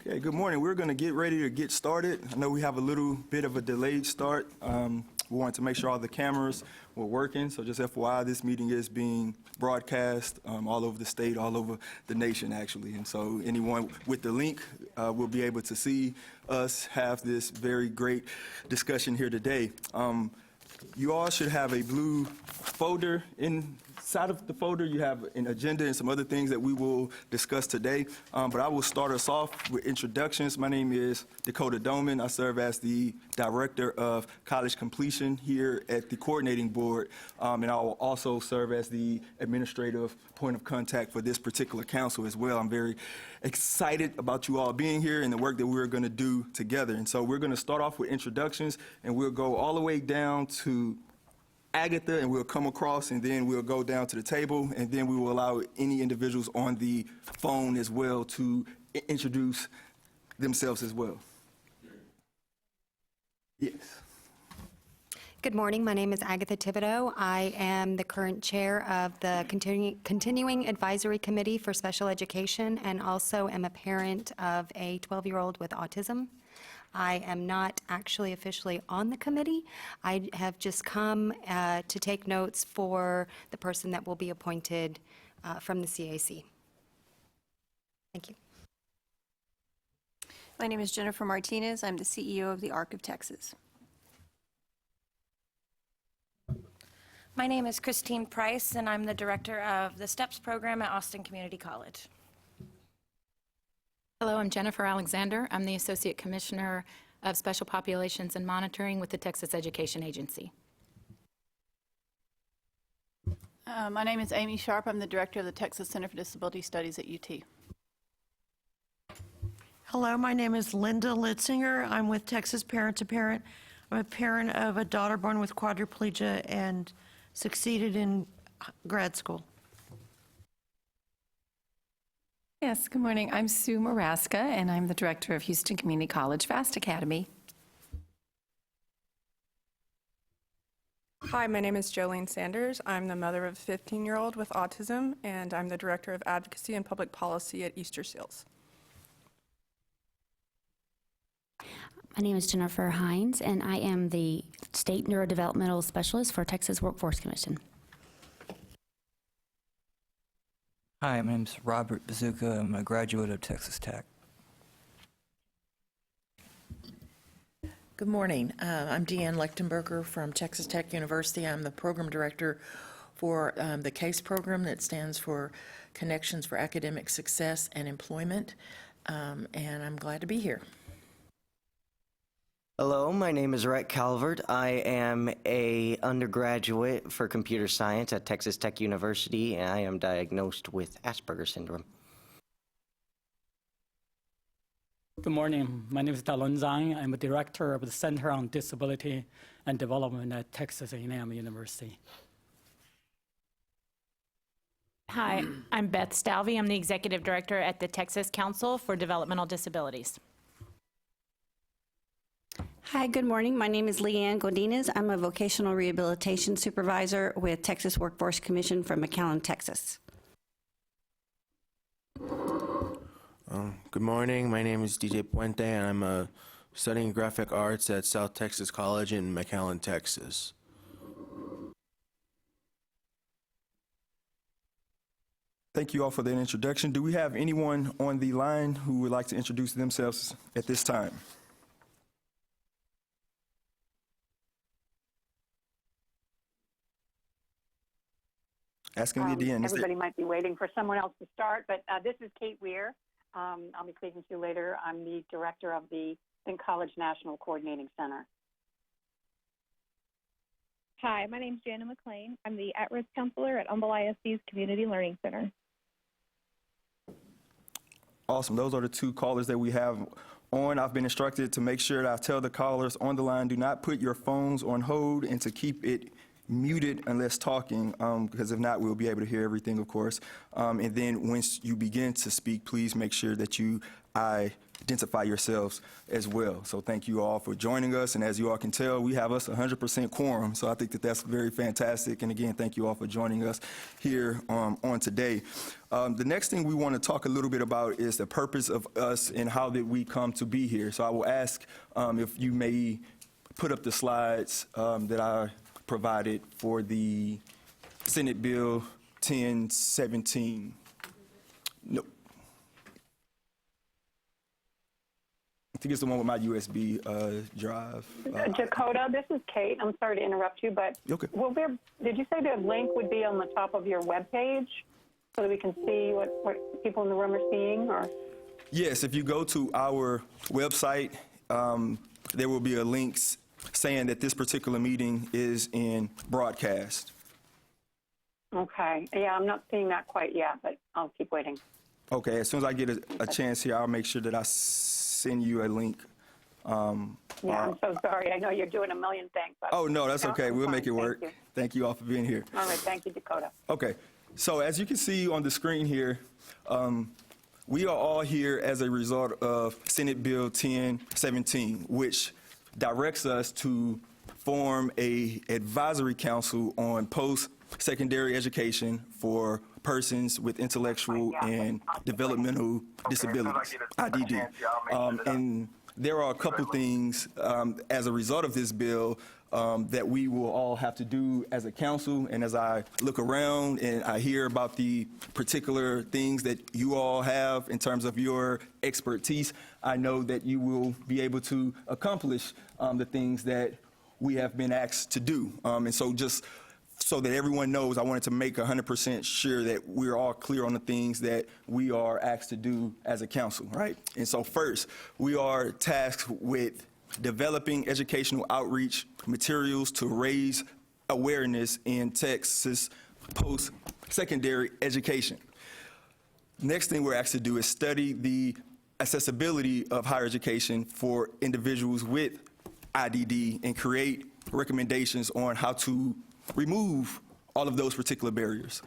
Okay, good morning. We're going to get ready to get started. I know we have a little bit of a delayed start. We wanted to make sure all the cameras were working, so just FYI, this meeting is being broadcast all over the state, all over the nation, actually. And so anyone with the link will be able to see us have this very great discussion here today. You all should have a blue folder. Inside of the folder, you have an agenda and some other things that we will discuss today. But I will start us off with introductions. My name is Dakota Doman. I serve as the Director of College Completion here at the Coordinating Board. And I will also serve as the administrative point of contact for this particular council as well. I'm very excited about you all being here and the work that we're going to do together. And so we're going to start off with introductions, and we'll go all the way down to Agatha, and we'll come across, and then we'll go down to the table, and then we will allow any individuals on the phone as well to introduce themselves as well. Yes. Good morning. My name is Agatha Thibodeau. I am the current chair of the Continuing Advisory Committee for Special Education, and also am a parent of a 12-year-old with autism. I am not actually officially on the committee. I have just come to take notes for the person that will be appointed from the CAC. Thank you. My name is Jennifer Martinez. I'm the CEO of the ARC of Texas. My name is Christine Price, and I'm the director of the STEPS program at Austin Community College. Hello, I'm Jennifer Alexander. I'm the Associate Commissioner of Special Populations and Monitoring with the Texas Education Agency. My name is Amy Sharp. I'm the Director of the Texas Center for Disability Studies at UT. Hello, my name is Linda Litzinger. I'm with Texas Parent to Parent. I'm a parent of a daughter born with quadriplegia and succeeded in grad school. Yes, good morning. I'm Sue Maraska, and I'm the director of Houston Community College FAST Academy. Hi, my name is Jolene Sanders. I'm the mother of a 15-year-old with autism, and I'm the director of advocacy and public policy at Easter Seals. My name is Jennifer Hines, and I am the State Neurodevelopmental Specialist for Texas Workforce Commission. Hi, my name is Robert Bazooka. I'm a graduate of Texas Tech. Good morning. I'm Deanne Lechtenberger from Texas Tech University. I'm the program director for the CASE program that stands for Connections for Academic Success and Employment, and I'm glad to be here. Hello, my name is Rhett Calvert. I am an undergraduate for computer science at Texas Tech University, and I am diagnosed with Asperger's syndrome. Good morning. My name is Dalun Zhang. I'm a director of the Center on Disability and Development at Texas A&M University. Hi, I'm Beth Stalvey. I'm the executive director at the Texas Council for Developmental Disabilities. Hi, good morning. My name is Leanne Godinez. I'm a vocational rehabilitation supervisor with Texas Workforce Commission from McAllen, Texas. Good morning. My name is DJ Puente, and I'm studying graphic arts at South Texas College in McAllen, Texas. Thank you all for that introduction. Do we have anyone on the line who would like to introduce themselves at this time? Asking at the end. Everybody might be waiting for someone else to start, but this is Kate Weir. I'll be speaking to you later. I'm the director of the Think College National Coordinating Center. Hi, my name is Jana McLean. I'm the at-risk counselor at Humble ISD's Community Learning Center. Awesome. Those are the two callers that we have on. I've been instructed to make sure that I tell the callers on the line, do not put your phones on hold and to keep it muted unless talking, because if not, we'll be able to hear everything, of course. And then once you begin to speak, please make sure that I identify yourselves as well. So thank you all for joining us, and as you all can tell, we have us 100% quorum, so I think that that's very fantastic, and again, thank you all for joining us here on today. The next thing we want to talk a little bit about is the purpose of us and how did we come to be here. So I will ask if you may put up the slides that I provided for the Senate Bill 1017. No. I think it's the one with my USB drive. Dakota, this is Kate. I'm sorry to interrupt you, but okay. Did you say the link would be on the top of your webpage so that we can see what people in the room are seeing? Or? Yes, if you go to our website, there will be a link saying that this particular meeting is in broadcast. Okay. Yeah, I'm not seeing that quite yet, but I'll keep waiting. Okay, as soon as I get a chance here, I'll make sure that I send you a link. I'm so sorry. I know you're doing a million things. Oh, no, that's okay. We'll make it work. Thank you all for being here. All right. Thank you, Dakota. Okay. So as you can see on the screen here, we are all here as a result of Senate Bill 1017, which directs us to form a advisory council on post-secondary education for persons with intellectual and developmental disabilities, IDD. And there are a couple things as a result of this bill that we will all have to do as a council. And as I look around and I hear about the particular things that you all have in terms of your expertise, I know that you will be able to accomplish the things that we have been asked to do. And so just so that everyone knows, I wanted to make 100% sure that we're all clear on the things that we are asked to do as a council, right? And so first, we are tasked with developing educational outreach materials to raise awareness in Texas post-secondary education. Next thing we're asked to do is study the accessibility of higher education for individuals with IDD and create recommendations on how to remove all of those particular barriers.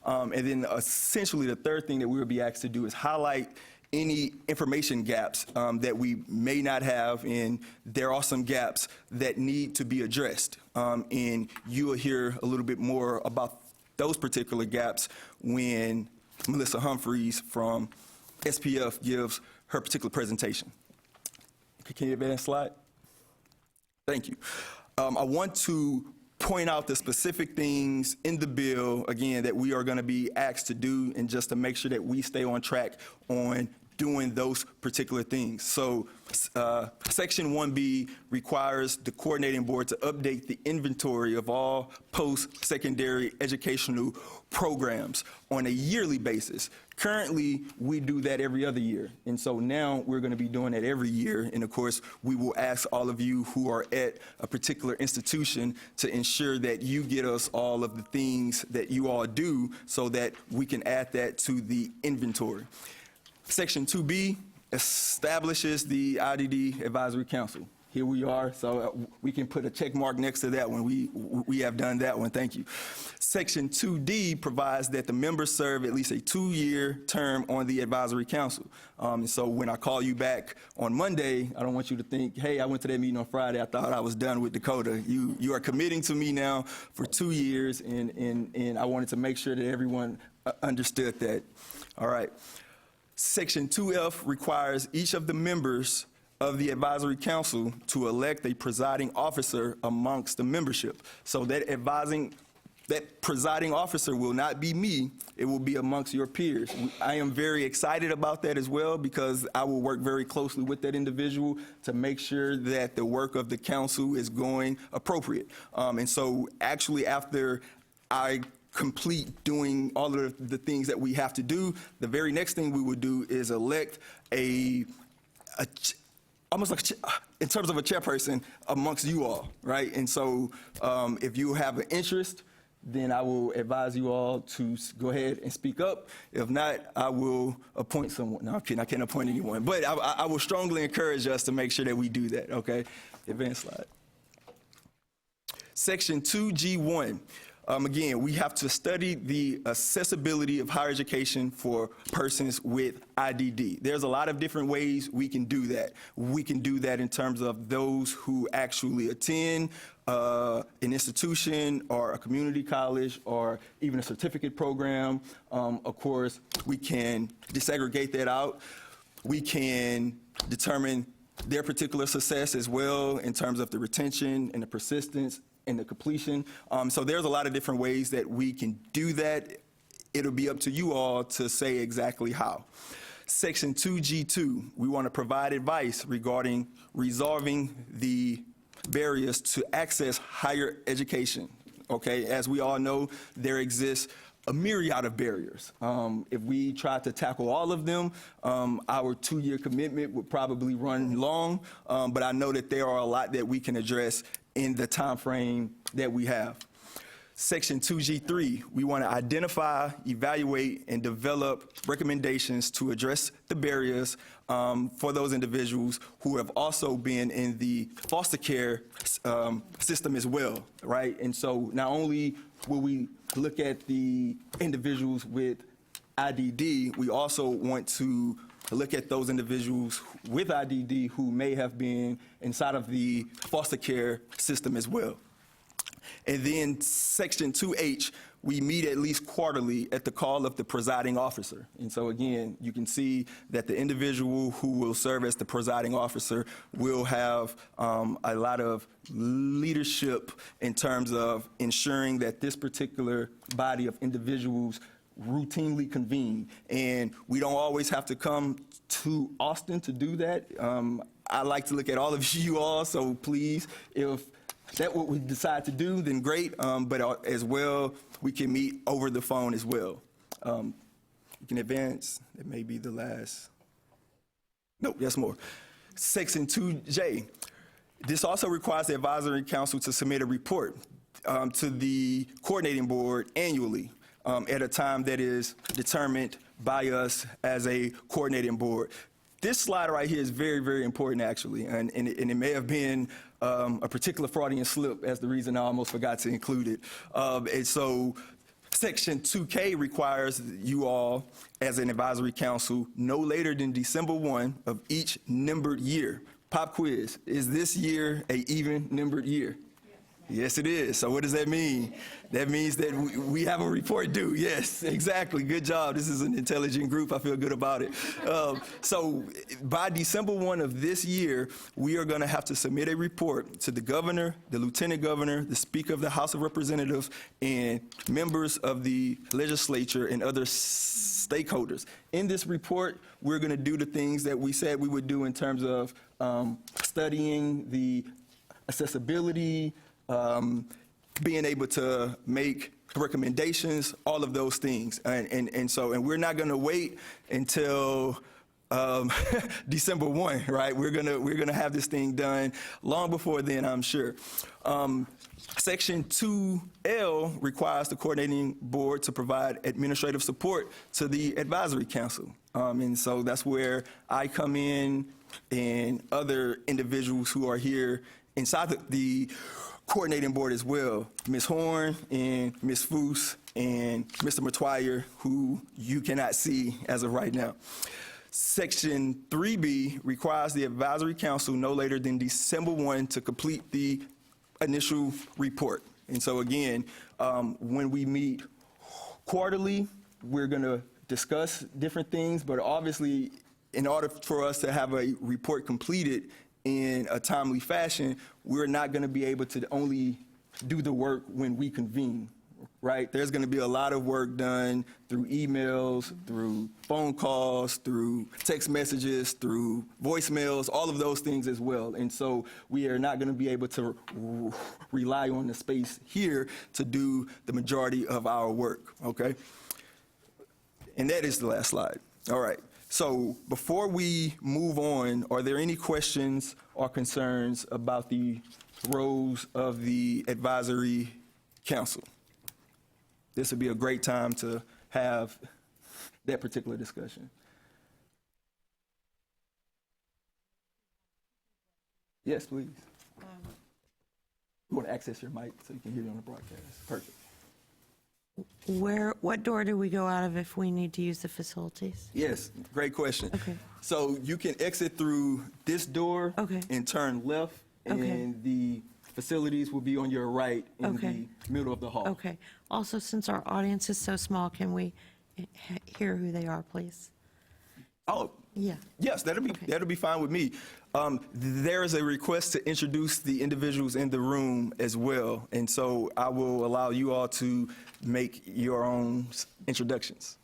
And then essentially the third thing that we will be asked to do is highlight any information gaps that we may not have, and there are some gaps that need to be addressed. And you will hear a little bit more about those particular gaps when Melissa Humphreys from SPF gives her particular presentation. Can you advance slide? Thank you. I want to point out the specific things in the bill, again, that we are going to be asked to do, and just to make sure that we stay on track on doing those particular things. So Section 1B requires the coordinating board to update the inventory of all post-secondary educational programs on a yearly basis. Currently, we do that every other year, and so now we're going to be doing that every year. And of course, we will ask all of you who are at a particular institution to ensure that you get us all of the things that you all do so that we can add that to the inventory. Section 2B establishes the IDD Advisory Council. Here we are, so we can put a check mark next to that one. We have done that one, thank you. Section 2D provides that the members serve at least a 2-year term on the Advisory Council. So when I call you back on Monday, I don't want you to think, hey, I went to that meeting on Friday, I thought I was done with Dakota. You are committing to me now for 2 years, and I wanted to make sure that everyone understood that. All right. Section 2F requires each of the members of the advisory council to elect a presiding officer amongst the membership. So that presiding officer will not be me, it will be amongst your peers. I am very excited about that as well, because I will work very closely with that individual to make sure that the work of the council is going appropriate. And so actually after I complete doing all of the things that we have to do, the very next thing we would do is elect almost like in terms of a chairperson amongst you all, right? And so if you have an interest, then I will advise you all to go ahead and speak up. If not, I will appoint someone. No, I'm kidding, I can't appoint anyone. But I will strongly encourage us to make sure that we do that, okay? Advance slide. Section 2G1 Again, we have to study the accessibility of higher education for persons with IDD. There's a lot of different ways we can do that. We can do that in terms of those who actually attend an institution or a community college or even a certificate program. Of course, we can desegregate that out. We can determine their particular success as well in terms of the retention and the persistence and the completion. So there's a lot of different ways that we can do that. It'll be up to you all to say exactly how. Section 2G2, we want to provide advice regarding resolving the barriers to access higher education. Okay, as we all know, there exists a myriad of barriers. If we try to tackle all of them, our 2-year commitment would probably run long, but I know that there are a lot that we can address in the time frame that we have. Section 2G3, we want to identify, evaluate, and develop recommendations to address the barriers for those individuals who have also been in the foster care system as well, right? And so not only will we look at the individuals with IDD, we also want to look at those individuals with IDD who may have been inside of the foster care system as well. And then Section 2H, we meet at least quarterly at the call of the presiding officer. And so again, you can see that the individual who will serve as the presiding officer will have a lot of leadership in terms of ensuring that this particular body of individuals routinely convene. And we don't always have to come to Austin to do that. I like to look at all of you all, so please, if that's what we decide to do, then great, but as well, we can meet over the phone as well. You can advance, it may be the last. Nope, there's more. Section 2J, this also requires the advisory council to submit a report to the coordinating board annually at a time that is determined by us as a coordinating board. This slide right here is very, very important, actually, and it may have been a particular Freudian slip as the reason I almost forgot to include it. And so Section 2K requires you all, as an advisory council, no later than December 1 of each numbered year. Pop quiz, is this year an even numbered year? Yes, it is. So what does that mean? That means that we have a report due. Yes, exactly. Good job. This is an intelligent group. I feel good about it. So by December 1 of this year, we are going to have to submit a report to the governor, the lieutenant governor, the speaker of the House of Representatives, and members of the legislature and other stakeholders. In this report, we're going to do the things that we said we would do in terms of studying the accessibility, being able to make recommendations, all of those things. And we're not going to wait until December 1, right? We're gonna have this thing done long before then, I'm sure. Section 2L requires the coordinating board to provide administrative support to the advisory council. And so that's where I come in and other individuals who are here inside the coordinating board as well, Ms. Horn and Ms. Foose and Mr. Matoyer, who you cannot see as of right now. Section 3B requires the advisory council no later than December 1 to complete the initial report. And so again, when we meet quarterly, we're going to discuss different things, but obviously in order for us to have a report completed in a timely fashion, we're not going to be able to only do the work when we convene, right? There's going to be a lot of work done through emails, through phone calls, through text messages, through voicemails, all of those things as well. And so we are not going to be able to rely on the space here to do the majority of our work, okay? And that is the last slide. All right. So before we move on, are there any questions or concerns about the roles of the advisory council? This would be a great time to have that particular discussion. Yes, please. You want to access your mic so you can hear you on the broadcast. Perfect. What door do we go out of if we need to use the facilities? Yes, great question. Okay. So you can exit through this door and turn left, and the facilities will be on your right in the middle of the hall. Okay. Also, since our audience is so small, can we hear who they are, please? Oh, yeah. Yes, that'll be fine with me. There is a request to introduce the individuals in the room as well, and so I will allow you all to make your own introductions.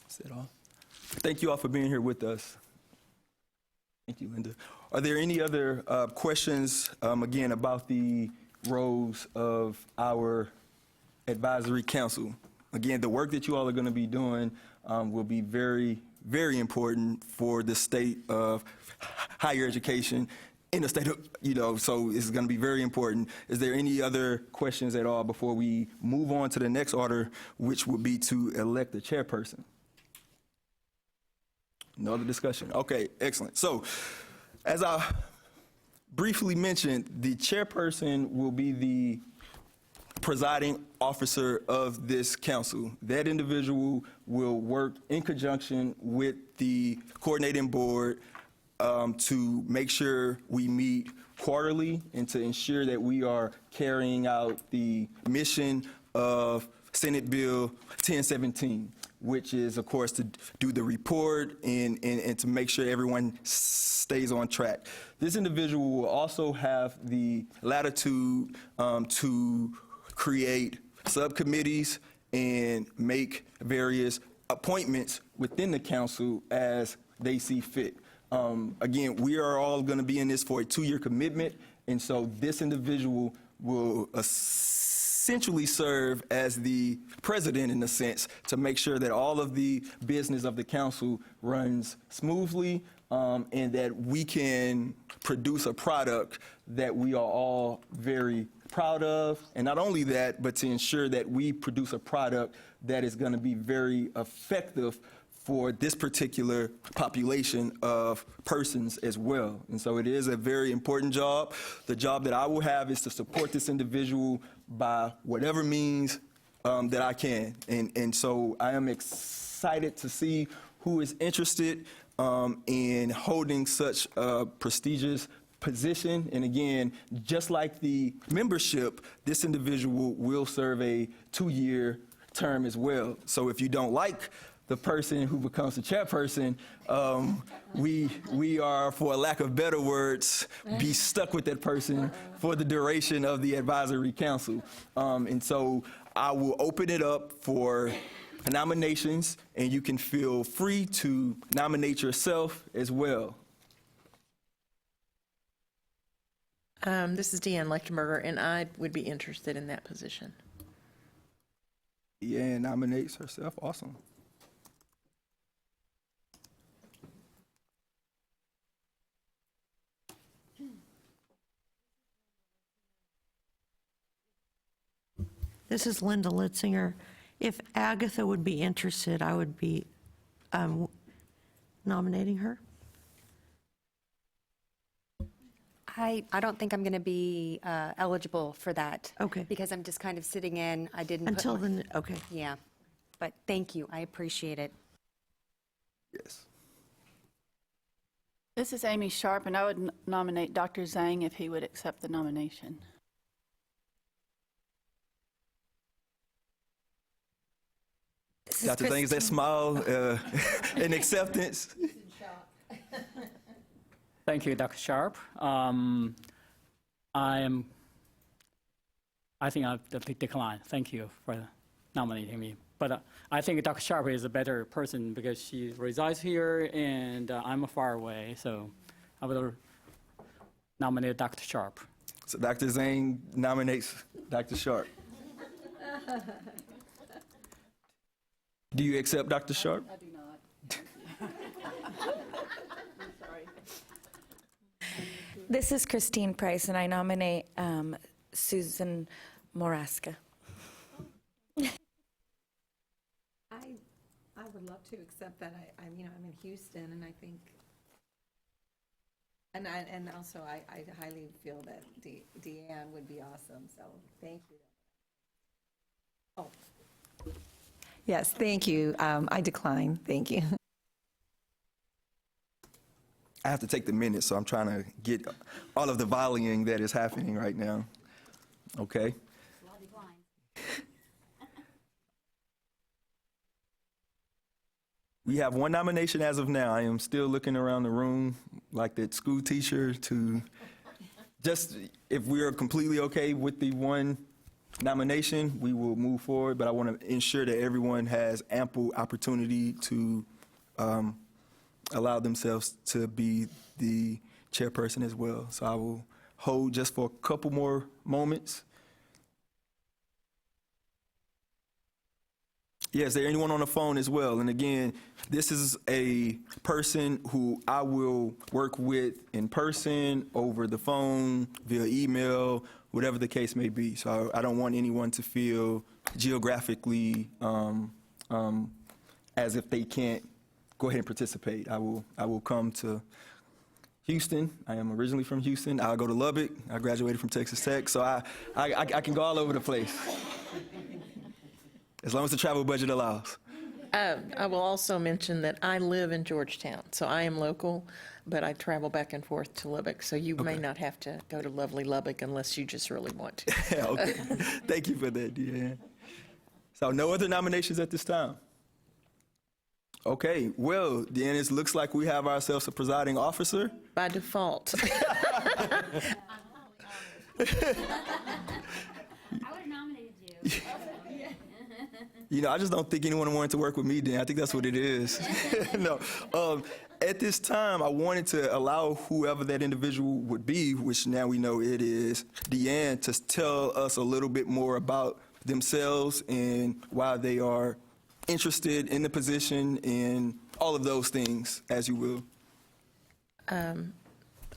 Is that all? Thank you all for being here with us. Thank you, Linda. Are there any other questions, again, about the roles of our advisory council? Again, the work that you all are going to be doing will be very, very important for the state of higher education in the state of, so it's going to be very important. Is there any other questions at all before we move on to the next order, which would be to elect the chairperson? No other discussion? Okay, excellent. So, as I briefly mentioned, the chairperson will be the presiding officer of this council. That individual will work in conjunction with the coordinating board to make sure we meet quarterly and to ensure that we are carrying out the mission of Senate Bill 1017. Which is, of course, to do the report and to make sure everyone stays on track. This individual will also have the latitude to create subcommittees and make various appointments within the council as they see fit. Again, we are all going to be in this for a 2-year commitment, and so this individual will essentially serve as the president in a sense to make sure that all of the business of the council runs smoothly and that we can produce a product that we are all very proud of. And not only that, but to ensure that we produce a product that is going to be very effective for this particular population of persons as well. And so it is a very important job. The job that I will have is to support this individual by whatever means that I can. And so I am excited to see who is interested in holding such a prestigious position. And again, just like the membership, this individual will serve a 2-year term as well. So if you don't like the person who becomes the chairperson, we are, for a lack of better words, be stuck with that person for the duration of the advisory council. And so I will open it up for nominations, and you can feel free to nominate yourself as well. This is Deanne Lechtenberger, and I would be interested in that position. Deanne nominates herself. Awesome. This is Linda Litzinger. If Agatha would be interested, I would be nominating her. I don't think I'm going to be eligible for that. Okay. Because I'm just kind of sitting in. I didn't Until then, okay. Yeah. But thank you. I appreciate it. Yes. This is Amy Sharp, and I would nominate Dr. Zhang if he would accept the nomination. Dr. Zhang, is that smile in acceptance? Thank you, Dr. Sharp. I think I'll decline. Thank you for nominating me. But I think Dr. Sharp is a better person because she resides here and I'm far away. So I will nominate Dr. Sharp. So Dr. Zhang nominates Dr. Sharp. Do you accept Dr. Sharp? I do not. I'm sorry. This is Christine Price, and I nominate Susan Moraska. I would love to accept that. I'm in Houston, and I think, and also I highly feel that Deanne would be awesome. So thank you. Oh. Yes, thank you. I decline. Thank you. I have to take the minutes, so I'm trying to get all of the volleying that is happening right now. Okay. We have one nomination as of now. I am still looking around the room like that school teacher to just, if we are completely okay with the one nomination, we will move forward, but I want to ensure that everyone has ample opportunity to allow themselves to be the chairperson as well. So I will hold just for a couple more moments. Yes, is there anyone on the phone as well? And again, this is a person who I will work with in person, over the phone, via email, whatever the case may be. So I don't want anyone to feel geographically as if they can't go ahead and participate. I will come to Houston. I am originally from Houston. I'll go to Lubbock. I graduated from Texas Tech. So I can go all over the place, as long as the travel budget allows. I will also mention that I live in Georgetown, so I am local, but I travel back and forth to Lubbock, so you may not have to go to lovely Lubbock unless you just really want to. Okay. Thank you for that, Deanne. So no other nominations at this time? Okay, well, Deanne, it looks like we have ourselves a presiding officer. By default. I would have nominated you. You know, I just don't think anyone wanted to work with me, Dan. I think that's what it is. No. At this time, I wanted to allow whoever that individual would be, which now we know it is Deanne, to tell us a little bit more about themselves and why they are interested in the position and all of those things, as you will.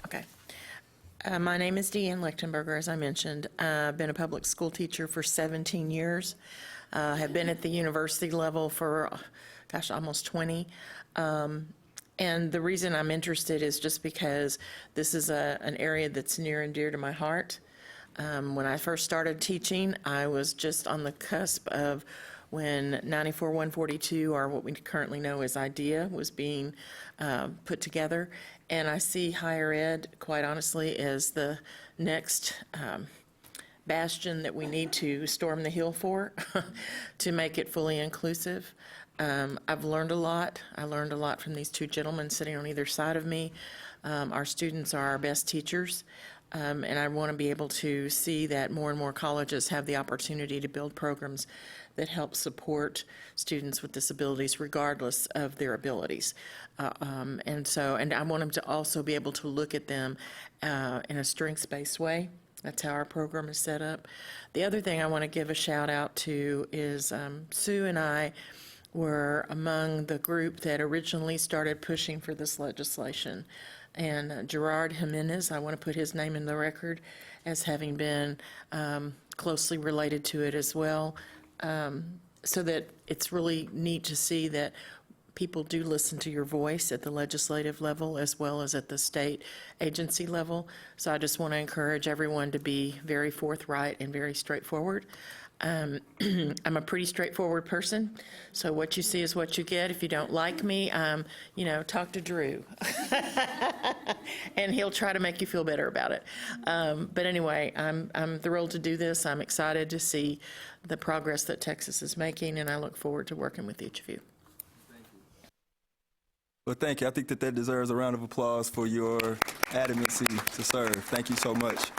Okay. My name is Deanne Lichtenberger, as I mentioned. I've been a public school teacher for 17 years. Have been at the university level for, almost 20. And the reason I'm interested is just because this is an area that's near and dear to my heart. When I first started teaching, I was just on the cusp of when 94-142, or what we currently know as IDEA, was being put together. And I see higher ed, quite honestly, as the next bastion that we need to storm the hill for to make it fully inclusive. I've learned a lot. I learned a lot from these two gentlemen sitting on either side of me. Our students are our best teachers. And I want to be able to see that more and more colleges have the opportunity to build programs that help support students with disabilities regardless of their abilities. And I want them to also be able to look at them in a strengths-based way. That's how our program is set up. The other thing I want to give a shout out to is Sue and I were among the group that originally started pushing for this legislation. And Gerard Jimenez, I want to put his name in the record as having been closely related to it as well, so that it's really neat to see that people do listen to your voice at the legislative level as well as at the state agency level. So I just want to encourage everyone to be very forthright and very straightforward. I'm a pretty straightforward person, so what you see is what you get. If you don't like me, talk to Drew, and he'll try to make you feel better about it. But anyway, I'm thrilled to do this. I'm excited to see the progress that Texas is making, and I look forward to working with each of you. Well, thank you. I think that deserves a round of applause for your adamancy to serve. Thank you so much.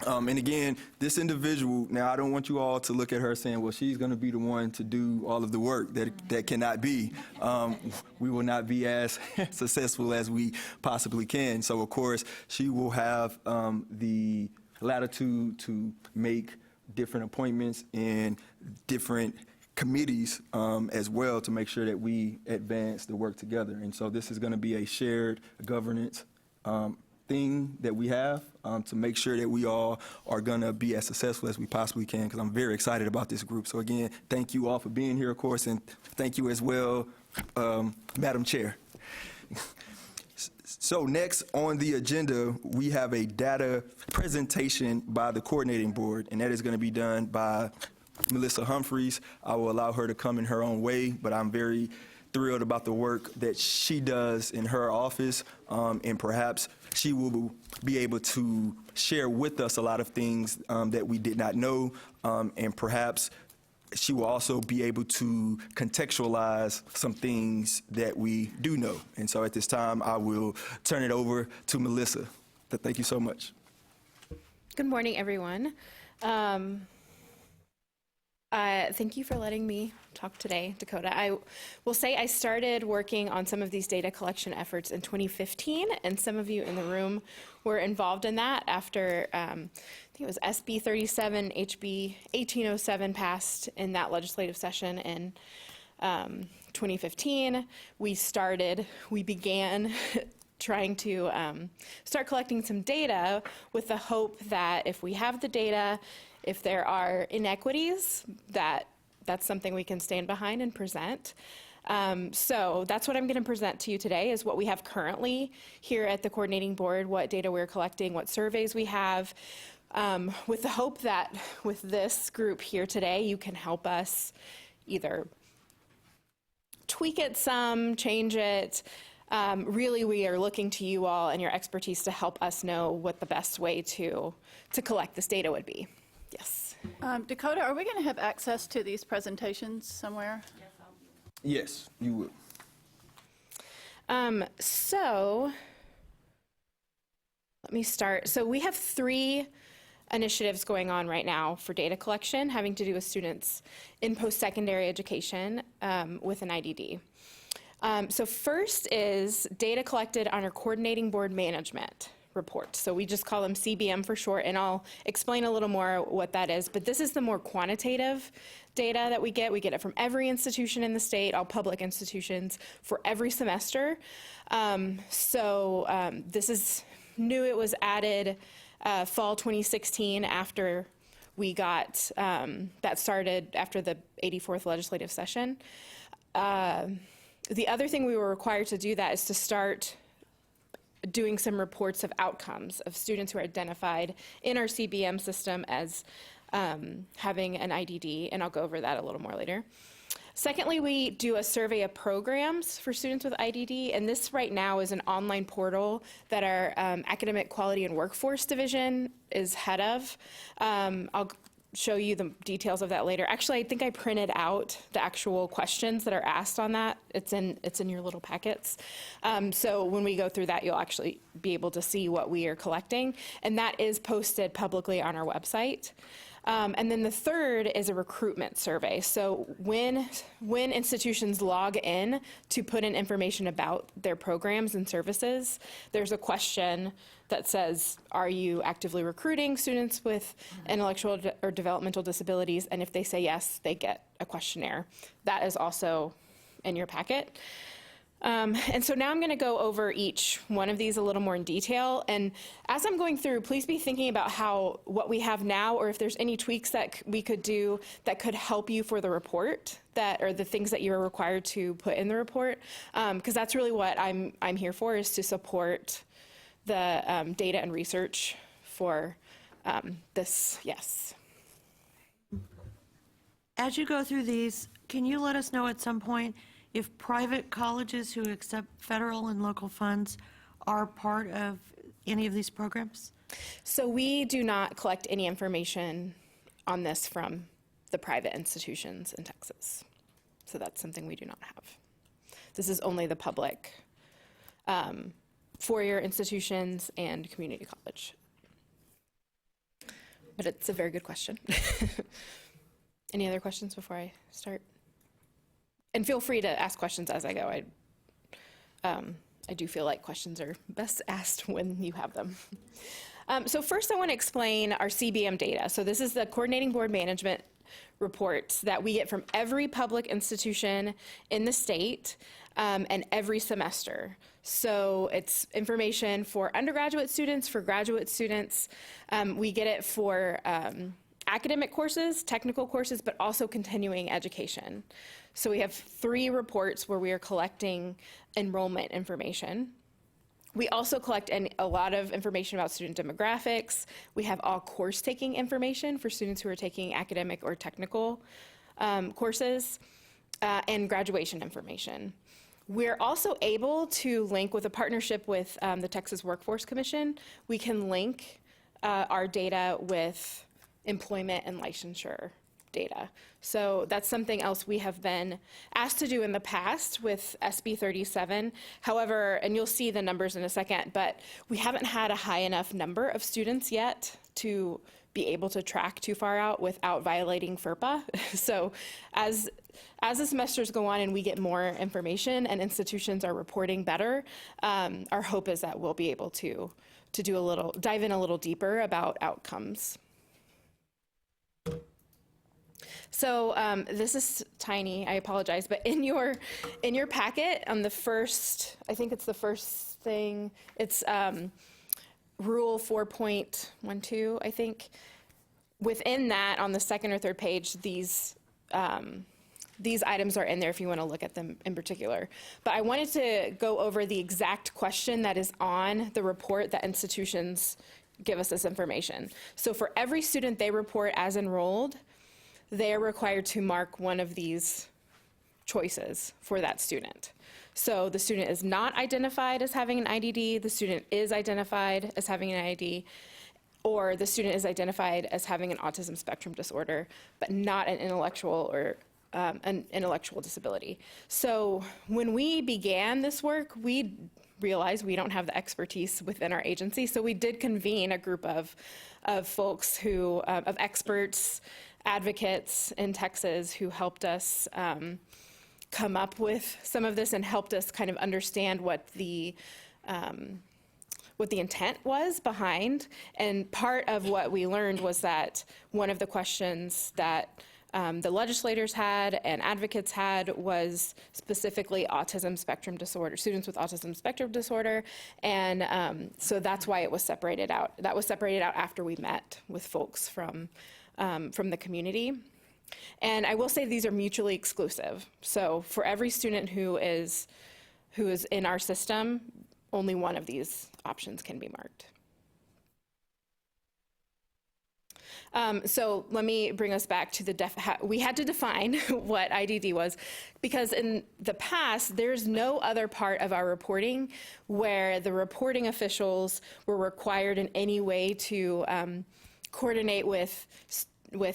And again, this individual, now I don't want you all to look at her saying, well, she's going to be the one to do all of the work. That cannot be. We will not be as successful as we possibly can. So, of course, she will have the latitude to make different appointments in different committees as well to make sure that we advance the work together. And so this is going to be a shared governance thing that we have to make sure that we all are going to be as successful as we possibly can, because I'm very excited about this group. So again, thank you all for being here, of course, and thank you as well, Madam Chair. So next on the agenda, we have a data presentation by the coordinating board, and that is going to be done by Melissa Humphreys. I will allow her to come in her own way, but I'm very thrilled about the work that she does in her office, and perhaps she will be able to share with us a lot of things that we did not know, and perhaps she will also be able to contextualize some things that we do know. And so at this time, I will turn it over to Melissa. Thank you so much. Good morning, everyone. Thank you for letting me talk today, Dakota. I will say I started working on some of these data collection efforts in 2015, and some of you in the room were involved in that after, I think it was SB 37, HB 1807 passed in that legislative session in 2015. We began trying to start collecting some data with the hope that if we have the data, if there are inequities, that's something we can stand behind and present. So that's what I'm going to present to you today, is what we have currently here at the coordinating board, what data we're collecting, what surveys we have, with the hope that with this group here today, you can help us either tweak it some, change it. Really, we are looking to you all and your expertise to help us know what the best way to collect this data would be. Yes. Dakota, are we going to have access to these presentations somewhere? Yes, you will. So let me start. So we have 3 initiatives going on right now for data collection having to do with students in post-secondary education with an IDD. So first is data collected on our coordinating board management report. So we just call them CBM for short, and I'll explain a little more what that is. But this is the more quantitative data that we get. We get it from every institution in the state, all public institutions, for every semester. This is new. It was added fall 2016 after we got, that started after the 84th legislative session. The other thing we were required to do that is to start doing some reports of outcomes of students who are identified in our CBM system as having an IDD, and I'll go over that a little more later. Secondly, we do a survey of programs for students with IDD, and this right now is an online portal that our Academic Quality and Workforce Division is head of. I'll show you the details of that later. Actually, I think I printed out the actual questions that are asked on that. It's in your little packets. So when we go through that, you'll actually be able to see what we are collecting, and that is posted publicly on our website. And then the third is a recruitment survey. So when institutions log in to put in information about their programs and services, there's a question that says, are you actively recruiting students with intellectual or developmental disabilities? And if they say yes, they get a questionnaire. That is also in your packet. And so now I'm going to go over each one of these a little more in detail. And as I'm going through, please be thinking about what we have now, or if there's any tweaks that we could do that could help you for the report, or the things that you're required to put in the report. Because that's really what I'm here for, is to support the data and research for this. Yes. As you go through these, can you let us know at some point if private colleges who accept federal and local funds are part of any of these programs? So we do not collect any information on this from the private institutions in Texas. So that's something we do not have. This is only the public four-year institutions and community college. but it's a very good question. Any other questions before I start? And feel free to ask questions as I go. I do feel like questions are best asked when you have them. So first I want to explain our CBM data. So this is the Coordinating Board Management reports that we get from every public institution in the state and every semester. So it's information for undergraduate students, for graduate students. We get it for academic courses, technical courses, but also continuing education. So we have 3 reports where we are collecting enrollment information. We also collect a lot of information about student demographics. We have all course taking information for students who are taking academic or technical courses, and graduation information. We're also able to link with a partnership with the Texas Workforce Commission. We can link our data with employment and licensure data. So that's something else we have been asked to do in the past with SB 37. However, and you'll see the numbers in a second, but we haven't had a high enough number of students yet to be able to track too far out without violating FERPA. So as the semesters go on and we get more information and institutions are reporting better, our hope is that we'll be able to dive in a little deeper about outcomes. So this is tiny, I apologize, but in your packet on the first, I think it's the first thing, it's Rule 4.12, I think. Within that, on the second or third page, these items are in there if you want to look at them in particular. But I wanted to go over the exact question that is on the report that institutions give us this information. So for every student they report as enrolled, they are required to mark one of these choices for that student. So the student is not identified as having an IDD, the student is identified as having an IDD, or the student is identified as having an autism spectrum disorder, but not an intellectual or an intellectual disability. So when we began this work, we realized we don't have the expertise within our agency, so we did convene a group of folks who, of experts, advocates in Texas who helped us come up with some of this and helped us kind of understand what the intent was behind. And part of what we learned was that one of the questions that the legislators had and advocates had was specifically autism spectrum disorder, students with autism spectrum disorder. And so that's why it was separated out. That was separated out after we met with folks from the community. And I will say these are mutually exclusive. So for every student who is in our system, only one of these options can be marked. So let me bring us back to we had to define what IDD was, because in the past, there's no other part of our reporting where the reporting officials were required in any way to coordinate with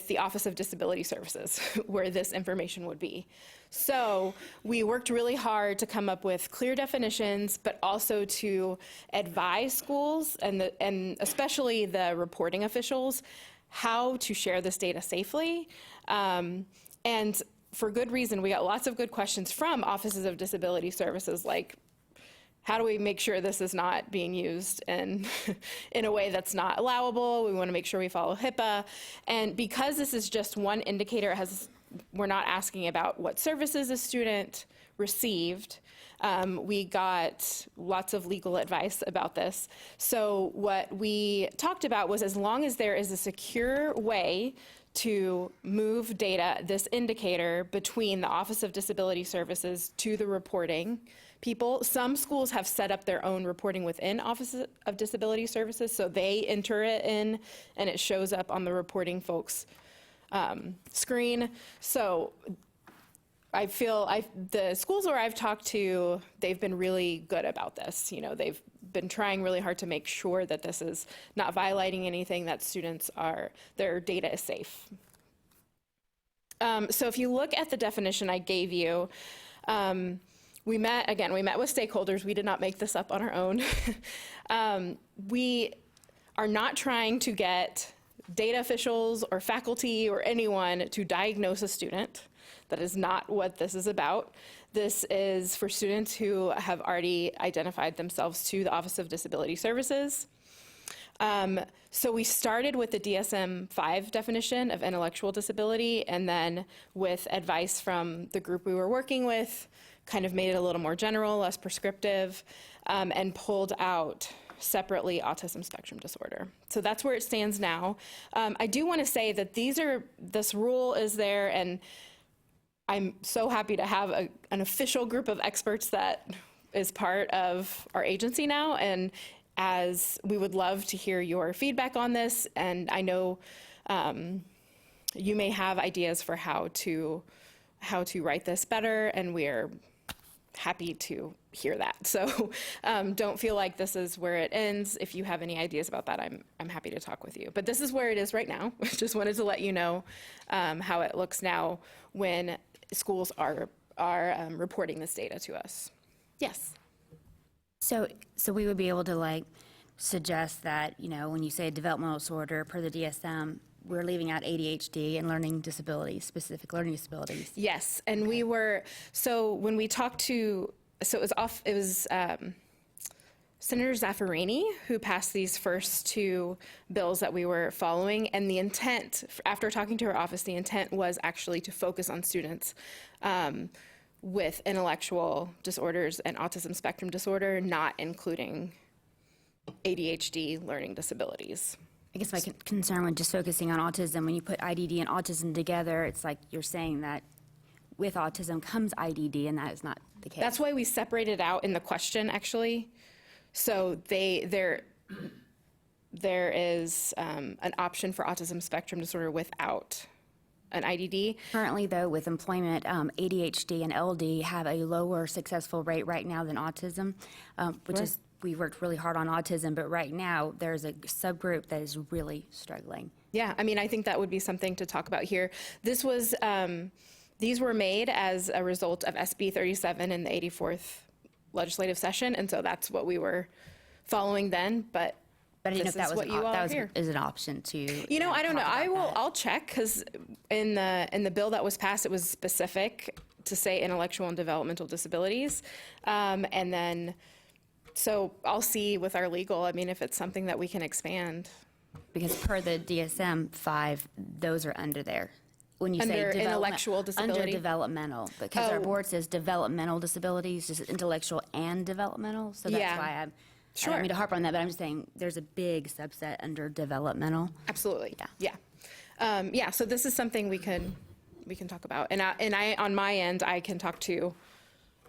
the Office of Disability Services, where this information would be. So we worked really hard to come up with clear definitions, but also to advise schools and especially the reporting officials how to share this data safely. And for good reason, we got lots of good questions from Offices of Disability Services, like, how do we make sure this is not being used in a way that's not allowable? We want to make sure we follow HIPAA. And because this is just one indicator, we're not asking about what services a student received. We got lots of legal advice about this. So what we talked about was, as long as there is a secure way to move data, this indicator, between the Office of Disability Services to the reporting people. Some schools have set up their own reporting within Office of Disability Services, so they enter it in and it shows up on the reporting folks' screen. So I feel the schools where I've talked to, they've been really good about this. You know, they've been trying really hard to make sure that this is not violating anything, that their data is safe. So if you look at the definition I gave you, we met with stakeholders. We did not make this up on our own. We are not trying to get data officials or faculty or anyone to diagnose a student. That is not what this is about. This is for students who have already identified themselves to the Office of Disability Services. So we started with the DSM-5 definition of intellectual disability, and then with advice from the group we were working with, kind of made it a little more general, less prescriptive, and pulled out separately autism spectrum disorder. So that's where it stands now. I do want to say that this rule is there, and I'm so happy to have an official group of experts that is part of our agency now, and as we would love to hear your feedback on this, and I know you may have ideas for how to write this better, and we're happy to hear that. So don't feel like this is where it ends. If you have any ideas about that, I'm happy to talk with you. But this is where it is right now. Just wanted to let you know how it looks now when schools are reporting this data to us. Yes. So we would be able to like suggest that, you know, when you say developmental disorder per the DSM, we're leaving out ADHD and learning disabilities, specific learning disabilities. Yes, and we were, so when we talked to, so it was Senator Zaffirini who passed these first two bills that we were following, and the intent, after talking to her office, the intent was actually to focus on students with intellectual disorders and autism spectrum disorder, not including ADHD learning disabilities. I guess my concern when just focusing on autism, when you put IDD and autism together, it's like you're saying that with autism comes IDD, and that is not the case. That's why we separated out in the question, actually. So there is an option for autism spectrum disorder without an IDD. Currently, though, with employment, ADHD and LD have a lower successful rate right now than autism, which is, we worked really hard on autism, but right now there's a subgroup that is really struggling. Yeah, I mean, I think that would be something to talk about here. This was, these were made as a result of SB 37 in the 84th legislative session, and so that's what we were following then, but I didn't know this if that is was what you all hear. is an option to. You know, I don't know. I'll check, because in the bill that was passed, it was specific to say intellectual and developmental disabilities, and then so I'll see with our legal. I mean, if it's something that we can expand. Because per the DSM-5, those are under there. When you Under say intellectual disability? Under developmental, because our board says developmental disabilities, just intellectual and developmental. So that's why I don't mean to harp on that, but I'm just saying there's a big subset under developmental. Absolutely. Yeah. So this is something we can talk about, and I on my end I can talk to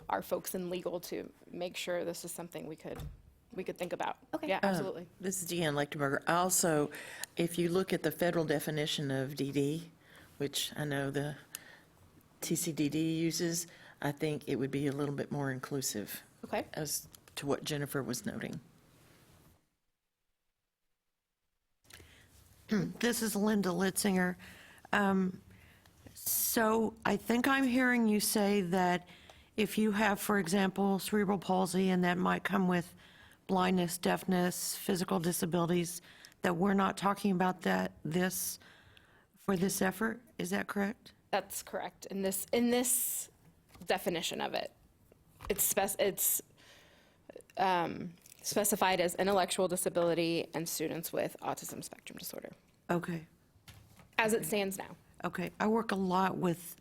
our folks in legal to make sure this is something we could think about. Okay. Yeah, absolutely. This is Deanne Lechtenberger. Also, if you look at the federal definition of DD, which I know the TCDD uses, I think it would be a little bit more inclusive. Okay. As to what Jennifer was noting. This is Linda Litzinger. So I think I'm hearing you say that if you have, for example, cerebral palsy, and that might come with blindness, deafness, physical disabilities, that we're not talking about this for this effort. Is that correct? That's correct. In this definition of it, it's specified as intellectual disability and students with autism spectrum disorder. Okay. As it stands now. Okay. I work a lot with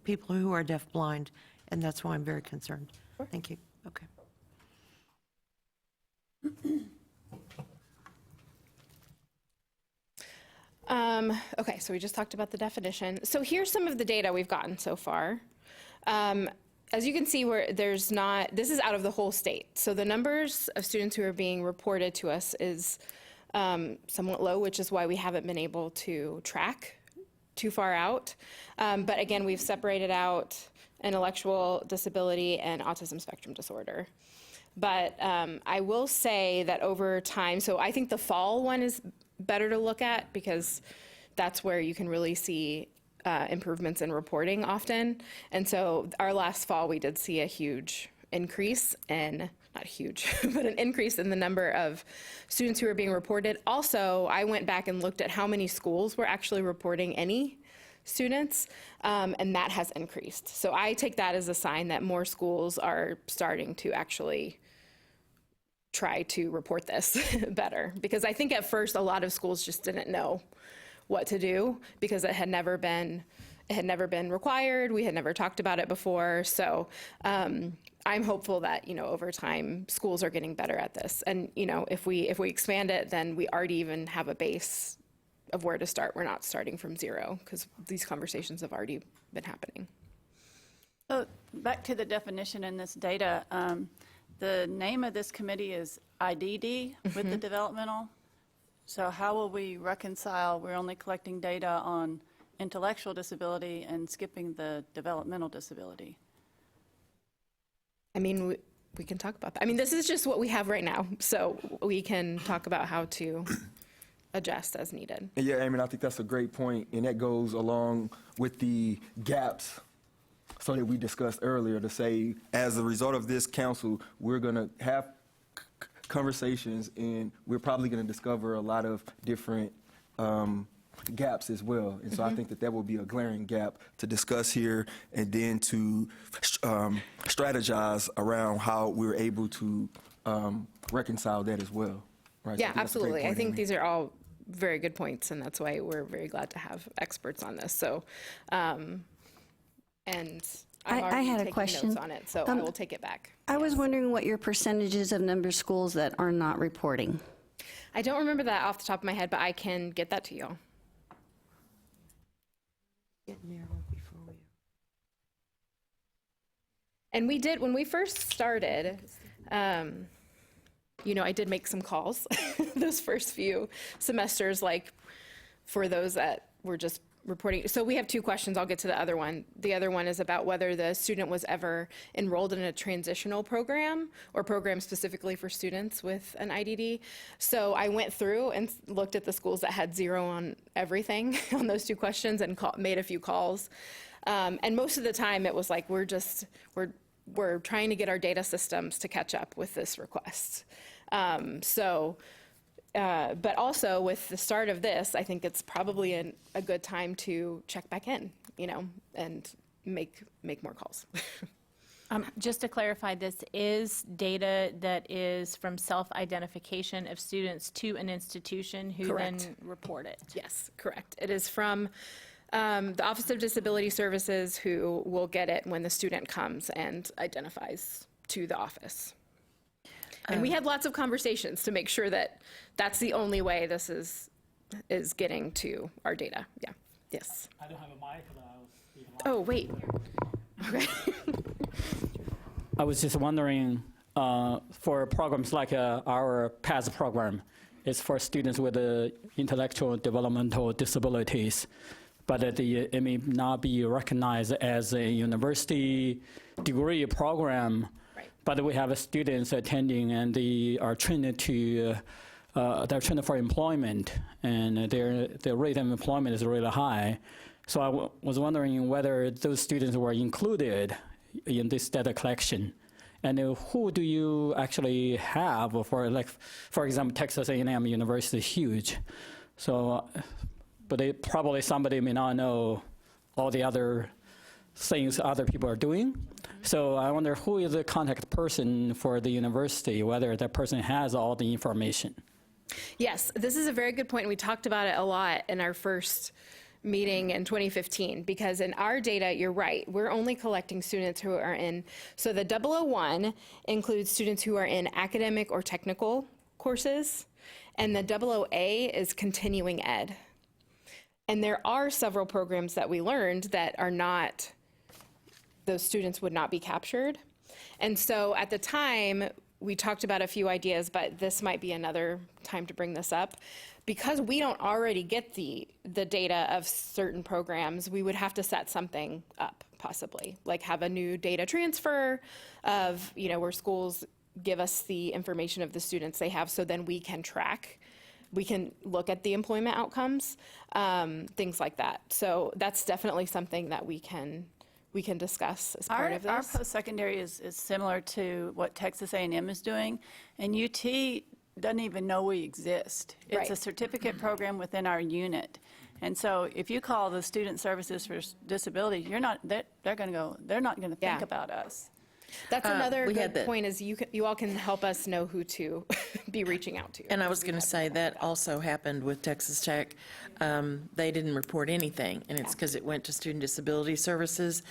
people who are deaf-blind, and that's why I'm very concerned. Sure. Thank you. Okay. Okay, so we just talked about the definition. So here's some of the data we've gotten so far. As you can see, this is out of the whole state. So the numbers of students who are being reported to us is somewhat low, which is why we haven't been able to track too far out. But again, we've separated out intellectual disability and autism spectrum disorder. But I will say that over time, so I think the fall one is better to look at, because that's where you can really see improvements in reporting often. And so our last fall, we did see a huge increase in not huge, but an increase in the number of students who are being reported. Also, I went back and looked at how many schools were actually reporting any students, and that has increased. So I take that as a sign that more schools are starting to actually try to report this better. Because I think at first a lot of schools just didn't know what to do because it had never been required. We had never talked about it before. So I'm hopeful that, over time, schools are getting better at this. And, if we expand it, then we already even have a base of where to start. We're not starting from zero because these conversations have already been happening. So back to the definition in this data, the name of this committee is IDD with the developmental. So how will we reconcile, we're only collecting data on intellectual disability and skipping the developmental disability? I mean, we can talk about that. I mean, this is just what we have right now, so we can talk about how to adjust as needed. Yeah, I mean, I think that's a great point, and that goes along with the gaps so that we discussed earlier to say, as a result of this council, we're going to have conversations, and we're probably going to discover a lot of different gaps as well. And so I think that will be a glaring gap to discuss here and then to strategize around how we're able to reconcile that as well. Right? Yeah, absolutely. I think these are all very good points, and that's why we're very glad to have experts on this. So, and I had a taking question notes on it, so I will take it back. I was wondering what your percentages of number of schools that are not reporting. I don't remember that off the top of my head, but I can get that to you. And we did, when we first started, I did make some calls those first few semesters, like for those that were just reporting. So we have two questions. I'll get to the other one. The other one is about whether the student was ever enrolled in a transitional program or program specifically for students with an IDD. So I went through and looked at the schools that had 0 on everything on those two questions and made a few calls. And most of the time it was like, we're trying to get our data systems to catch up with this request. But also with the start of this, I think it's probably a good time to check back in, and make more calls. Just to clarify, this is data that is from self-identification of students to an institution who Correct. then report it. Yes, correct. It is from the Office of Disability Services, who will get it when the student comes and identifies to the office. And we had lots of conversations to make sure that that's the only way this is getting to our data. Yeah. Yes. I don't have a mic. Oh, wait. Okay. I was just wondering, for programs like our PAS program, it's for students with intellectual developmental disabilities, but it may not be recognized as a university degree program. But we have students attending, and they are trained they're trained for employment, and their rate of employment is really high. So I was wondering whether those students were included in this data collection, and who do you actually have for example, Texas A&M University is huge. So, but probably somebody may not know all the other things other people are doing. So I wonder who is the contact person for the university, whether that person has all the information. Yes, this is a very good point. We talked about it a lot in our first meeting in 2015, because in our data, you're right, we're only collecting students who are in, so the 001 includes students who are in academic or technical courses, and the 00A is continuing ed. And there are several programs that we learned that are not, those students would not be captured. And so at the time, we talked about a few ideas, but this might be another time to bring this up. Because we don't already get the data of certain programs, we would have to set something up, possibly, like have a new data transfer of, where schools give us the information of the students they have, so then we can track. We can look at the employment outcomes, things like that. So that's definitely something that we can we can discuss as part of Our this. post-secondary is similar to what Texas A&M is doing, and UT doesn't even know we exist. It's Right. a certificate program within our unit. And so if you call the Student Services for Disability, they're not going to think about us. That's another we had good the- point is you all can help us know who to be reaching out to. And I was going to say that also happened with Texas Tech. They didn't report anything, and it's because it went to Student Disability Services.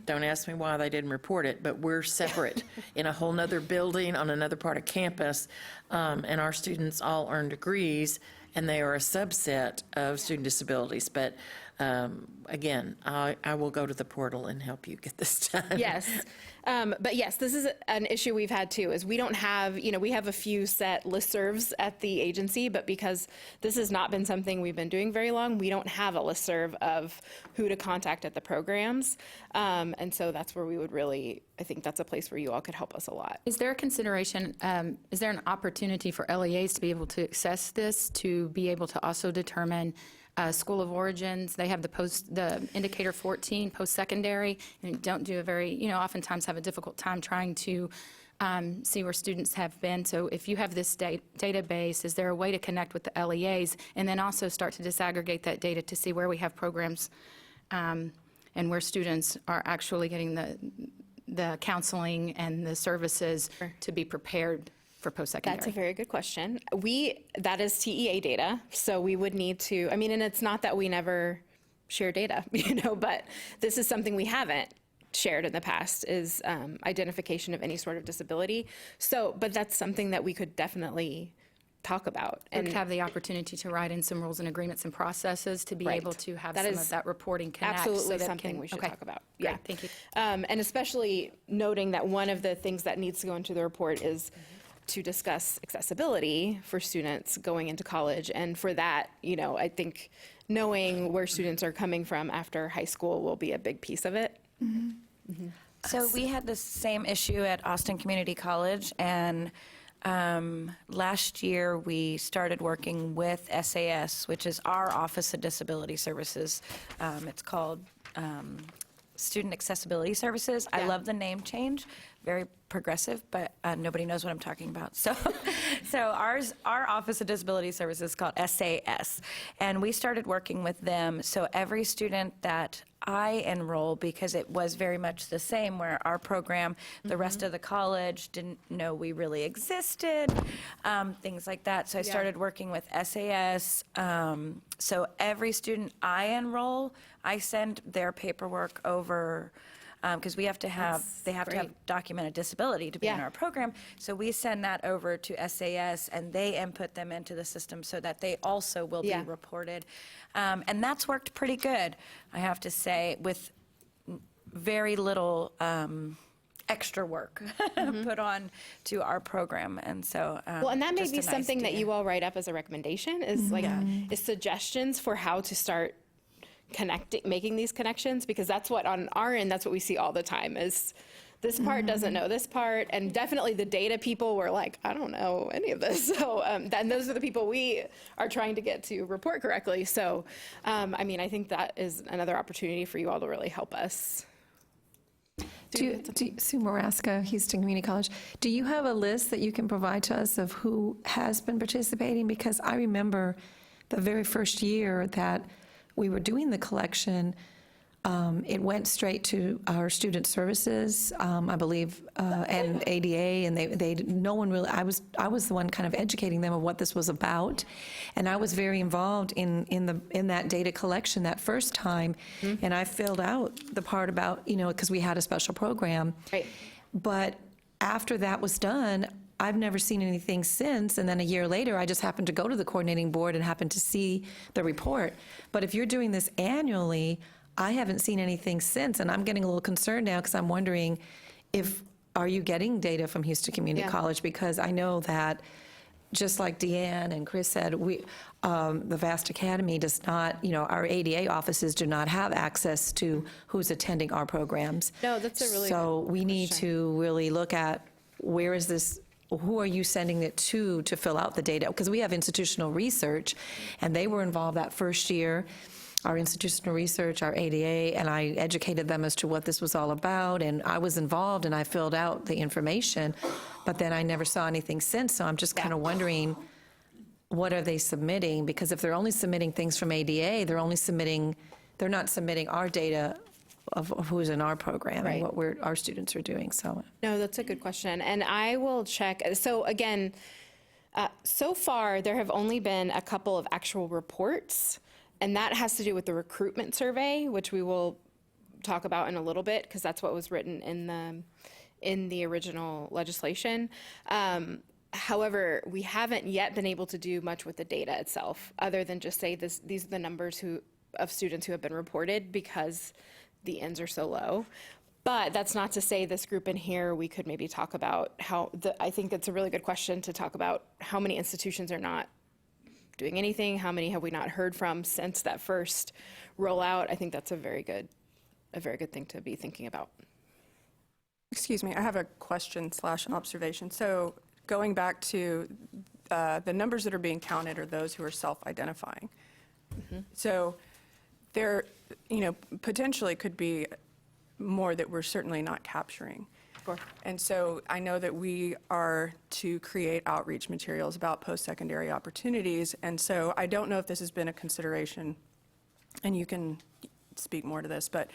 Don't ask me why they didn't report it, but we're separate in a whole nother building on another part of campus, and our students all earn degrees, and they are a subset of student disabilities. But again, I will go to the portal and help you get this done. Yes. But yes, this is an issue we've had too, is we don't have, we have a few set listservs at the agency, but because this has not been something we've been doing very long, we don't have a listserv of who to contact at the programs. And so that's where we would really, I think that's a place where you all could help us a lot. Is there a consideration, is there an opportunity for LEAs to be able to access this, to be able to also determine school of origins? They have the indicator 14, post-secondary, and don't do a very, oftentimes have a difficult time trying to see where students have been. So if you have this database, is there a way to connect with the LEAs and then also start to disaggregate that data to see where we have programs and where students are actually getting the counseling and the services to be prepared for post-secondary? That's a very good question. That is TEA data, so we would need to, and it's not that we never share data, but this is something we haven't shared in the past, is identification of any sort of disability. So, but that's something that we could definitely talk about. And have the opportunity to write in some rules and agreements and processes to be able to have some of that reporting connect. Absolutely so something we should talk about. Great, Yeah, thank you. And especially noting that one of the things that needs to go into the report is to discuss accessibility for students going into college. And for that, I think knowing where students are coming from after high school will be a big piece of it. So we had the same issue at Austin Community College, and last year we started working with SAS, which is our Office of Disability Services. It's called Student Accessibility Services. I love the name change, very progressive, but nobody knows what I'm talking about. So our Office of Disability Services is called SAS, and we started working with them. So every student that I enroll, because it was very much the same, where our program, the rest of the college didn't know we really existed, things like that. So I started working with SAS. So every student I enroll, I send their paperwork over, because they have to have documented disability to be in our program. So we send that over to SAS, and they input them into the system so that they also will be reported. And that's worked pretty good, I have to say, with very little extra work put on to our program. And so Well, and that may just be a nice something that data. you all write up as a recommendation, is is suggestions for how to start making these connections, because that's what on our end, that's what we see all the time, is this part doesn't know this part, and definitely the data people were like, I don't know any of this. So then those are the people we are trying to get to report correctly. So I think that is another opportunity for you all to really help us. Sue Maraska, Houston Community College. Do you have a list that you can provide to us of who has been participating? Because I remember the very first year that we were doing the collection, it went straight to our student services, I believe, and ADA, and no one really. I was the one kind of educating them of what this was about, and I was very involved in that data collection that first time, and I filled out the part about because we had a special program, right. But after that was done, I've never seen anything since, and then a year later, I just happened to go to the coordinating board and happened to see the report. But if you're doing this annually, I haven't seen anything since, and I'm getting a little concerned now because I'm wondering are you getting data from Houston Community College? Because I know that, just like Deanne and Chris said, the Vast Academy does not, our ADA offices do not have access to who's attending our programs. No, that's a really So good we need question. to really look at who are you sending it to fill out the data? Because we have institutional research, and they were involved that first year. our institutional research, our ADA, and I educated them as to what this was all about, and I was involved, and I filled out the information, but then I never saw anything since, so I'm just kind of wondering, what are they submitting? Because if they're only submitting things from ADA, they're not submitting our data of who's in our program and what our students are doing, so. No, that's a good question, and I will check. So again, so far, there have only been a couple of actual reports, and that has to do with the recruitment survey, which we will talk about in a little bit, because that's what was written in the original legislation. However, we haven't yet been able to do much with the data itself, other than just say these are the numbers of students who have been reported, because the ends are so low. But that's not to say this group in here, we could maybe talk about I think it's a really good question to talk about how many institutions are not doing anything, how many have we not heard from since that first rollout. I think that's a very good thing to be thinking about. Excuse me, I have a question / observation. So going back to the numbers that are being counted are those who are self-identifying. So there, potentially could be more that we're certainly not capturing. Sure. And so I know that we are to create outreach materials about post-secondary opportunities, and so I don't know if this has been a consideration, and you can speak more to this, but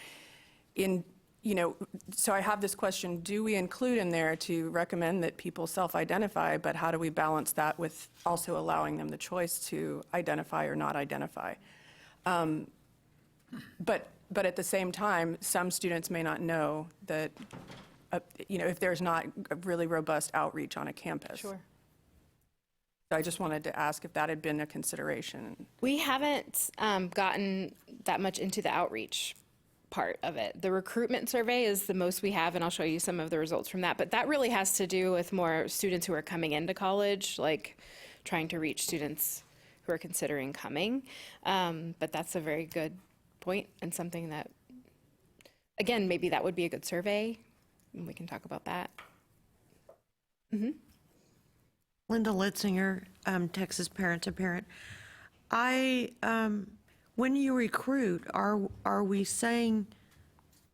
so I have this question, do we include in there to recommend that people self-identify, but how do we balance that with also allowing them the choice to identify or not identify? But at the same time, some students may not know that, if there's not a really robust outreach on a campus. Sure. So I just wanted to ask if that had been a consideration. We haven't gotten that much into the outreach part of it. The recruitment survey is the most we have, and I'll show you some of the results from that. But that really has to do with more students who are coming into college, like trying to reach students who are considering coming. But that's a very good point, and something that, again, maybe that would be a good survey, and we can talk about that. Linda Litzinger, Texas Parent to Parent. When you recruit, are we saying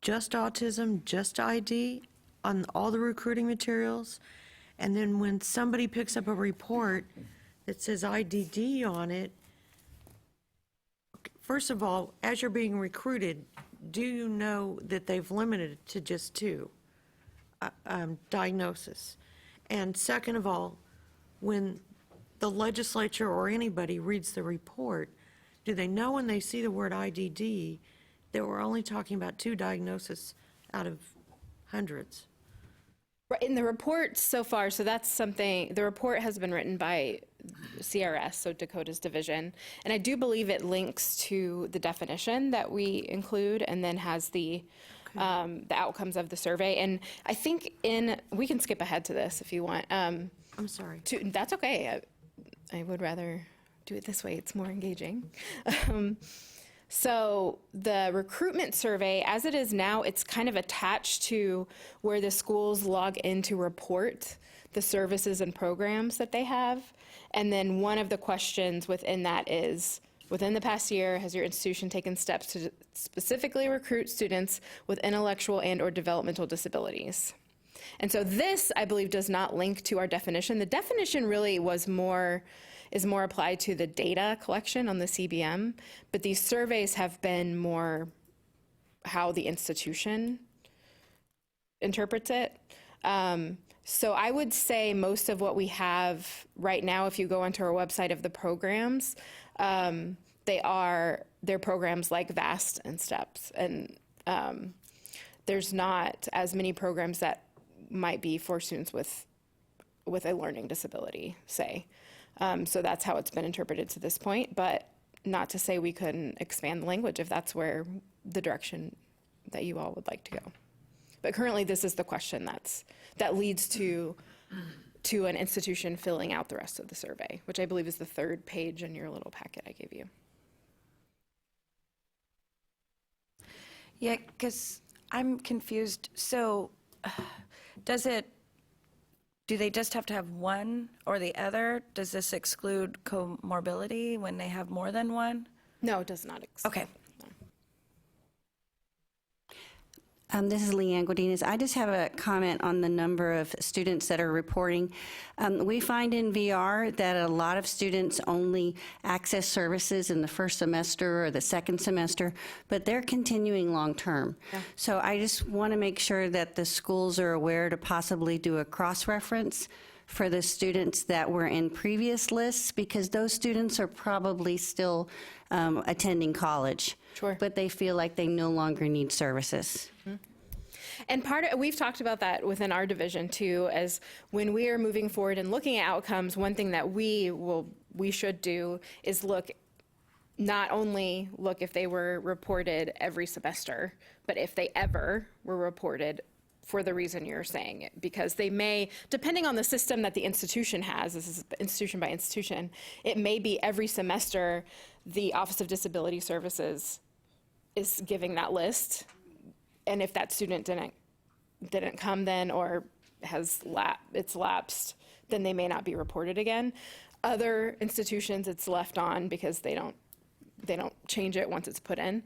just autism, just ID on all the recruiting materials? And then when somebody picks up a report that says IDD on it, first of all, as you're being recruited, do you know that they've limited it to just two diagnosis? And second of all, when the legislature or anybody reads the report, do they know when they see the word IDD that we're only talking about two diagnoses out of hundreds? Right, in the report so far, so that's something, the report has been written by CRS, so Dakota's division, and I do believe it links to the definition that we include, and then has the outcomes of the survey. And I think we can skip ahead to this if you want. I'm sorry. That's okay. I would rather do it this way. It's more engaging. So the recruitment survey, as it is now, it's kind of attached to where the schools log in to report the services and programs that they have. And then one of the questions within that is, within the past year, has your institution taken steps to specifically recruit students with intellectual and/or developmental disabilities? And so this, I believe, does not link to our definition. The definition really is more applied to the data collection on the CBM, but these surveys have been more how the institution interprets it. So I would say most of what we have right now, if you go onto our website of the programs, they're programs like VAST and STEPS, and there's not as many programs that might be for students with a learning disability, say. So that's how it's been interpreted to this point, but not to say we couldn't expand the language if that's where the direction that you all would like to go. But currently, this is the question that leads to an institution filling out the rest of the survey, which I believe is the third page in your little packet I gave you. Yeah, because I'm confused. So do they just have to have one or the other? Does this exclude comorbidity when they have more than one? No, it does not exclude. Okay, This is Leanne Godinez. I just have a comment on the number of students that are reporting. We find in VR that a lot of students only access services in the first semester or the second semester, but they're continuing long-term. So I just want to make sure that the schools are aware to possibly do a cross-reference for the students that were in previous lists, because those students are probably still attending college. Sure. But they feel like they no longer need services. And we've talked about that within our division too, as when we are moving forward and looking at outcomes, one thing that we should do is not only look if they were reported every semester, but if they ever were reported for the reason you're saying it, because they may, depending on the system that the institution has, this is institution by institution, it may be every semester the Office of Disability Services is giving that list, and if that student didn't come then, or it's lapsed, then they may not be reported again. Other institutions, it's left on because they don't change it once it's put in.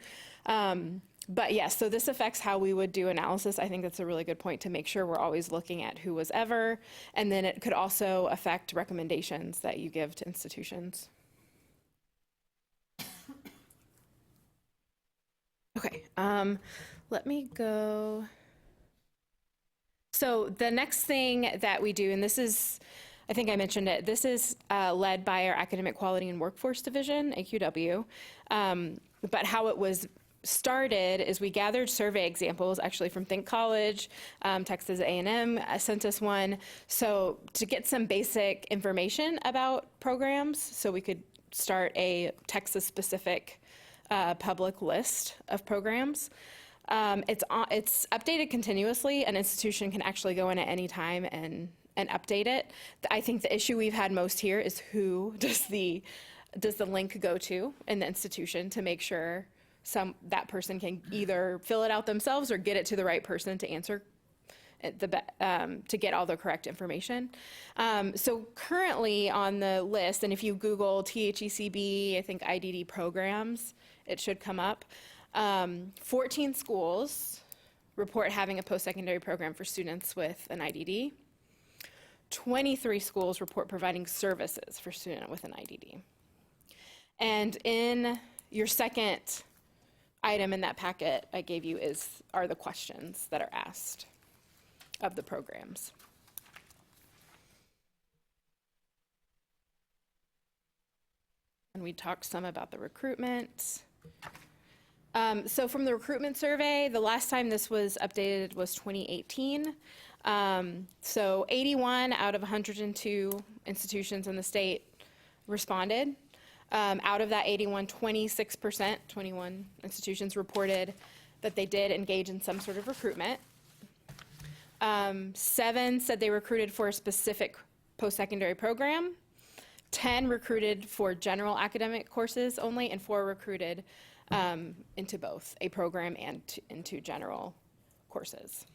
But yes, so this affects how we would do analysis. I think that's a really good point, to make sure we're always looking at who was ever, and then it could also affect recommendations that you give to institutions. Okay, let me go. So the next thing that we do, and this is, I think I mentioned it, this is led by our Academic Quality and Workforce Division, AQW. But how it was started is we gathered survey examples, actually from Think College, Texas A&M sent us one, so to get some basic information about programs, so we could start a Texas-specific public list of programs. It's updated continuously. An institution can actually go in at any time and update it. I think the issue we've had most here is who does the link go to in the institution, to make sure that person can either fill it out themselves or get it to the right person to answer to get all the correct information. So currently on the list, and if you Google THECB, I think IDD programs, it should come up. 14 schools report having a post-secondary program for students with an IDD. 23 schools report providing services for students with an IDD. And in your second item in that packet I gave you are the questions that are asked of the programs. And we talked some about the recruitment. So from the recruitment survey, the last time this was updated was 2018. So 81 out of 102 institutions in the state responded. Out of that 81, 26%, 21 institutions reported that they did engage in some sort of recruitment. 7 said they recruited for a specific post-secondary program. 10 recruited for general academic courses only, and 4 recruited into both a program and into general courses.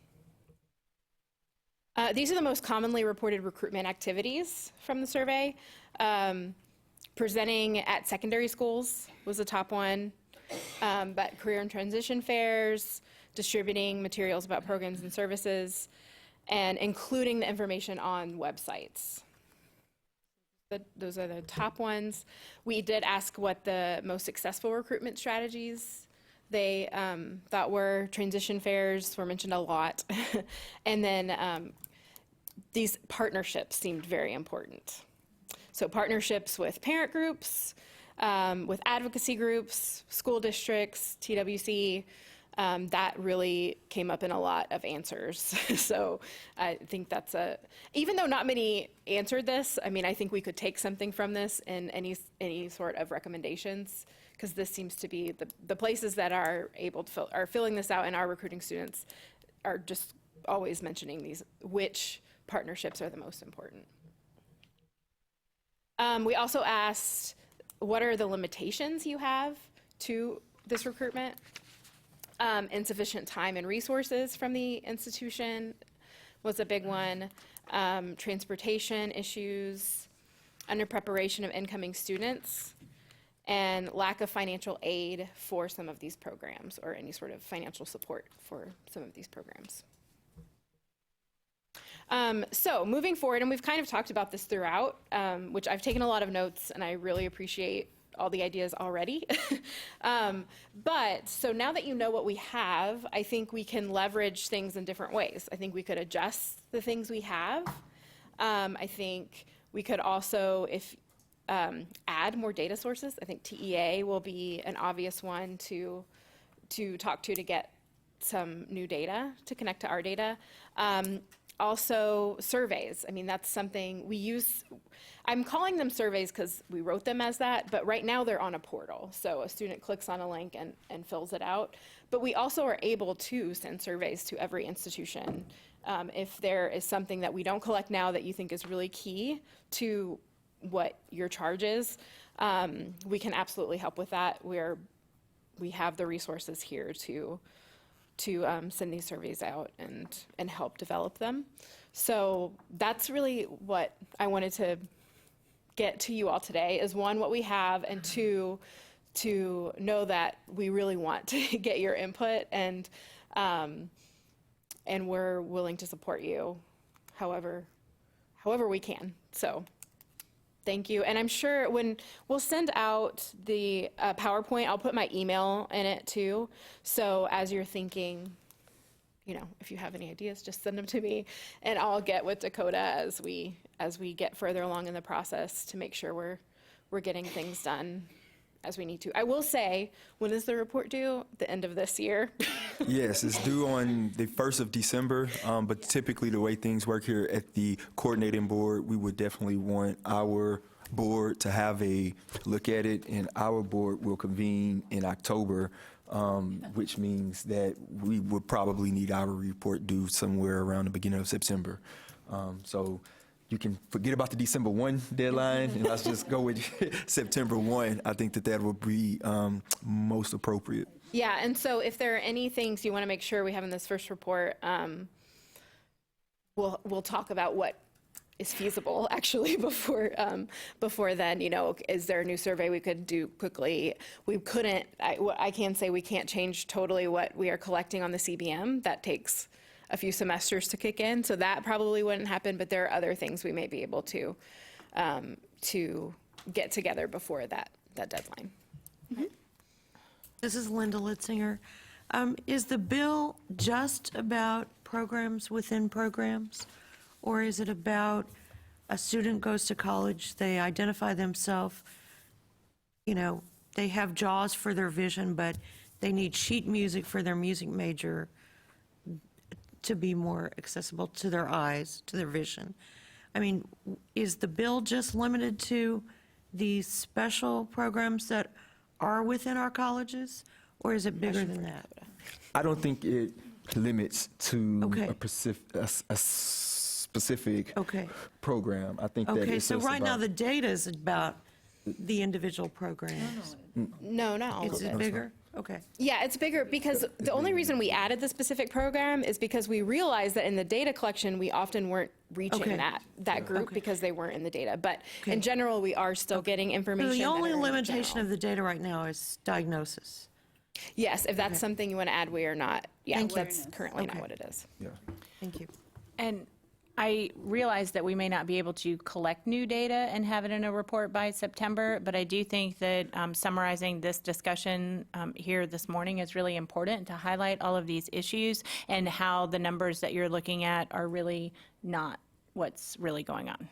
These are the most commonly reported recruitment activities from the survey. Presenting at secondary schools was the top one, but career and transition fairs, distributing materials about programs and services, and including the information on websites. Those are the top ones. We did ask what the most successful recruitment strategies they thought were. Transition fairs were mentioned a lot. And then these partnerships seemed very important. So partnerships with parent groups, with advocacy groups, school districts, TWC, that really came up in a lot of answers. So I think even though not many answered this, I mean, I think we could take something from this in any sort of recommendations, because this seems to be the places that are filling this out and are recruiting students are just always mentioning which partnerships are the most important. We also asked, what are the limitations you have to this recruitment? Insufficient time and resources from the institution was a big one. Transportation issues, under preparation of incoming students, and lack of financial aid for some of these programs or any sort of financial support for some of these programs. So moving forward, and we've kind of talked about this throughout, which I've taken a lot of notes and I really appreciate all the ideas already. But so now that you know what we have, I think we can leverage things in different ways. I think we could adjust the things we have. I think we could also, add more data sources. I think TEA will be an obvious one to talk to get some new data to connect to our data. Also surveys. I mean, that's something we use. I'm calling them surveys because we wrote them as that, but right now they're on a portal. So a student clicks on a link and fills it out. But we also are able to send surveys to every institution. If there is something that we don't collect now that you think is really key to what your charge is, we can absolutely help with that. We have the resources here to send these surveys out and help develop them. So that's really what I wanted to get to you all today is one, what we have, and two, to know that we really want to get your input and we're willing to support you however we can. So thank you. And I'm sure when we'll send out the PowerPoint, I'll put my email in it too. So as you're thinking, if you have any ideas, just send them to me and I'll get with Dakota as we get further along in the process to make sure we're getting things done as we need to. I will say, when is the report due? The end of this year? Yes, it's due on the 1st of December, but typically the way things work here at the coordinating board, we would definitely want our board to have a look at it, and our board will convene in October, which means that we would probably need our report due somewhere around the beginning of September. So you can forget about the December 1 deadline, and let's just go with September 1. I think that would be most appropriate. Yeah, and so if there are any things you want to make sure we have in this first report, we'll talk about what is feasible actually before then. Is there a new survey we could do quickly? We couldn't. I can say we can't change totally what we are collecting on the CBM. That takes a few semesters to kick in, so that probably wouldn't happen. But there are other things we may be able to get together before that deadline. Mm-hmm. This is Linda Litzinger. Is the bill just about programs within programs? Or is it about a student goes to college, they identify themselves, they have JAWS for their vision, but they need sheet music for their music major to be more accessible to their eyes, to their vision? I mean, is the bill just limited to these special programs that are within our colleges, or is it bigger than that? I don't think it limits to Okay. a specific program. I think that Okay, it's so just right now about- the data is about the individual programs. No, not all Is of it it. bigger? Okay. Yeah, it's bigger because the only reason we added the specific program is because we realized that in the data collection, we often weren't reaching Okay. that group because they weren't in the data. But Okay. in general, we are still getting So information. the that only are in limitation general. of the data right now is diagnosis. Yes, if that's something you want to add, we are not. Yeah, Thank you. that's currently Okay. not what it is. Yeah. Thank you. And I realize that we may not be able to collect new data and have it in a report by September, but I do think that summarizing this discussion here this morning is really important to highlight all of these issues and how the numbers that you're looking at are really not what's really going on.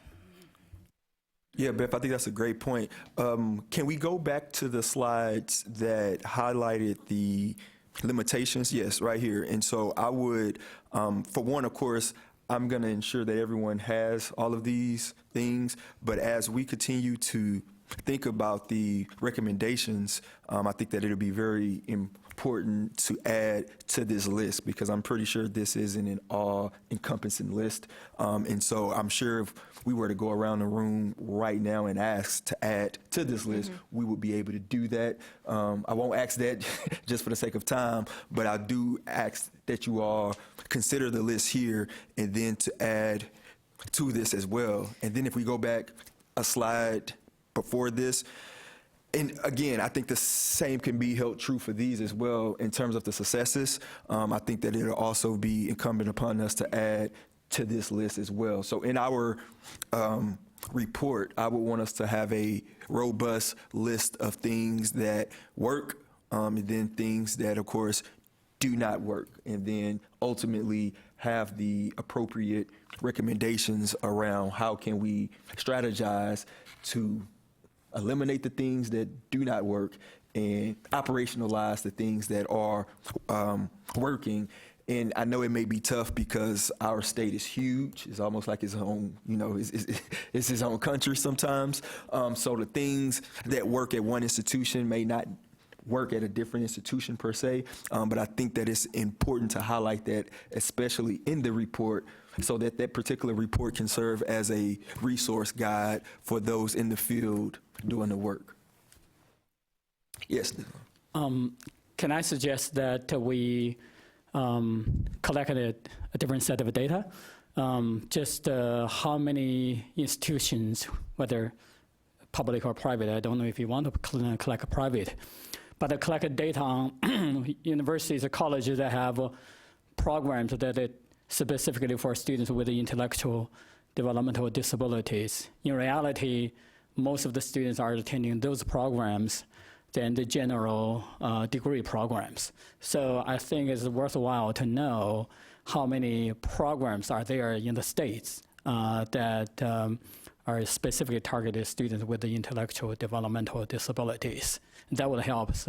Yeah, Beth, I think that's a great point. Can we go back to the slides that highlighted the limitations? Yes, right here. And so I would, for one, of course, I'm going to ensure that everyone has all of these things. But as we continue to think about the recommendations, I think that it'll be very important to add to this list, because I'm pretty sure this isn't an all-encompassing list. And so I'm sure if we were to go around the room right now and ask to add to this list, we would be able to do that. I won't ask that just for the sake of time, but I do ask that you all consider the list here and then to add to this as well. And then if we go back a slide before this, And again, I think the same can be held true for these as well in terms of the successes. I think that it'll also be incumbent upon us to add to this list as well. So in our report, I would want us to have a robust list of things that work, and then things that, of course, do not work, and then ultimately have the appropriate recommendations around how can we strategize to eliminate the things that do not work and operationalize the things that are working. And I know it may be tough because our state is huge. It's almost like its own, it's its own country sometimes. So the things that work at one institution may not work at a different institution per se. But I think that it's important to highlight that, especially in the report, so that that particular report can serve as a resource guide for those in the field doing the work. Yes. Can I suggest that we collect a different set of data? Just how many institutions, whether public or private, I don't know if you want to collect a private, but collect data on universities or colleges that have programs that are specifically for students with intellectual developmental disabilities. In reality, most of the students are attending those programs than the general degree programs. So I think it's worthwhile to know how many programs are there in the states that are specifically targeted students with the intellectual developmental disabilities. That will help us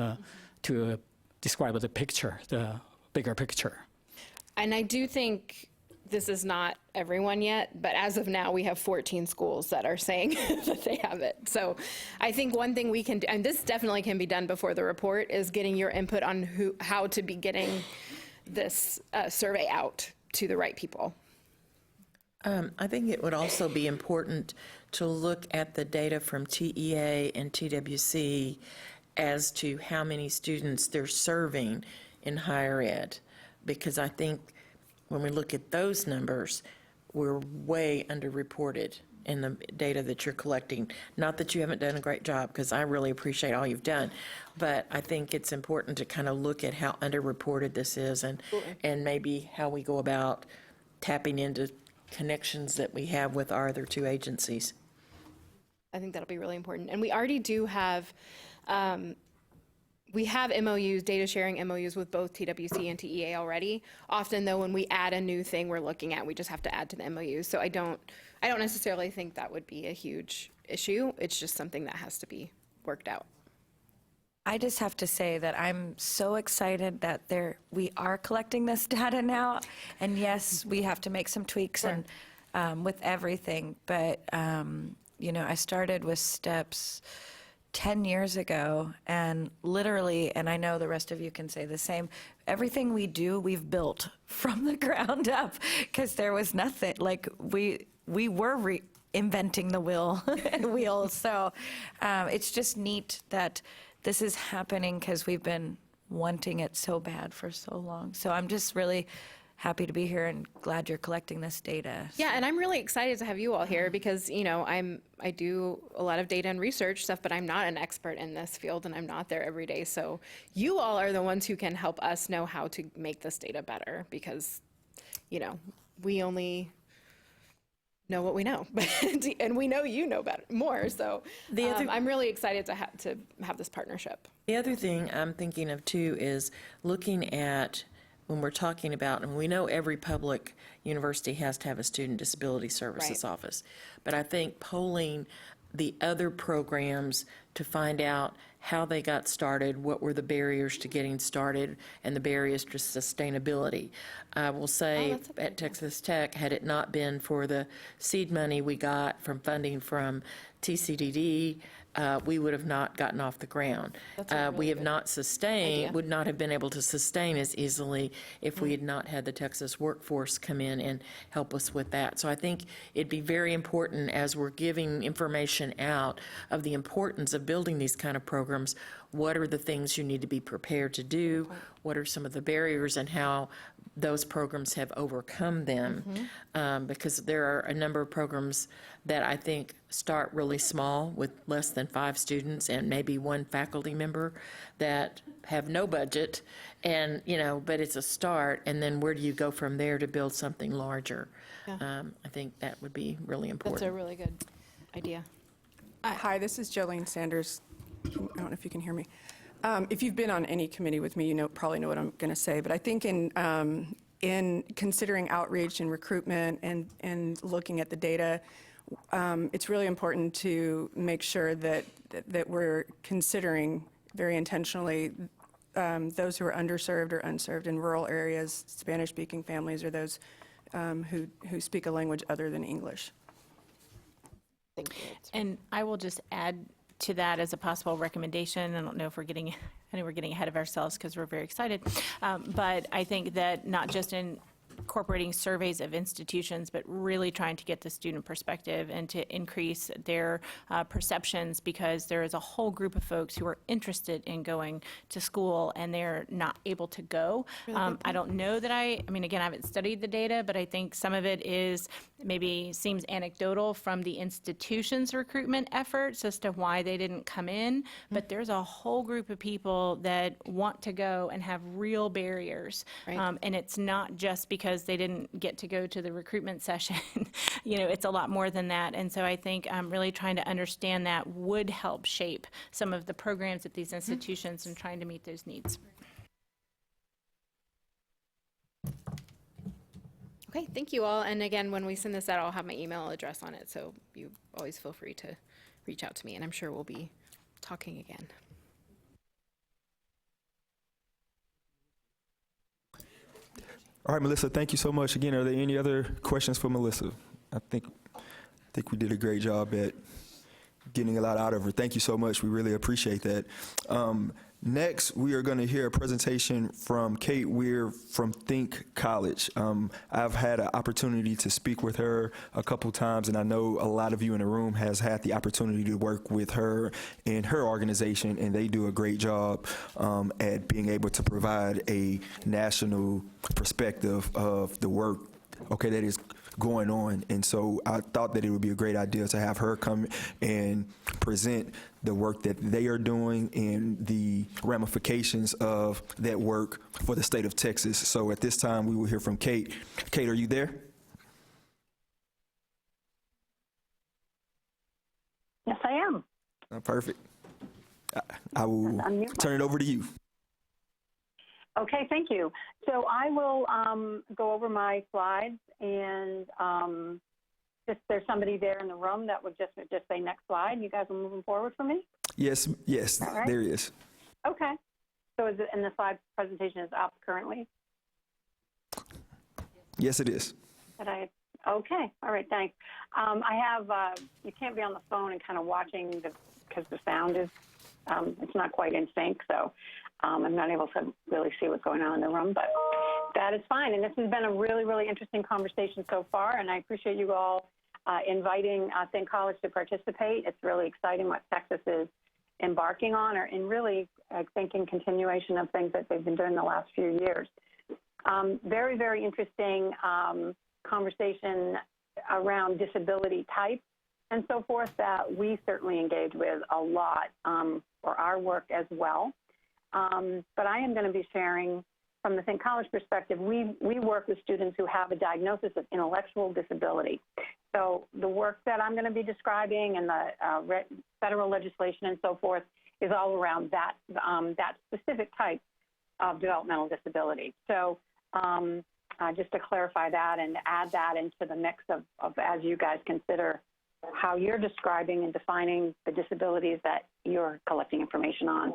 to describe the picture, the bigger picture. And I do think this is not everyone yet, but as of now, we have 14 schools that are saying that they have it. So I think one thing we can do, and this definitely can be done before the report, is getting your input on how to be getting this survey out to the right people. I think it would also be important to look at the data from TEA and TWC as to how many students they're serving in higher ed, because I think when we look at those numbers, we're way underreported in the data that you're collecting. Not that you haven't done a great job, because I really appreciate all you've done, but I think it's important to kind of look at how underreported this is and maybe how we go about tapping into connections that we have with our other two agencies. I think that'll be really important. And we already do have, we have MOUs, data sharing MOUs with both TWC and TEA already. Often though, when we add a new thing we're looking at, we just have to add to the MOUs. So I don't necessarily think that would be a huge issue. It's just something that has to be worked out. I just have to say that I'm so excited that we are collecting this data now. And yes, we have to make some tweaks and with everything. But, I started with STEPS 10 years ago, and literally, and I know the rest of you can say the same, everything we do, we've built from the ground up, because there was nothing. Like, we were reinventing the wheel. So it's just neat that this is happening, because we've been wanting it so bad for so long. So I'm just really happy to be here and glad you're collecting this data. Yeah, and I'm really excited to have you all here because, I do a lot of data and research stuff, but I'm not an expert in this field and I'm not there every day. So you all are the ones who can help us know how to make this data better because, we only know what we know, and we know you know more. So I'm really excited to have this partnership. The other thing I'm thinking of too is looking at when we're talking about, and we know every public university has to have a student disability services office, but I think polling the other programs to find out how they got started, what were the barriers to getting started, and the barriers to sustainability. I will say at Texas Tech, had it not been for the seed money we got from funding from TCDD, we would have not gotten off the ground. We have not sustained, would not have been able to sustain as easily if we had not had the Texas workforce come in and help us with that. So I think it'd be very important as we're giving information out of the importance of building these kind of programs, what are the things you need to be prepared to do, what are some of the barriers, and how those programs have overcome them. Because there are a number of programs that I think start really small with less than 5 students and maybe 1 faculty member that have no budget, and, you know, but it's a start, and then where do you go from there to build something larger? Yeah. I think that would be really important. That's a really good idea. Hi, this is Jolene Sanders. I don't know if you can hear me. If you've been on any committee with me, you probably know what I'm going to say. But I think in considering outreach and recruitment and looking at the data, it's really important to make sure that we're considering very intentionally those who are underserved or unserved in rural areas, Spanish-speaking families, or those who speak a language other than English. And I will just add to that as a possible recommendation. I don't know if I know we're getting ahead of ourselves because we're very excited. But I think that not just incorporating surveys of institutions, but really trying to get the student perspective and to increase their perceptions, because there is a whole group of folks who are interested in going to school and they're not able to go. I don't know that I mean, again, I haven't studied the data, but I think some of it is maybe seems anecdotal from the institution's recruitment efforts as to why they didn't come in. But there's a whole group of people that want to go and have real barriers. And it's not just because they didn't get to go to the recruitment session. You know, it's a lot more than that. And so I think really trying to understand that would help shape some of the programs at these institutions and trying to meet those needs. Okay, thank you all. And again, when we send this out, I'll have my email address on it, so you always feel free to reach out to me, and I'm sure we'll be talking again. All right, Melissa, thank you so much. Again, are there any other questions for Melissa? I think we did a great job at getting a lot out of her. Thank you so much. We really appreciate that. Next, we are going to hear a presentation from Kate Weir from Think College. I've had an opportunity to speak with her a couple times, and I know a lot of you in the room has had the opportunity to work with her and her organization, and they do a great job at being able to provide a national perspective of the work, that is going on. And so I thought that it would be a great idea to have her come and present the work that they are doing and the ramifications of that work for the state of Texas. So at this time, we will hear from Kate. Kate, are you there? Yes, I am. Perfect. I will turn it over to you. Okay, thank you. So I will go over my slides, and if there's somebody there in the room that would just say next slide. You guys are moving forward for me? Yes, right? There is. Okay. So is it, and the slide presentation is up currently? Yes, it is. Okay, all right, thanks. I have, you can't be on the phone and kind of watching because the sound is, it's not quite in sync, so I'm not able to really see what's going on in the room, but that is fine. And this has been a really, really interesting conversation so far, and I appreciate you all inviting Think College to participate. It's really exciting what Texas is embarking on, or in really, I think, in continuation of things that they've been doing the last few years. Very, very interesting conversation around disability type and so forth that we certainly engage with a lot for our work as well. But I am going to be sharing from the Think College perspective. We work with students who have a diagnosis of intellectual disability. So the work that I'm going to be describing and the federal legislation and so forth is all around that, that specific type of developmental disability. So just to clarify that and add that into the mix of as you guys consider how you're describing and defining the disabilities that you're collecting information on.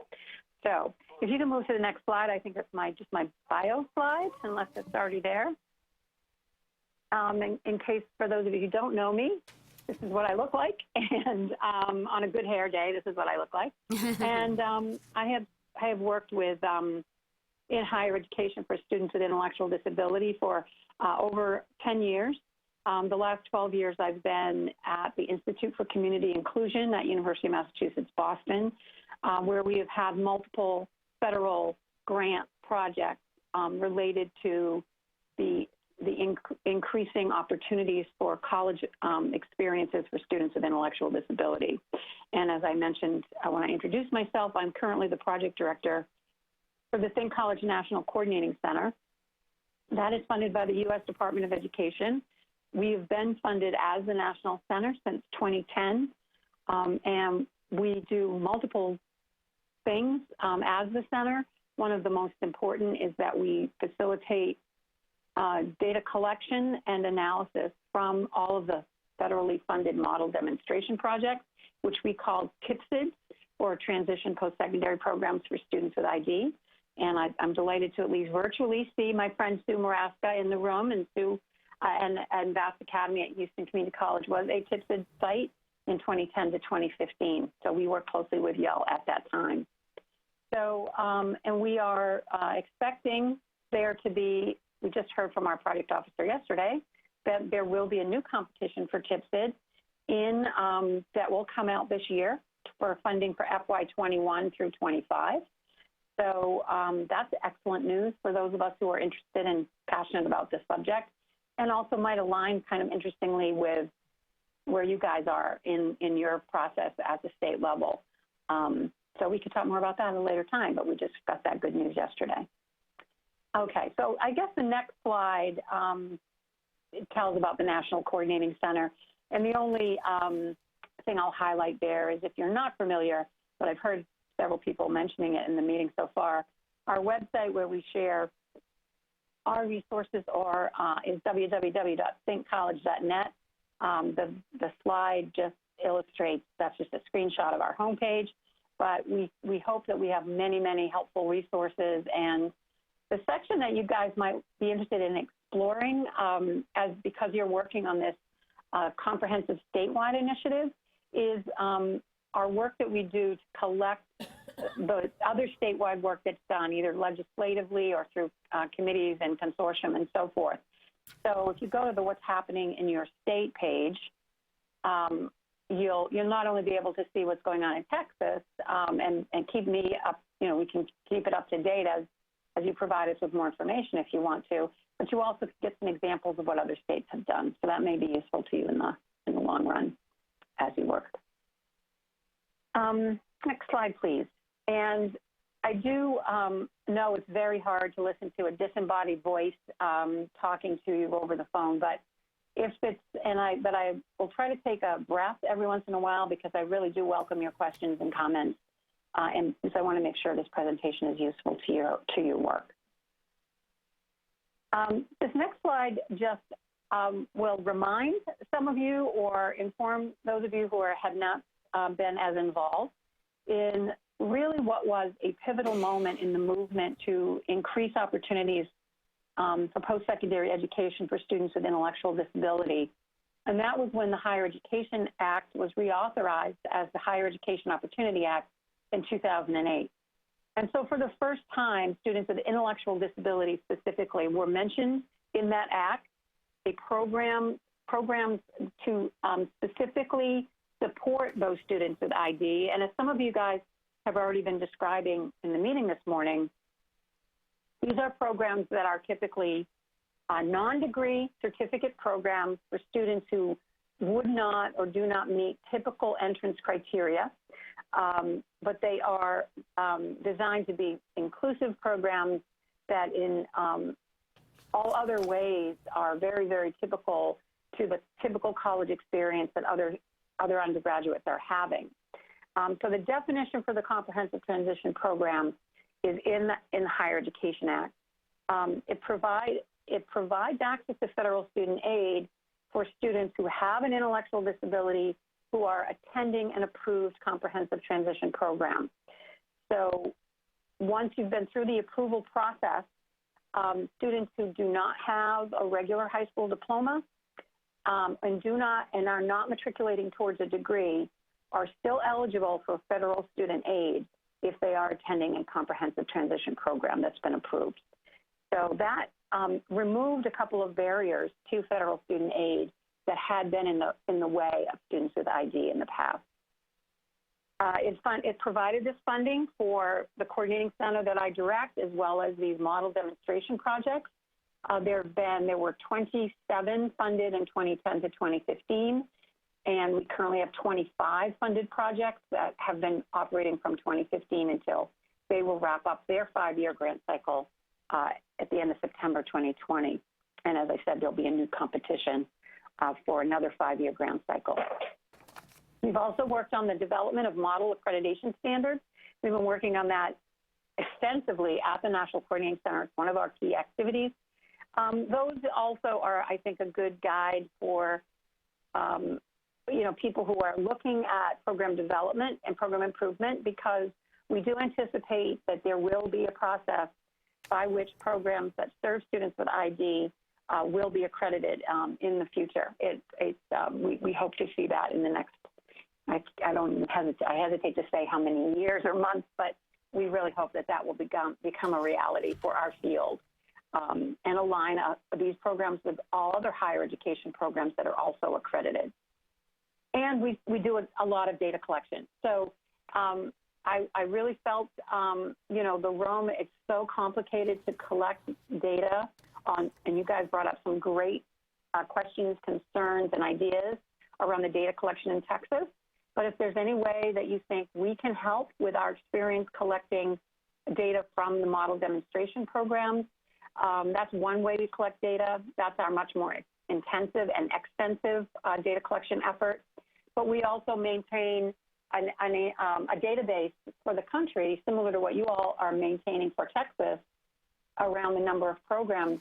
So if you can move to the next slide, I think that's just my bio slide, unless it's already there. In case, for those of you who don't know me, this is what I look like. And on a good hair day, this is what I look like. And I have worked with in higher education for students with intellectual disability for over 10 years. The last 12 years, I've been at the Institute for Community Inclusion at University of Massachusetts, Boston. where we have had multiple federal grant projects related to the increasing opportunities for college experiences for students with intellectual disability. And as I mentioned when I introduced myself, I'm currently the project director for the Think College National Coordinating Center. That is funded by the U.S. Department of Education. We have been funded as the National Center since 2010, and we do multiple things as the center. One of the most important is that we facilitate data collection and analysis from all of the federally funded model demonstration projects, which we call THECB, or Transition Post-Secondary Programs for Students with ID. And I'm delighted to at least virtually see my friend Sue Maraska in the room, and Sue and Bass Academy at Houston Community College was a THECB site in 2010 to 2015. So we worked closely with y'all at that time. So, and we are expecting there to be, we just heard from our project officer yesterday, that there will be a new competition for THECB that will come out this year for funding for FY21 through 25. So that's excellent news for those of us who are interested and passionate about this subject, and also might align kind of interestingly with where you guys are in your process at the state level. So we could talk more about that at a later time, but we just got that good news yesterday. Okay, so I guess the next slide it tells about the National Coordinating Center. And the only thing I'll highlight there is, if you're not familiar, but I've heard several people mentioning it in the meeting so far, our website where we share our resources is www.thinkcollege.net. The slide just illustrates, that's just a screenshot of our homepage, but we hope that we have many, many helpful resources. And the section that you guys might be interested in exploring, because you're working on this comprehensive statewide initiative, is our work that we do to collect the other statewide work that's done, either legislatively or through committees and consortium and so forth. So if you go to the What's Happening in Your State page, you'll not only be able to see what's going on in Texas and keep me up, we can keep it up to date as you provide us with more information if you want to, but you also get some examples of what other states have done. So that may be useful to you in the long run as you work. Next slide, please. And I do know it's very hard to listen to a disembodied voice talking to you over the phone, but but I will try to take a breath every once in a while, because I really do welcome your questions and comments, and so I want to make sure this presentation is useful to your work. This next slide just will remind some of you, or inform those of you who have not been as involved in really what was a pivotal moment in the movement to increase opportunities for post-secondary education for students with intellectual disability. And that was when the Higher Education Act was reauthorized as the Higher Education Opportunity Act in 2008. And so for the first time, students with intellectual disabilities specifically were mentioned in that act, programs to specifically support those students with ID. And as some of you guys have already been describing in the meeting this morning, these are programs that are typically non-degree certificate programs for students who would not or do not meet typical entrance criteria, but they are designed to be inclusive programs that in all other ways are very, very typical to the typical college experience that other undergraduates are having. So the definition for the Comprehensive Transition Program is in the Higher Education Act. It provides access to federal student aid for students who have an intellectual disability who are attending an approved comprehensive transition program. So once you've been through the approval process, students who do not have a regular high school diploma and are not matriculating towards a degree are still eligible for federal student aid if they are attending a comprehensive transition program that's been approved. So that removed a couple of barriers to federal student aid that had been in the way of students with ID in the past. It provided this funding for the coordinating center that I direct, as well as these model demonstration projects. There were 27 funded in 2010 to 2015, and we currently have 25 funded projects that have been operating from 2015 until they will wrap up their 5-year grant cycle at the end of September 2020. And as I said, there'll be a new competition for another 5-year grant cycle. We've also worked on the development of model accreditation standards. We've been working on that extensively at the National Coordinating Center. It's one of our key activities. Those also are, I think, a good guide for people who are looking at program development and program improvement, because we do anticipate that there will be a process by which programs that serve students with ID will be accredited in the future. We hope to see that in the next, I hesitate to say how many years or months, but we really hope that that will become a reality for our field and align these programs with all other higher education programs that are also accredited. And we do a lot of data collection. So I really felt, the room, it's so complicated to collect data on, and you guys brought up some great questions, concerns, and ideas around the data collection in Texas. But if there's any way that you think we can help with our experience collecting data from the model demonstration programs, that's one way we collect data. That's our much more intensive and extensive data collection effort. But we also maintain a database for the country, similar to what you all are maintaining for Texas, around the number of programs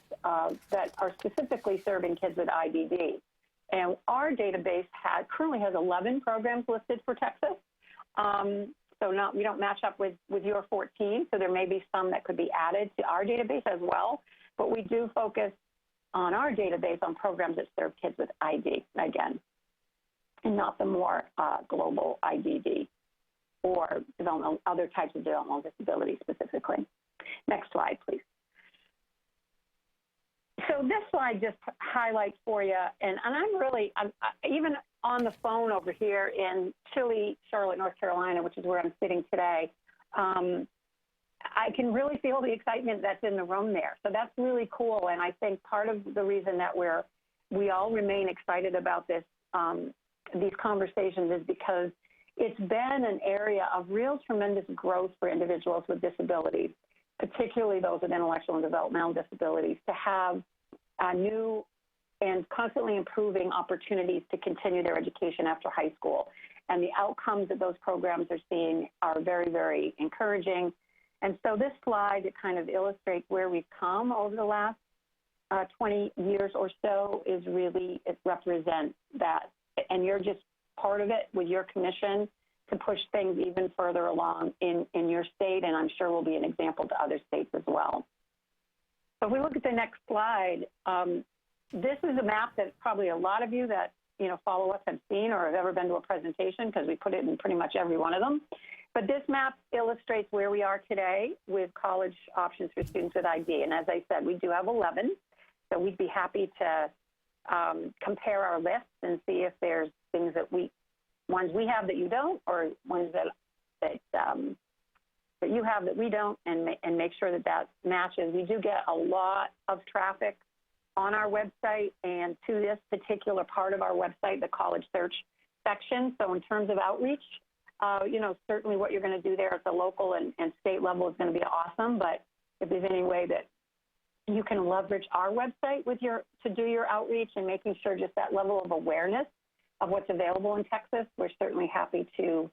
that are specifically serving kids with IDD. And our database currently has 11 programs listed for Texas. So we don't match up with your 14, so there may be some that could be added to our database as well. But we do focus on our database on programs that serve kids with ID, again, and not the more global IDD or other types of developmental disabilities specifically. Next slide, please. So this slide just highlights for you, and I'm even on the phone over here in chilly Charlotte, North Carolina, which is where I'm sitting today, I can really feel the excitement that's in the room there. So that's really cool, and I think part of the reason that we all remain excited about this, these conversations, is because it's been an area of real tremendous growth for individuals with disabilities, particularly those with intellectual and developmental disabilities, to have new and constantly improving opportunities to continue their education after high school. And the outcomes that those programs are seeing are very, very encouraging. And so this slide, it kind of illustrates where we've come over the last 20 years or so, it represents that. And you're just part of it with your commission to push things even further along in your state, and I'm sure will be an example to other states as well. So if we look at the next slide, this is a map that probably a lot of you that follow us have seen or have ever been to a presentation, because we put it in pretty much every one of them. But this map illustrates where we are today with college options for students with ID. And as I said, we do have 11, so we'd be happy to compare our lists and see if there's things ones we have that you don't, or ones that you have that we don't, and make sure that matches. We do get a lot of traffic on our website and to this particular part of our website, the college search section. So in terms of outreach, certainly what you're going to do there at the local and state level is going to be awesome. But if there's any way that you can leverage our website to do your outreach and making sure just that level of awareness of what's available in Texas, we're certainly happy to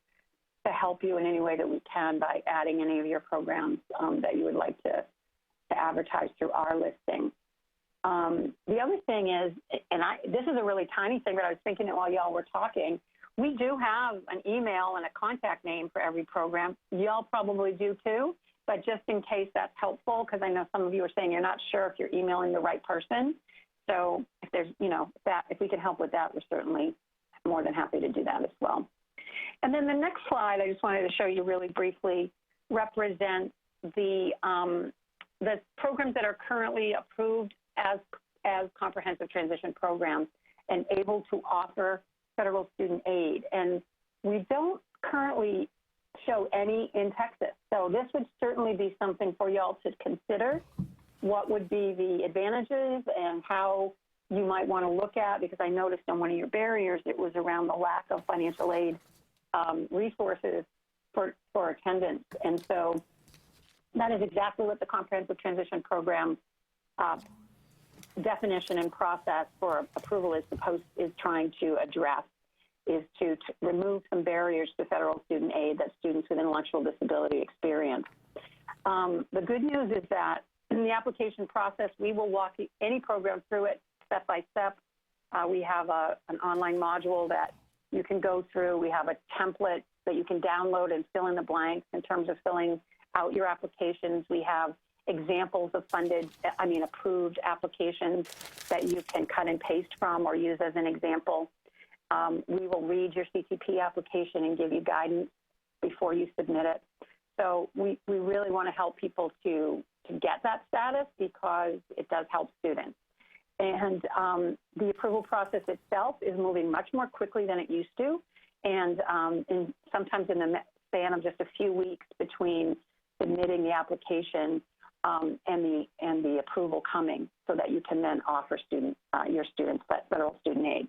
help you in any way that we can by adding any of your programs that you would like to advertise through our listing. The other thing is, this is a really tiny thing, but I was thinking it while y'all were talking, we do have an email and a contact name for every program. Y'all probably do too, but just in case that's helpful, because I know some of you are saying you're not sure if you're emailing the right person. So if there's, if we can help with that, we're certainly more than happy to do that as well. And then the next slide, I just wanted to show you really briefly, represents the programs that are currently approved as comprehensive transition programs and able to offer federal student aid. And we don't currently show any in Texas. So this would certainly be something for y'all to consider. What would be the advantages and how you might want to look at, because I noticed on one of your barriers it was around the lack of financial aid resources for attendance. And so that is exactly what the Comprehensive Transition Program definition and process for approval is trying to address, is to remove some barriers to federal student aid that students with intellectual disability experience. The good news is that in the application process, we will walk any program through it step by step. We have an online module that you can go through. We have a template that you can download and fill in the blanks in terms of filling out your applications. We have examples of approved applications that you can cut and paste from or use as an example. We will read your CTP application and give you guidance before you submit it. So we really want to help people to get that status because it does help students. And the approval process itself is moving much more quickly than it used to. And sometimes in the span of just a few weeks between submitting the application and the approval coming, so that you can then offer your students that federal student aid.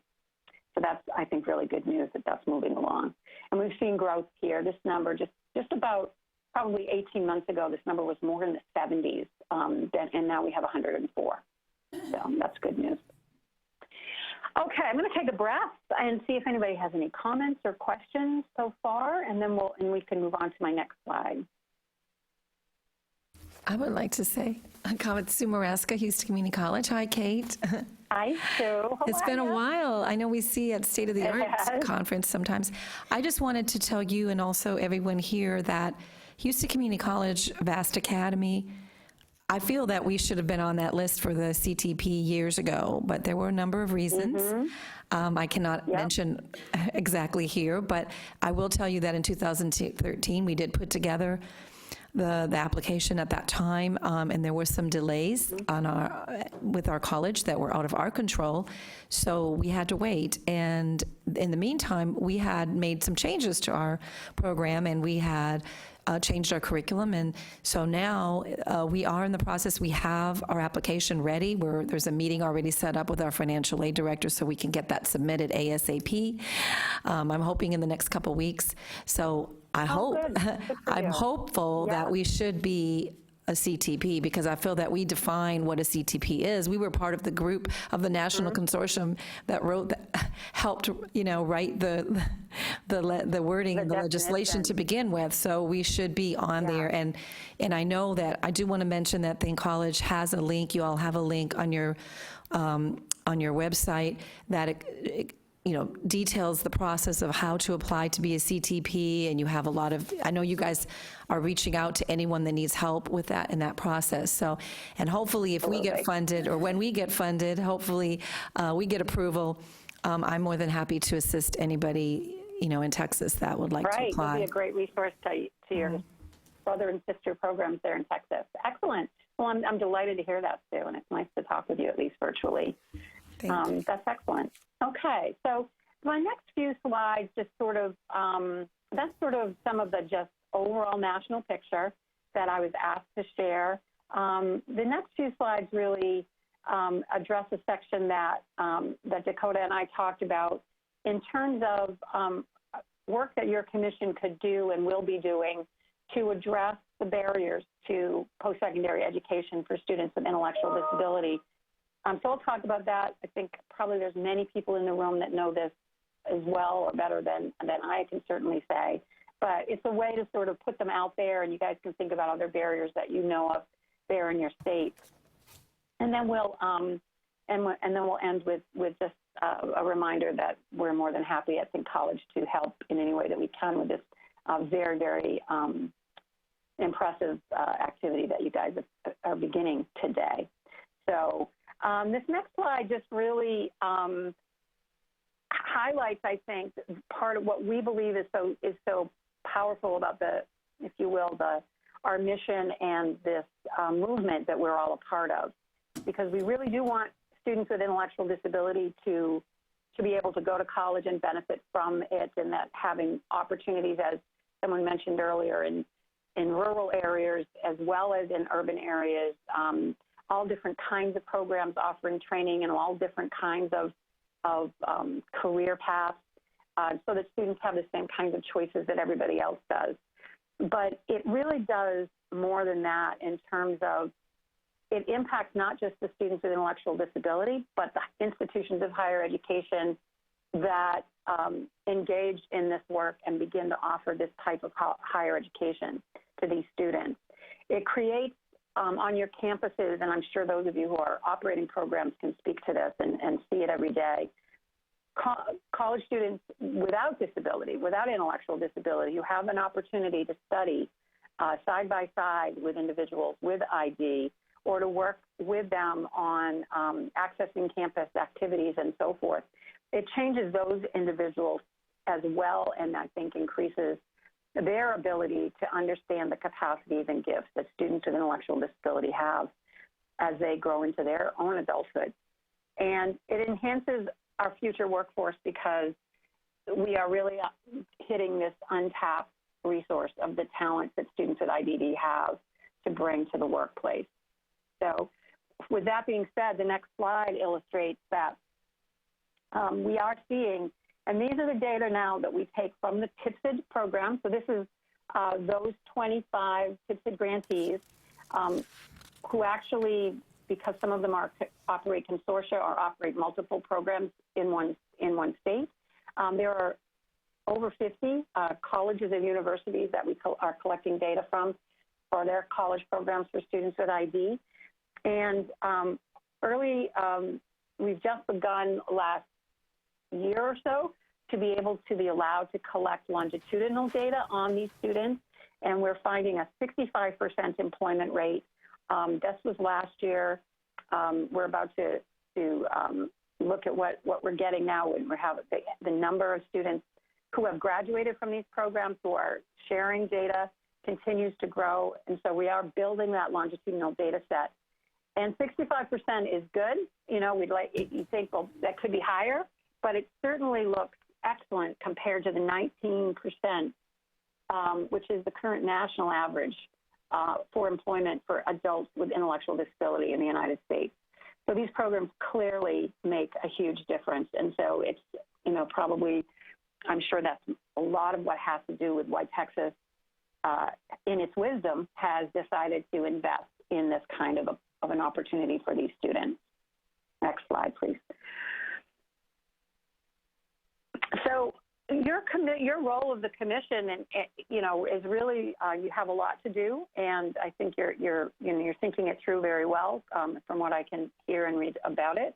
So that's, I think, really good news that that's moving along. And we've seen growth here. This number, just about probably 18 months ago, this number was more in the 70s, and now we have 104. So that's good news. Okay, I'm going to take a breath and see if anybody has any comments or questions so far, and then we can move on to my next slide. I would like to say a comment. Sue Maraska, Houston Community College. Hi, Kate. Hi, Sue. It's been a while. I know we see at State of the Arts conference sometimes. I just wanted to tell you and also everyone here that Houston Community College Vast Academy, I feel that we should have been on that list for the CTP years ago, but there were a number of reasons. I cannot mention exactly here, but I will tell you that in 2013, we did put together the application at that time, and there were some delays with our college that were out of our control, so we had to wait. And in the meantime, we had made some changes to our program, and we had changed our curriculum, and so now we are in the process. We have our application ready. There's a meeting already set up with our financial aid director so we can get that submitted ASAP. I'm hoping in the next couple weeks. So I hope, I'm hopeful that we should be a CTP, because I feel that we define what a CTP is. We were part of the group of the national consortium that helped, write the wording and the legislation to begin with. So we should be on there. And I know that I do want to mention that Think College has a link. You all have a link on your website that details the process of how to apply to be a CTP, and you have a lot of, I know you guys are reaching out to anyone that needs help with that in that process. So, and hopefully if we get funded, or when we get funded, hopefully we get approval, I'm more than happy to assist anybody, in Texas that would like to apply. Right, it'll be a great resource to your brother and sister programs there in Texas. Excellent. Well, I'm delighted to hear that, Sue, and it's nice to talk with you, at least virtually. That's excellent. Okay, so my next few slides just that's sort of some of the just overall national picture that I was asked to share. The next few slides really address a section that Dakota and I talked about in terms of work that your commission could do and will be doing to address the barriers to post-secondary education for students with intellectual disability. So I'll talk about that. I think probably there's many people in the room that know this as well or better than I can certainly say. But it's a way to sort of put them out there, and you guys can think about other barriers that you know of there in your state. And then we'll end with just a reminder that we're more than happy at Think College to help in any way that we can with this very, very impressive activity that you guys are beginning today. So this next slide just really highlights, I think, part of what we believe is so powerful about if you will, our mission and this movement that we're all a part of, because we really do want students with intellectual disability to be able to go to college and benefit from it, and that having opportunities as someone mentioned earlier, in rural areas as well as in urban areas, all different kinds of programs offering training and all different kinds of career paths, so that students have the same kinds of choices that everybody else does. But it really does more than that in terms of it impacts not just the students with intellectual disability, but the institutions of higher education that engage in this work and begin to offer this type of higher education to these students. It creates on your campuses, and I'm sure those of you who are operating programs can speak to this and see it every day, college students without disability, without intellectual disability, who have an opportunity to study side by side with individuals with ID, or to work with them on accessing campus activities and so forth. It changes those individuals as well, and I think increases their ability to understand the capacities and gifts that students with intellectual disability have as they grow into their own adulthood. And it enhances our future workforce because we are really hitting this untapped resource of the talent that students at IDD have to bring to the workplace. So with that being said, the next slide illustrates that we are seeing, and these are the data now that we take from the THECB program. So this is those 25 THECB grantees who actually, because some of them operate consortia or operate multiple programs in one state. There are over 50 colleges and universities that we are collecting data from for their college programs for students with ID. And we've just begun last year or so to be able to be allowed to collect longitudinal data on these students, and we're finding a 65% employment rate. This was last year. We're about to look at what we're getting now when we have the number of students who have graduated from these programs who are sharing data continues to grow, and so we are building that longitudinal data set. And 65% is good. You know, you think, well, that could be higher, but it certainly looks excellent compared to the 19%, which is the current national average for employment for adults with intellectual disability in the United States. So these programs clearly make a huge difference. And so it's, you know, probably, I'm sure that's a lot of what has to do with why Texas, in its wisdom, has decided to invest in this kind of an opportunity for these students. Next slide, please. So your role of the commission, and you know, is really you have a lot to do, and I think you're thinking it through very well from what I can hear and read about it.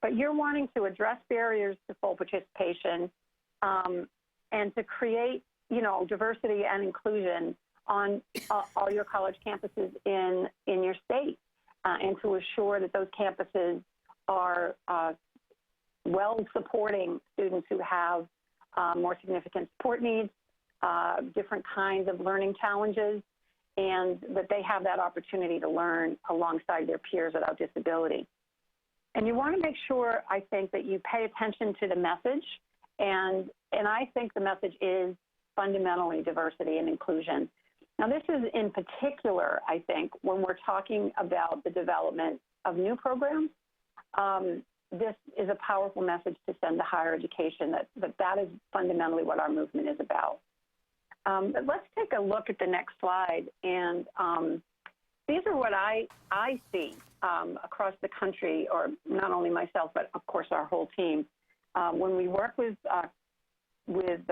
But you're wanting to address barriers to full participation and to create, you know, diversity and inclusion on all your college campuses in your state, and to assure that those campuses are well supporting students who have more significant support needs, different kinds of learning challenges, and that they have that opportunity to learn alongside their peers without disability. And you want to make sure, I think, that you pay attention to the message, and I think the message is fundamentally diversity and inclusion. Now, this is in particular, I think, when we're talking about the development of new programs, this is a powerful message to send to higher education, that is fundamentally what our movement is about. But let's take a look at the next slide. And these are what I see across the country, or not only myself, but of course our whole team. When we work with the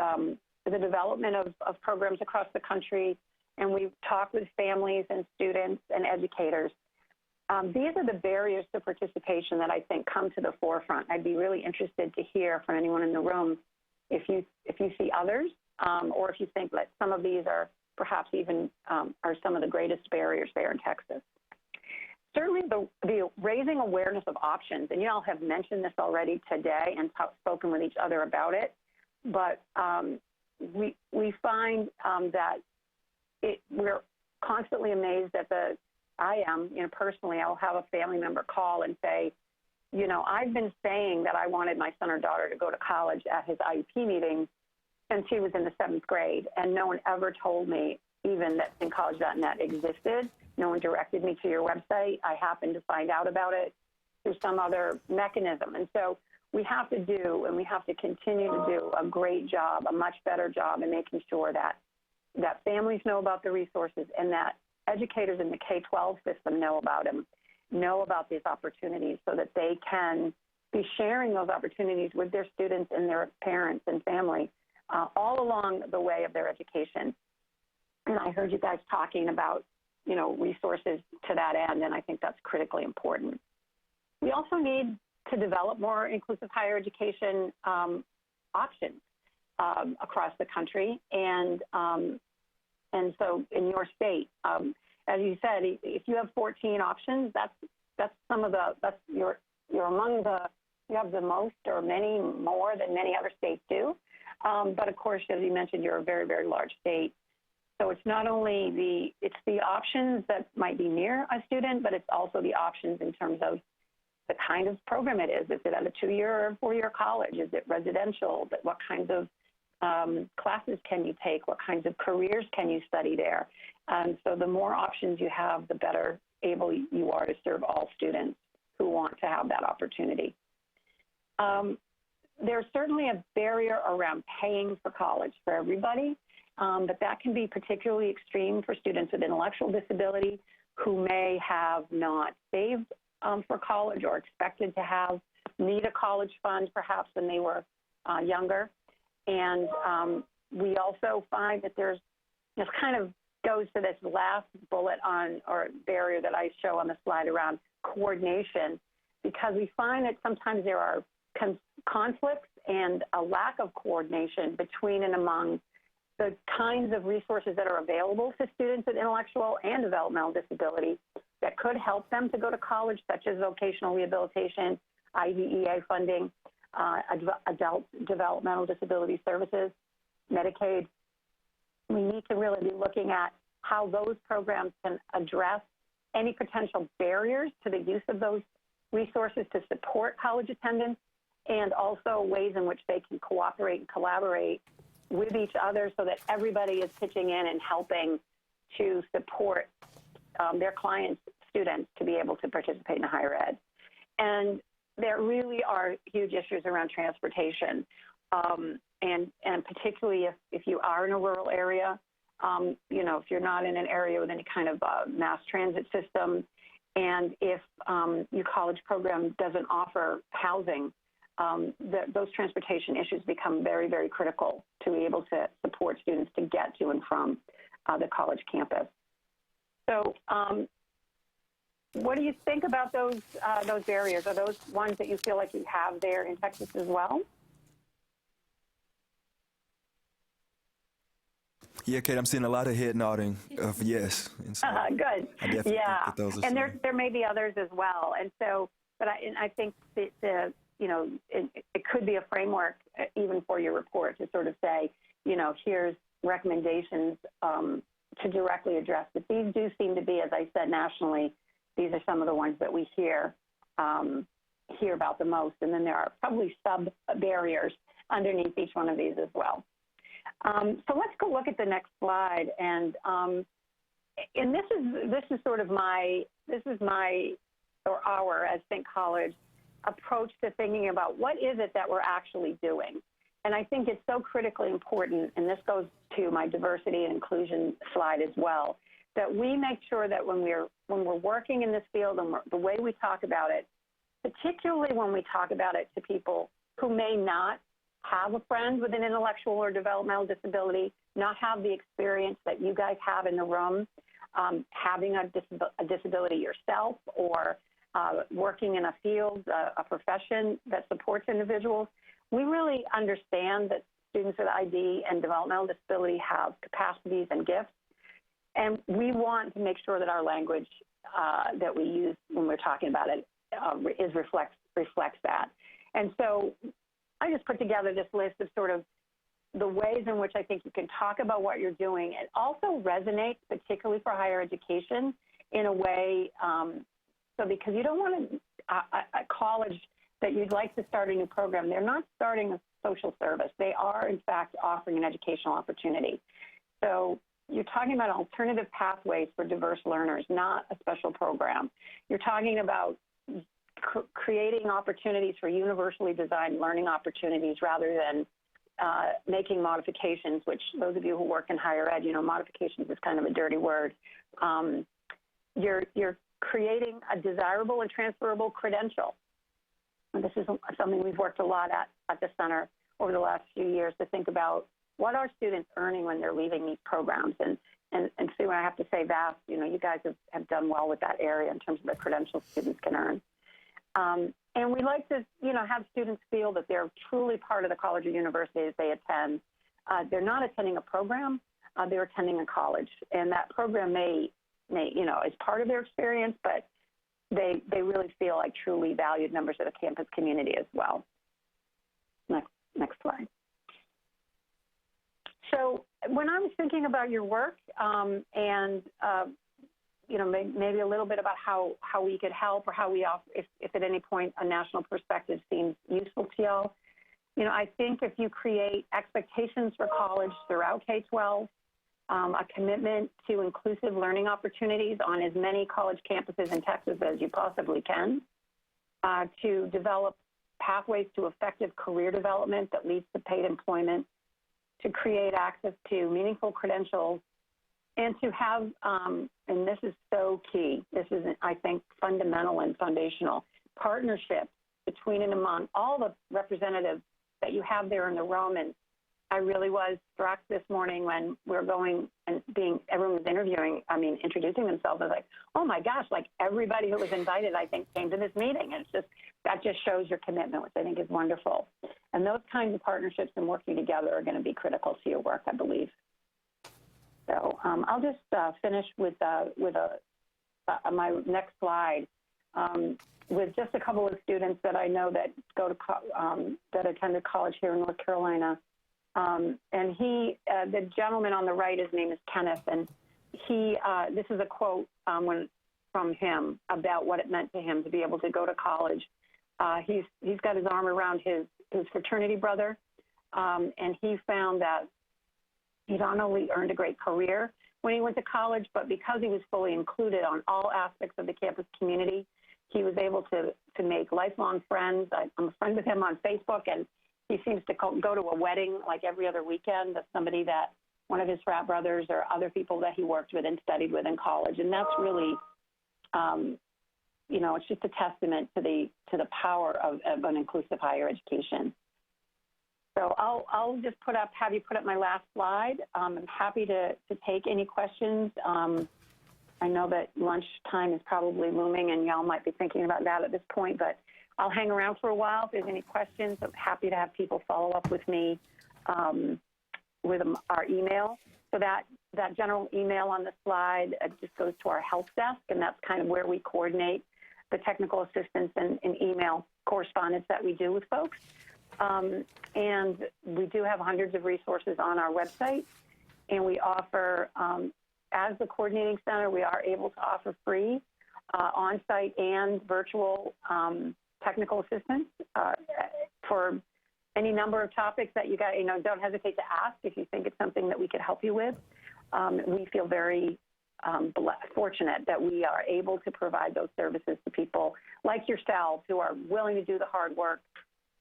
development of programs across the country, and we talk with families and students and educators, these are the barriers to participation that I think come to the forefront. I'd be really interested to hear from anyone in the room if you see others, or if you think that some of these are perhaps even are some of the greatest barriers there in Texas. Certainly the raising awareness of options, and you all have mentioned this already today and spoken with each other about it, but we find that we're constantly amazed at I am, you know, personally, I'll have a family member call and say, you know, I've been saying that I wanted my son or daughter to go to college at his IEP meeting since he was in the 7th grade, and no one ever told me even that thinkcollege.net existed. No one directed me to your website. I happened to find out about it through some other mechanism. And so we have to do, and we have to continue to do a great job, a much better job in making sure that families know about the resources and that educators in the K-12 system know about them, know about these opportunities so that they can be sharing those opportunities with their students and their parents and family all along the way of their education. And I heard you guys talking about, resources to that end, and I think that's critically important. We also need to develop more inclusive higher education options across the country, and so in your state, as you said, if you have 14 options, you're among you have the most or many more than many other states do. But of course, as you mentioned, you're a very, very large state. So it's not only the options that might be near a student, but it's also the options in terms of the kind of program it is. Is it at a 2-year or 4-year college? Is it residential? But what kinds of classes can you take? What kinds of careers can you study there? So the more options you have, the better able you are to serve all students who want to have that opportunity. There's certainly a barrier around paying for college for everybody, but that can be particularly extreme for students with intellectual disability who may have not saved for college or expected to need a college fund perhaps when they were younger. And we also find that this kind of goes to this last bullet or barrier that I show on the slide around coordination, because we find that sometimes there are conflicts and a lack of coordination between and among the kinds of resources that are available to students with intellectual and developmental disability that could help them to go to college, such as vocational rehabilitation, IDEA funding, adult developmental disability services, Medicaid. We need to really be looking at how those programs can address any potential barriers to the use of those resources to support college attendance, and also ways in which they can cooperate and collaborate with each other so that everybody is pitching in and helping to support their clients' students to be able to participate in higher ed. And there really are huge issues around transportation, and particularly if you are in a rural area, if you're not in an area with any kind of mass transit system, and if your college program doesn't offer housing, those transportation issues become very, very critical to be able to support students to get to and from the college campus. So what do you think about those barriers? Are those ones that you feel like you have there in Texas as well? Yeah, Kate, I'm seeing a lot of head nodding of yes. And so Good. I definitely think that those are and some. there may be others as well. And so, but I think that it could be a framework even for your report to sort of say, here's recommendations to directly address. But these do seem to be, as I said, nationally, these are some of the ones that we hear about the most. And then there are probably sub-barriers underneath each one of these as well. So let's go look at the next slide. And this is sort of our, as Think College, approach to thinking about what is it that we're actually doing. And I think it's so critically important, and this goes to my diversity and inclusion slide as well, that we make sure that when we're working in this field and the way we talk about it, particularly when we talk about it to people who may not have a friend with an intellectual or developmental disability, not have the experience that you guys have in the room, having a disability yourself, or working in a field, a profession that supports individuals. We really understand that students with ID and developmental disability have capacities and gifts, and we want to make sure that our language that we use when we're talking about it reflects that. And so I just put together this list of sort of the ways in which I think you can talk about what you're doing. It also resonates, particularly for higher education, in a way, so because you don't want a college that you'd like to start a new program, they're not starting a social service. They are, in fact, offering an educational opportunity. So you're talking about alternative pathways for diverse learners, not a special program. You're talking about creating opportunities for universally designed learning opportunities rather than making modifications, which those of you who work in higher ed, you know, modifications is kind of a dirty word. You're creating a desirable and transferable credential. And this is something we've worked a lot at the center over the last few years to think about what are students earning when they're leaving these programs. And Sue, I have to say that, you know, you guys have done well with that area in terms of the credentials students can earn. And we like to, you know, have students feel that they're truly part of the college or university as they attend. They're not attending a program, they're attending a college. And that program may, you know, is part of their experience, but they really feel like truly valued members of the campus community as well. Next slide. So when I was thinking about your work and you know, maybe a little bit about how we could help or how we offer, if at any point a national perspective seems useful to y'all. You know, I think if you create expectations for college throughout K-12, a commitment to inclusive learning opportunities on as many college campuses in Texas as you possibly can, to develop pathways to effective career development that leads to paid employment, to create access to meaningful credentials, and to have, and this is so key, this is, I think, fundamental and foundational, partnerships between and among all the representatives that you have there in the room. And I really was struck this morning when we were going and everyone was introducing themselves. I was like, oh my gosh, like everybody who was invited, I think, came to this meeting. And that just shows your commitment, which I think is wonderful. And those kinds of partnerships and working together are going to be critical to your work, I believe. So I'll just finish with my next slide with just a couple of students that I know that that attended college here in North Carolina. And the gentleman on the right, his name is Kenneth, and this is a quote from him about what it meant to him to be able to go to college. He's got his arm around his fraternity brother, and he found that he not only earned a great career when he went to college, but because he was fully included on all aspects of the campus community, he was able to make lifelong friends. I'm a friend with him on Facebook, and he seems to go to a wedding like every other weekend of somebody that one of his frat brothers or other people that he worked with and studied with in college. And that's really, you know, it's just a testament to the power of an inclusive higher education. So I'll just have you put up my last slide. I'm happy to take any questions. I know that lunchtime is probably looming and y'all might be thinking about that at this point, but I'll hang around for a while. If there's any questions, I'm happy to have people follow up with me with our email. So that general email on the slide just goes to our help desk, and that's kind of where we coordinate the technical assistance and email correspondence that we do with folks. And we do have hundreds of resources on our website, and we offer, as the coordinating center, we are able to offer free on-site and virtual technical assistance for any number of topics that you got. You know, don't hesitate to ask if you think it's something that we could help you with. We feel very fortunate that we are able to provide those services to people like yourselves who are willing to do the hard work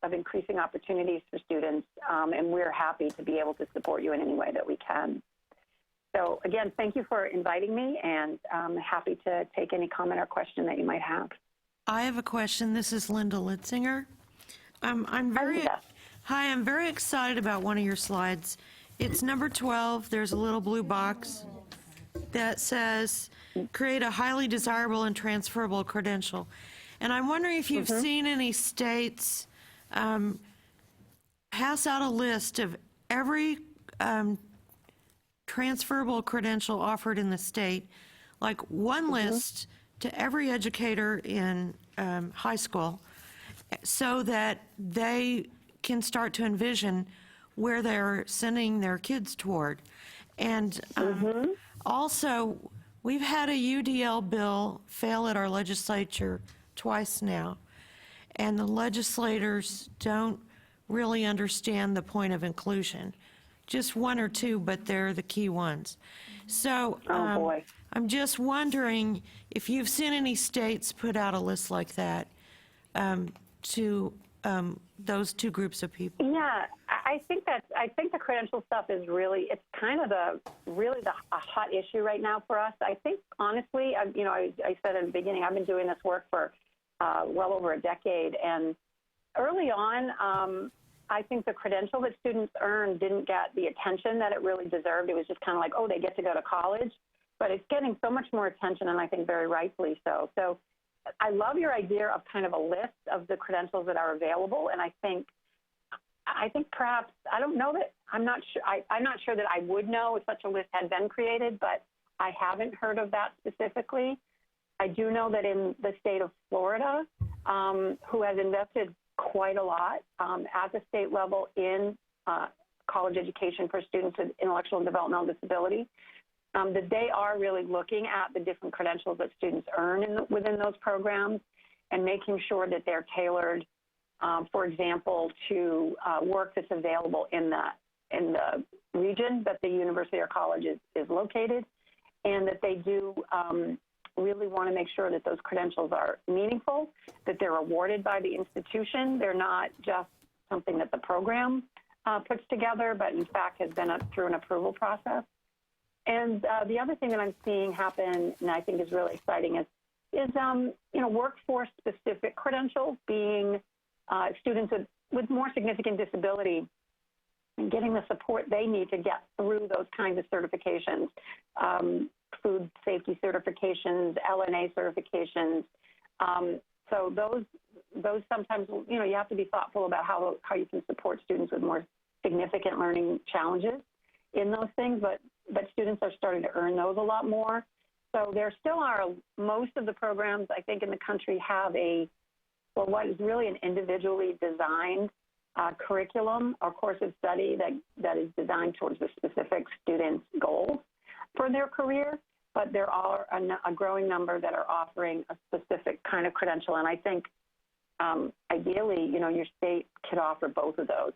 of increasing opportunities for students, and we're happy to be able to support you in any way that we can. So again, thank you for inviting me, and I'm happy to take any comment or question that you might have. I have a question. This is Linda Litzinger. I'm very excited about one of your slides. It's number 12. There's a little blue box that says, create a highly desirable and transferable credential. And I'm wondering if you've seen any states pass out a list of every transferable credential offered in the state, like one list to every educator in high school, so that they can start to envision where they're sending their kids toward. And also, we've had a UDL bill fail at our legislature twice now. and the legislators don't really understand the point of inclusion. Just one or two, but they're the key ones. So I'm just wondering if you've seen any states put out a list like that to those two groups of people. Yeah, I think the credential stuff is really, it's kind of a hot issue right now for us. I think honestly, I said in the beginning, I've been doing this work for well over a decade, and early on, I think the credential that students earned didn't get the attention that it really deserved. It was just kind of like, oh, they get to go to college, but it's getting so much more attention, and I think very rightfully so. So I love your idea of kind of a list of the credentials that are available, and I think perhaps, I don't know that, I'm not sure that I would know if such a list had been created, but I haven't heard of that specifically. I do know that in the state of Florida, who has invested quite a lot at the state level in college education for students with intellectual and developmental disability, that they are really looking at the different credentials that students earn within those programs and making sure that they're tailored, for example, to work that's available in the region that the university or college is located, and that they do really want to make sure that those credentials are meaningful, that they're awarded by the institution. They're not just something that the program puts together, but in fact has been through an approval process. And the other thing that I'm seeing happen, and I think is really exciting, is workforce-specific credentials, being students with more significant disability and getting the support they need to get through those kinds of certifications, food safety certifications, LNA certifications. So those sometimes, you have to be thoughtful about how you can support students with more significant learning challenges in those things, but students are starting to earn those a lot more. So there still are, most of the programs, I think, in the country have what is really an individually designed curriculum or course of study that is designed towards the specific student's goals for their career, but there are a growing number that are offering a specific kind of credential. And I think ideally, your state could offer both of those.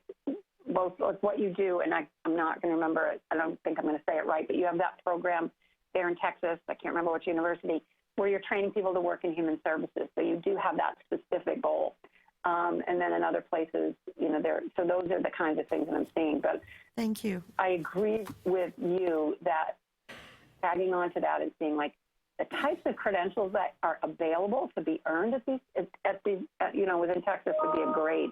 Both like what you do, and I'm not going to remember it. I don't think I'm going to say it right, but you have that program there in Texas, I can't remember which university, where you're training people to work in human services. So you do have that specific goal. And then in other places, so those are the kinds of things that I'm seeing. But thank you. I agree with you that tagging on to that and seeing like the types of credentials that are available to be earned at these, within Texas would be a great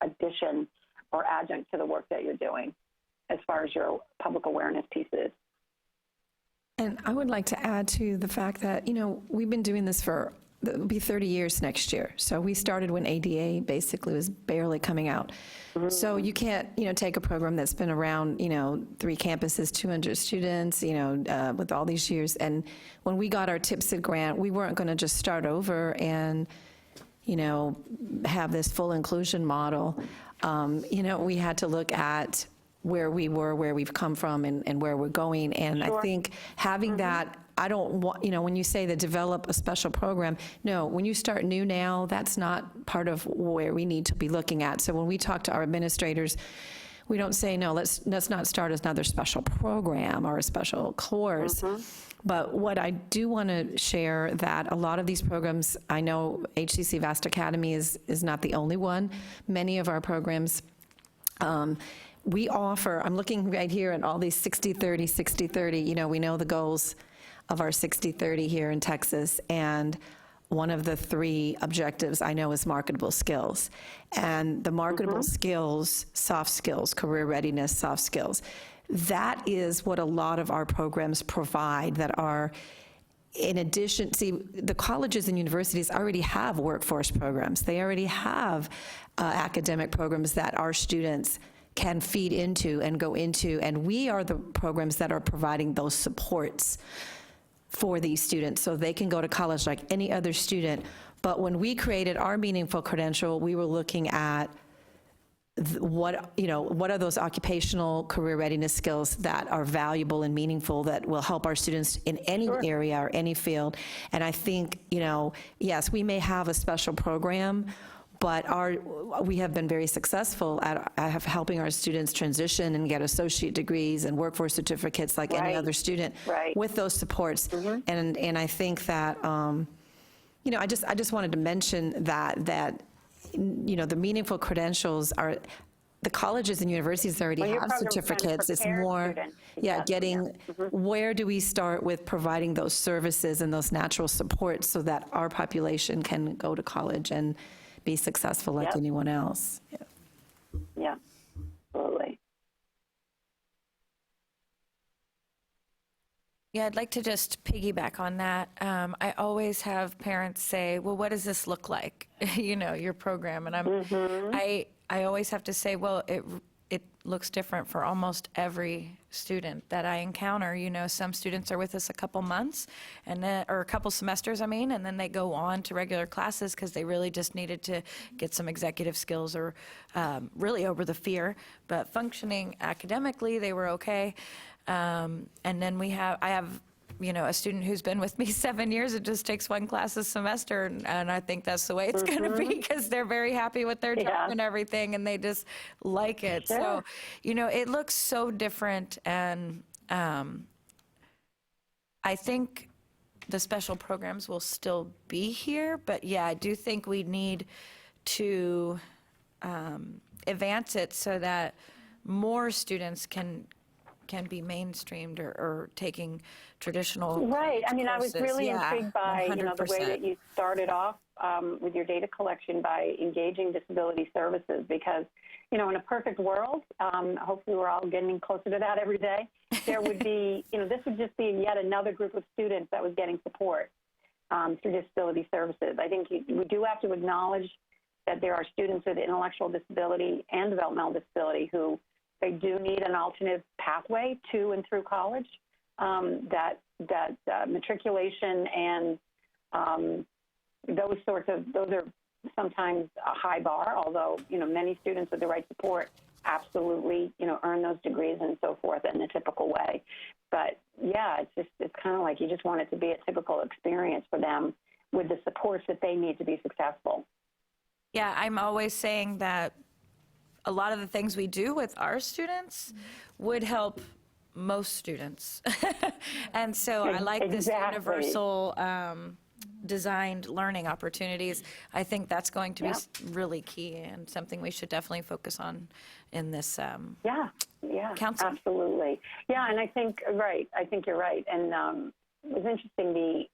addition or adjunct to the work that you're doing as far as your public awareness pieces. And I would like to add to the fact that, we've been doing this it'll be 30 years next year. So we started when ADA basically was barely coming out. Mm-hmm. So you can't, take a program that's been around, 3 campuses, 200 students, with all these years. And when we got our THECB grant, we weren't going to just start over and, have this full inclusion model. We had to look at where we were, where we've come from, and where we're going. And sure. I think having that, I don't want, when you say to develop a special program, no, when you start new now, that's not part of where we need to be looking at. So when we talk to our administrators, we don't say, no, let's not start another special program or a special course. Mm-hmm. But what I do want to share that a lot of these programs, I know HCC Vast Academy is not the only one. Many of our programs, we offer, I'm looking right here at all these 60-30, 60-30. We know the goals of our 60-30 here in Texas, and one of the 3 objectives I know is marketable skills. And the marketable skills, soft skills, career readiness, soft skills, that is what a lot of our programs provide that are, in addition, see, the colleges and universities already have workforce programs. They already have academic programs that our students can feed into and go into, and we are the programs that are providing those supports for these students so they can go to college like any other student. But when we created our meaningful credential, we were looking at what are those occupational career readiness skills that are valuable and meaningful that will help our students in any area or any field. And I think, yes, we may have a special program, but we have been very successful at helping our students transition and get associate degrees and workforce certificates like any other student with those supports. And I think that, I just wanted to mention that the meaningful credentials are, the colleges and universities already have certificates. It's more, where do we start with providing those services and those natural supports so that our population can go to college and be successful like anyone else? Yeah, absolutely. Yeah, I'd like to just piggyback on that. I always have parents say, well, what does this look like, your program? And I always have to say, well, it looks different for almost every student that I encounter. Some students are with us a couple months, or a couple semesters, and then they go on to regular classes because they really just needed to get some executive skills or really over the fear. But functioning academically, they were okay. And then I have a student who's been with me 7 years. It just takes one class a semester, and I think that's the way it's going to be because they're very happy with their job and everything, and they just like it. So, it looks so different, and I think the special programs will still be here, but I do think we need to advance it so that more students can be mainstreamed or taking traditional Right. I was really Yeah, intrigued by 100%. the way that you started off with your data collection by engaging disability services, because in a perfect world, hopefully we're all getting closer to that every day, there would be, this would just be yet another group of students that was getting support through disability services. I think we do have to acknowledge that there are students with intellectual disability and developmental disability who they do need an alternative pathway to and through college. That matriculation and those are sometimes a high bar, although, many students with the right support absolutely, earn those degrees and so forth in the typical way. But it's kind of like you just want it to be a typical experience for them with the supports that they need to be successful. Yeah, I'm always saying that a lot of the things we do with our students would help most students. And so I like this universal designed learning opportunities. I think that's going to be really key and something we should definitely focus on in this council. Absolutely. Yeah, and I think you're right. And it was interesting,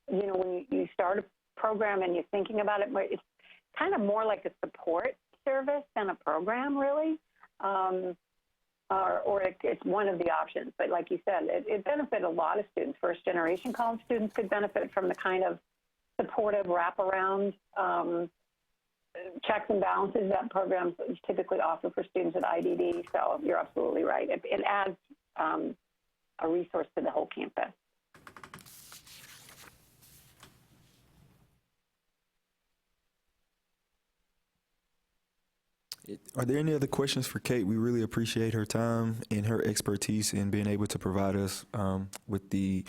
when you start a program and you're thinking about it, it's kind of more like a support service than a program, really, or it's one of the options. But like you said, it benefits a lot of students. First-generation college students could benefit from the kind of supportive wraparound checks and balances that programs typically offer for students at IDD. So you're absolutely right. It adds a resource to the whole campus. Are there any other questions for Kate? We really appreciate her time and her expertise in being able to provide us with the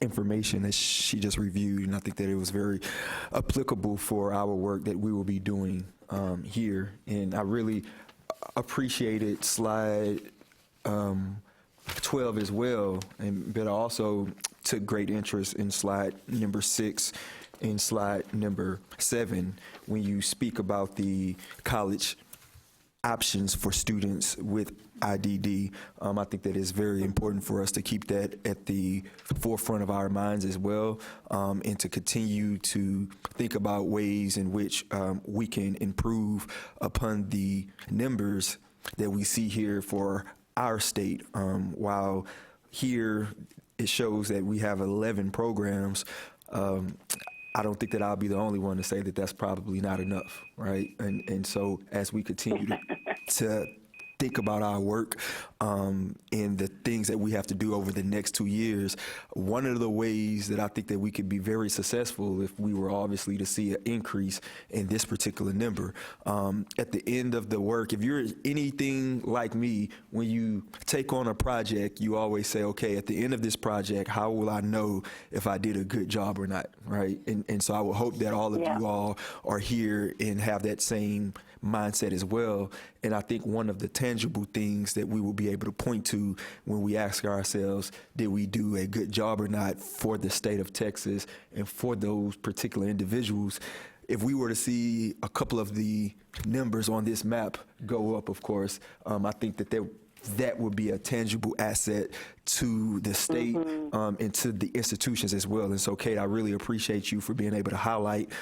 information that she just reviewed, and I think that it was very applicable for our work that we will be doing here. And I really appreciated slide 12 as well, but I also took great interest in slide number 6 and slide number 7 when you speak about the college options for students with IDD. I think that it's very important for us to keep that at the forefront of our minds as well, and to continue to think about ways in which we can improve upon the numbers that we see here for our state. While here it shows that we have 11 programs, I don't think that I'll be the only one to say that that's probably not enough, right? And so as we continue to think about our work and the things that we have to do over the next 2 years, one of the ways that I think that we could be very successful if we were obviously to see an increase in this particular number. At the end of the work, if you're anything like me, when you take on a project, you always say, okay, at the end of this project, how will I know if I did a good job or not, right? And so I would hope that all of you all are here and have that same mindset as well. And I think one of the tangible things that we will be able to point to when we ask ourselves, did we do a good job or not for the state of Texas and for those particular individuals, if we were to see a couple of the numbers on this map go up, of course, I think that would be a tangible asset to the state and to the institutions as well. And so, Kate, I really appreciate you for being able to highlight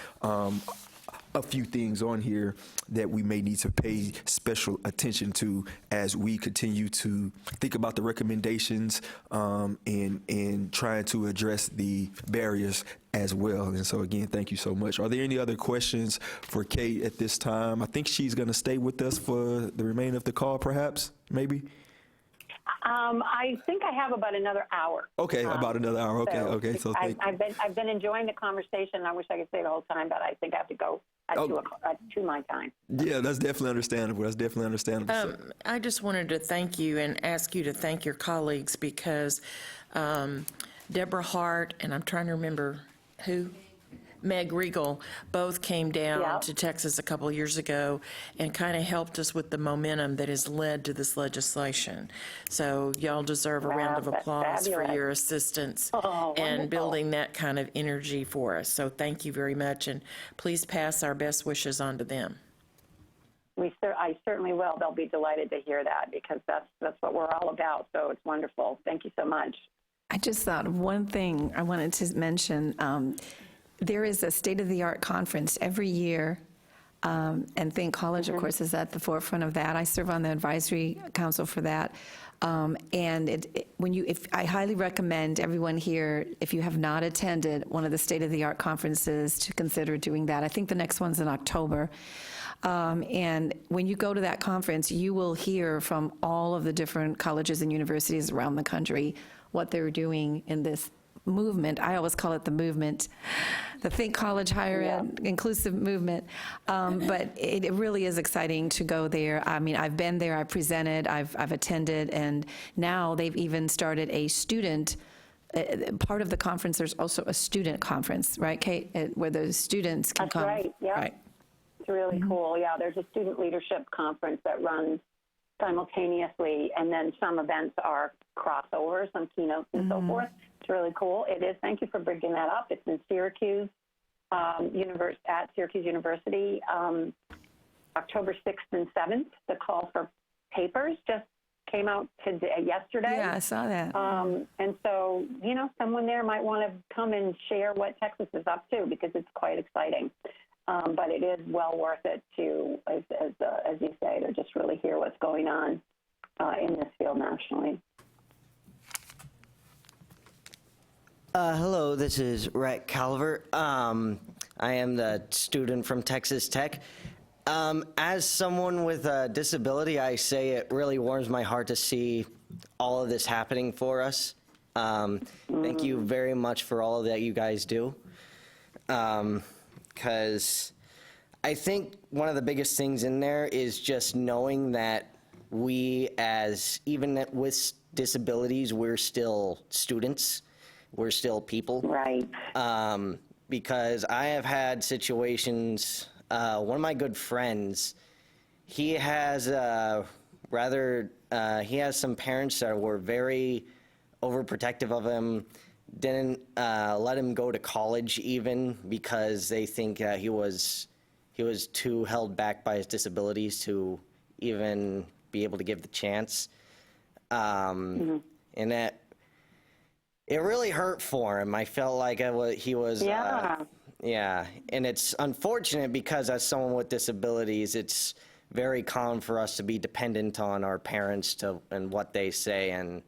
a few things on here that we may need to pay special attention to as we continue to think about the recommendations and trying to address the barriers as well. And so again, thank you so much. Are there any other questions for Kate at this time? I think she's going to stay with us for the remainder of the call, perhaps, maybe? I think I have about another hour. Okay, about another hour. Okay, okay. So I've been enjoying the conversation. I wish I could stay the whole time, but I think I have to go at 2 my time. Yeah, that's definitely understandable. That's definitely understandable. I just wanted to thank you and ask you to thank your colleagues because Deborah Hart and I'm trying to remember who. Meg Regal both came down to Texas a couple years ago and kind of helped us with the momentum that has led to this legislation. So y'all deserve a round of applause for your assistance and building that kind of energy for us. So thank you very much, and please pass our best wishes on to them. I certainly will. They'll be delighted to hear that because that's what we're all about. So it's wonderful. Thank you so much. I just thought one thing I wanted to mention. There is a state-of-the-art conference every year, and Think College, of course, is at the forefront of that. I serve on the advisory council for that. And I highly recommend everyone here, if you have not attended one of the state-of-the-art conferences, to consider doing that. I think the next one's in October. And when you go to that conference, you will hear from all of the different colleges and universities around the country what they're doing in this movement. I always call it the movement, the Think College Higher Ed inclusive movement. But it really is exciting to go there. I mean, I've been there, I've presented, I've attended, and now they've even started a student part of the conference. There's also a student conference, right, Kate, where the students can come. That's right, yeah. Right. It's really cool. Yeah, there's a student leadership conference that runs simultaneously, and then some events are crossovers, some keynotes and so forth. It's really cool. It is. Thank you for bringing that up. It's in Syracuse, at Syracuse University, October 6th and 7th. The call for papers just came out yesterday. Yeah, I saw that. And so, someone there might want to come and share what Texas is up to because it's quite exciting. But it is well worth it to, as you say, to just really hear what's going on in this field nationally. Hello, this is Rhett Calvert. I am the student from Texas Tech. As someone with a disability, I say it really warms my heart to see all of this happening for us. Thank you very much for all that you guys do. Because I think one of the biggest things in there is just knowing that we, even with disabilities, we're still students. We're still people. Right. Because I have had situations, one of my good friends, he has he has some parents that were very overprotective of him, didn't let him go to college even because they think he was too held back by his disabilities to even be able to give the chance. And that it really hurt for him. I felt like he was yeah, and it's unfortunate because as someone with disabilities, it's very common for us to be dependent on our parents and what they say, and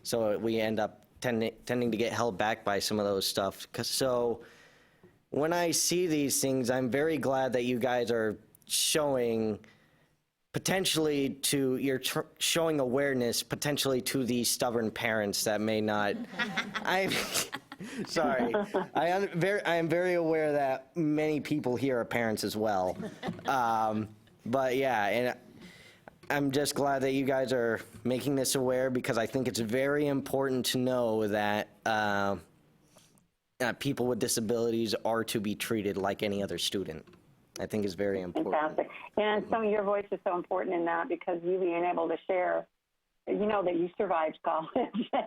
so we end up tending to get held back by some of those stuff. So when I see these things, I'm very glad that you guys are showing potentially to, you're showing awareness potentially to these stubborn parents that may not, sorry, I am very aware that many people here are parents as well. But yeah, and I'm just glad that you guys are making this aware, because I think it's very important to know that people with disabilities are to be treated like any other student. I think is very important. Fantastic. And some of your voice is so important in that, because you being able to share, you know, that you survived college,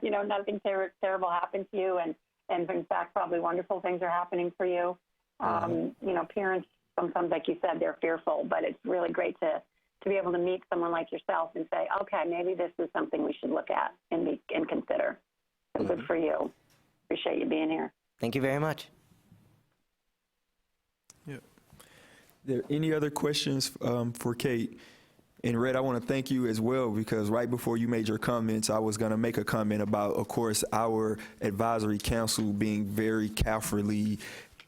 you know, nothing terrible happened to you, and in fact, probably wonderful things are happening for you. You know, parents, sometimes, like you said, they're fearful, but it's really great to be able to meet someone like yourself and say, okay, maybe this is something we should look at and consider. So good for you. Appreciate you being here. Thank you very much. There any other questions for Kate? And Red, I want to thank you as well, because right before you made your comments, I was going to make a comment about, of course, our advisory council being very carefully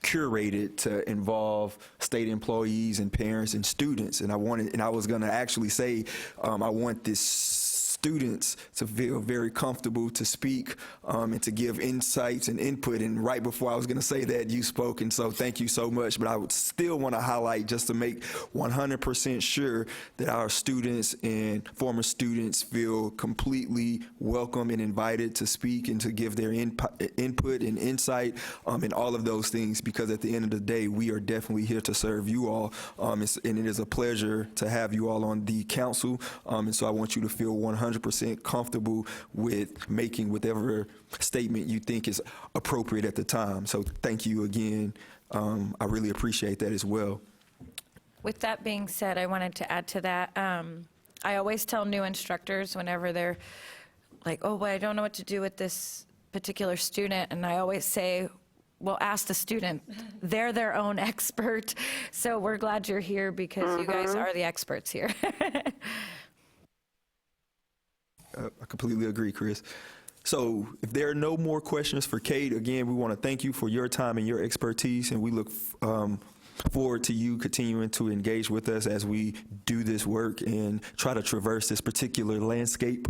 curated to involve state employees and parents and students. And I was going to actually say, I want this students to feel very comfortable to speak and to give insights and input. And right before I was going to say that, you spoke, and so thank you so much. But I would still want to highlight, just to make 100% sure that our students and former students feel completely welcome and invited to speak and to give their input and insight and all of those things, because at the end of the day, we are definitely here to serve you all. And it is a pleasure to have you all on the council. And so I want you to feel 100% comfortable with making whatever statement you think is appropriate at the time. So thank you again. I really appreciate that as well. With that being said, I wanted to add to that. I always tell new instructors whenever they're like, oh, well, I don't know what to do with this particular student, and I always say, well, ask the student. They're their own expert. So we're glad you're here, because you guys are the experts here. I completely agree, Chris. So if there are no more questions for Kate, again, we want to thank you for your time and your expertise, and we look forward to you continuing to engage with us as we do this work and try to traverse this particular landscape.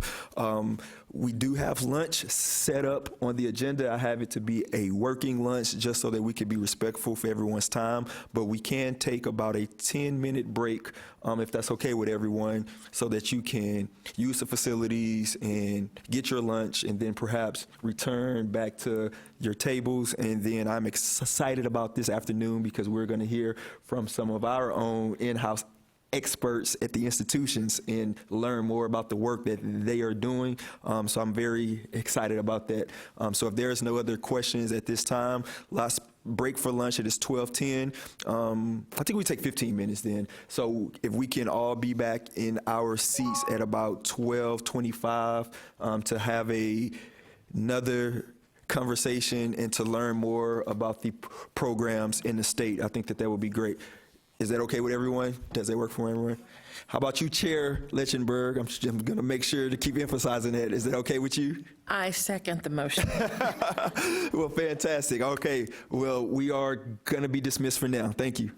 We do have lunch set up on the agenda. I have it to be a working lunch, just so that we can be respectful for everyone's time, but we can take about a 10-minute break, if that's okay with everyone, so that you can use the facilities and get your lunch, and then perhaps return back to your tables. And then I'm excited about this afternoon, because we're going to hear from some of our own in-house experts at the institutions and learn more about the work that they are doing. So I'm very excited about that. So if there's no other questions at this time, last break for lunch, it is 12:10. I think we take 15 minutes then. So if we can all be back in our seats at about 12:25 to have another conversation and to learn more about the programs in the state, I think that would be great. Is that okay with everyone? Does that work for everyone? How about you, Chair Lechenberg? I'm going to make sure to keep emphasizing that. Is that okay with you? I second the motion. Well, fantastic. Okay. Well, we are going to be dismissed for now. Thank you.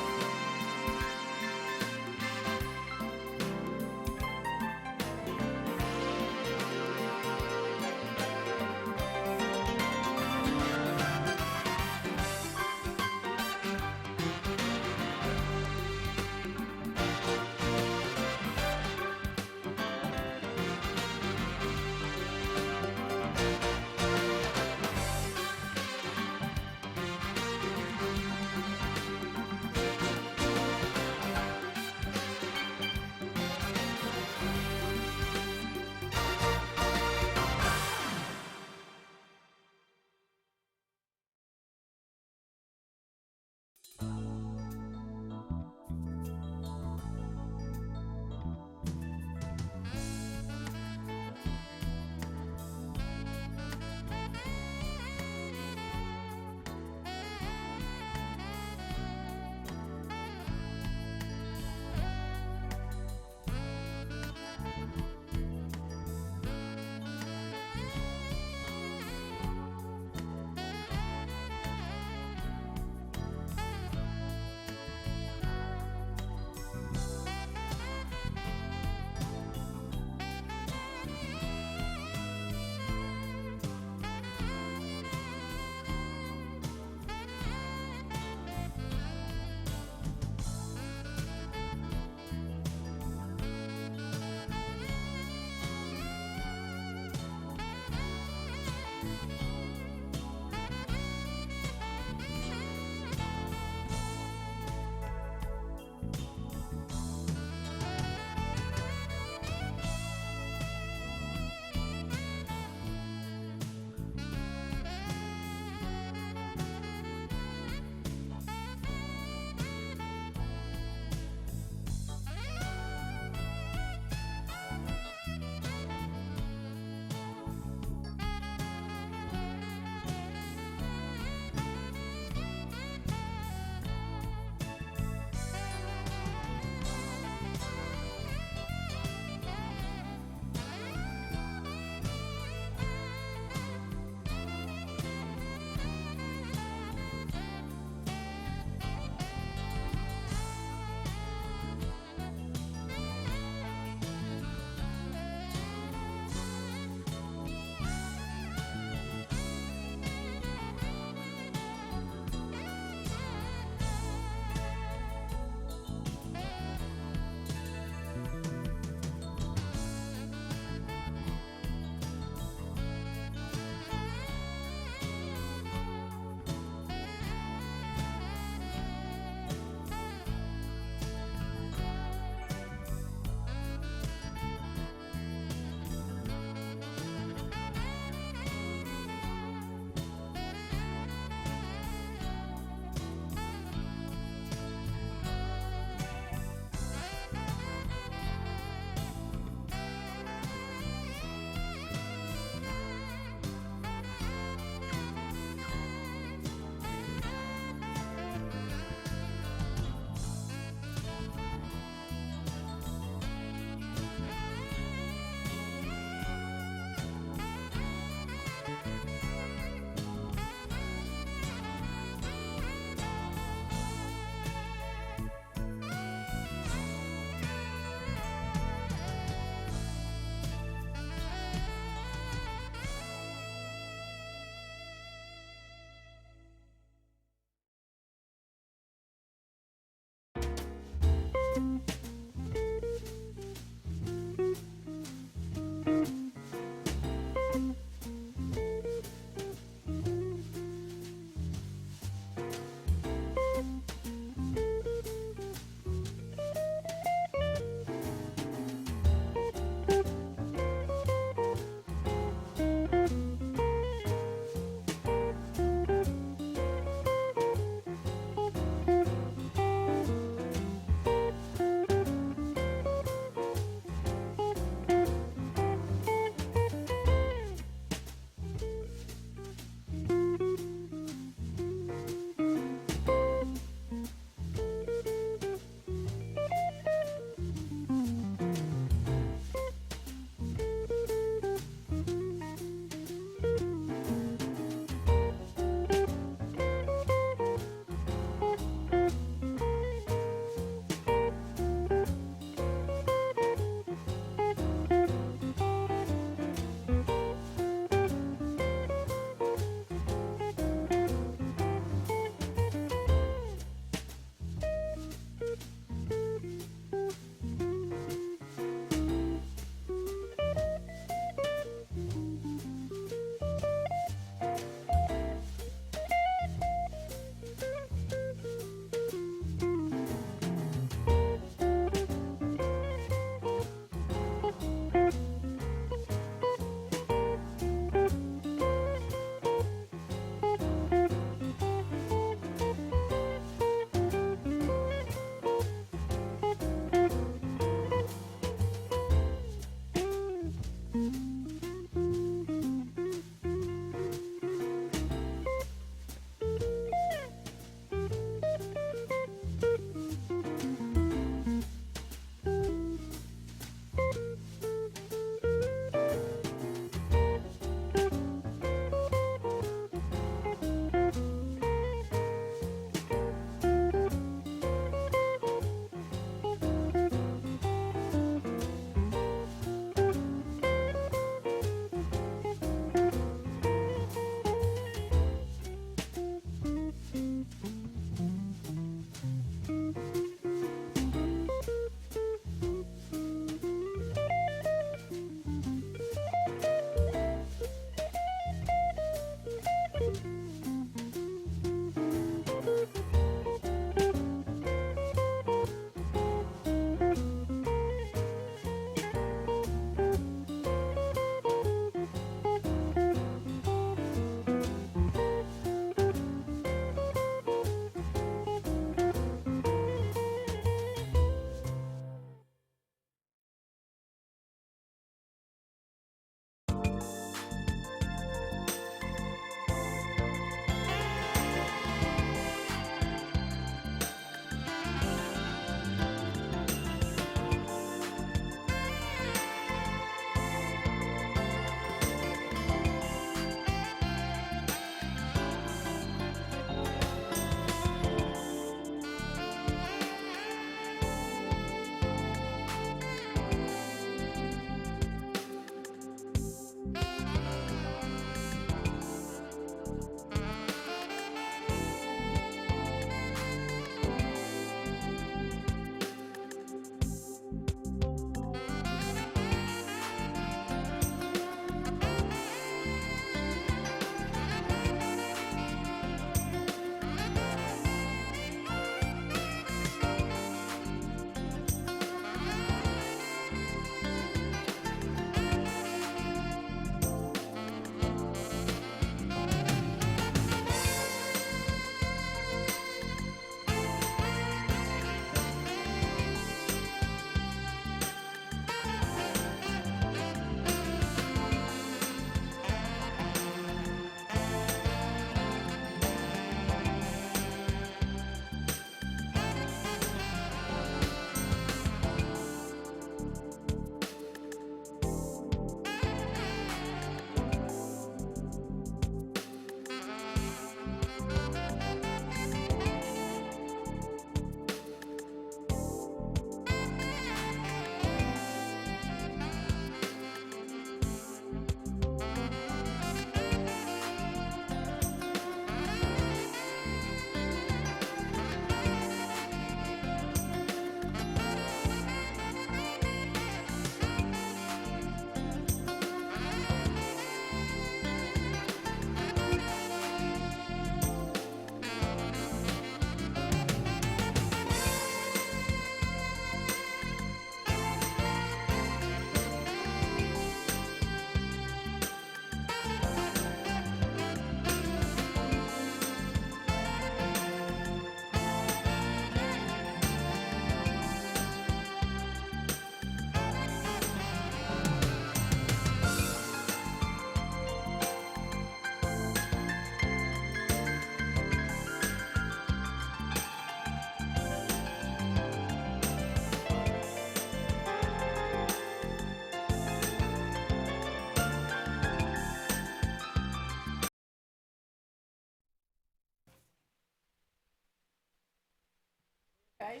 okay?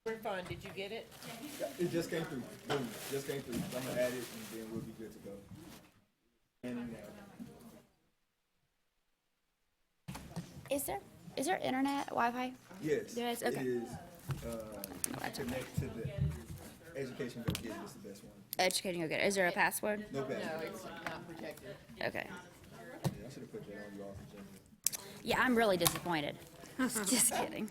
We're fine. Did you get it? It just came through. Boom, just came through. I'm gonna add it and then we'll be good to go. And Is there internet, Wi-Fi? yes, There is? it Okay. is. Connect to the Education Go Get It is the best one. Educating, okay. Is there a password? No bad. No, it's not protected. Okay. Yeah, I should have put that on you all for general. Yeah, I'm really disappointed. Just kidding.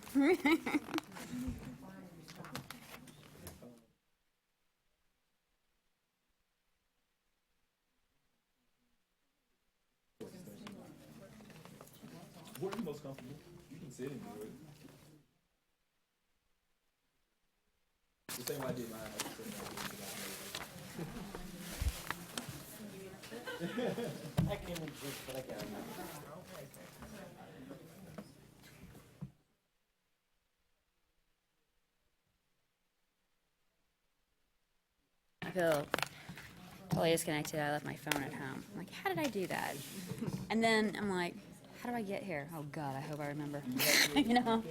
Where are you most comfortable? You can sit and do it. The same way I did mine. I can sit I can't resist, but I got it. I feel totally disconnected. I left my phone at home. I'm like, how did I do that? And then I'm like, how do I get here? Oh God, I hope I remember. You know?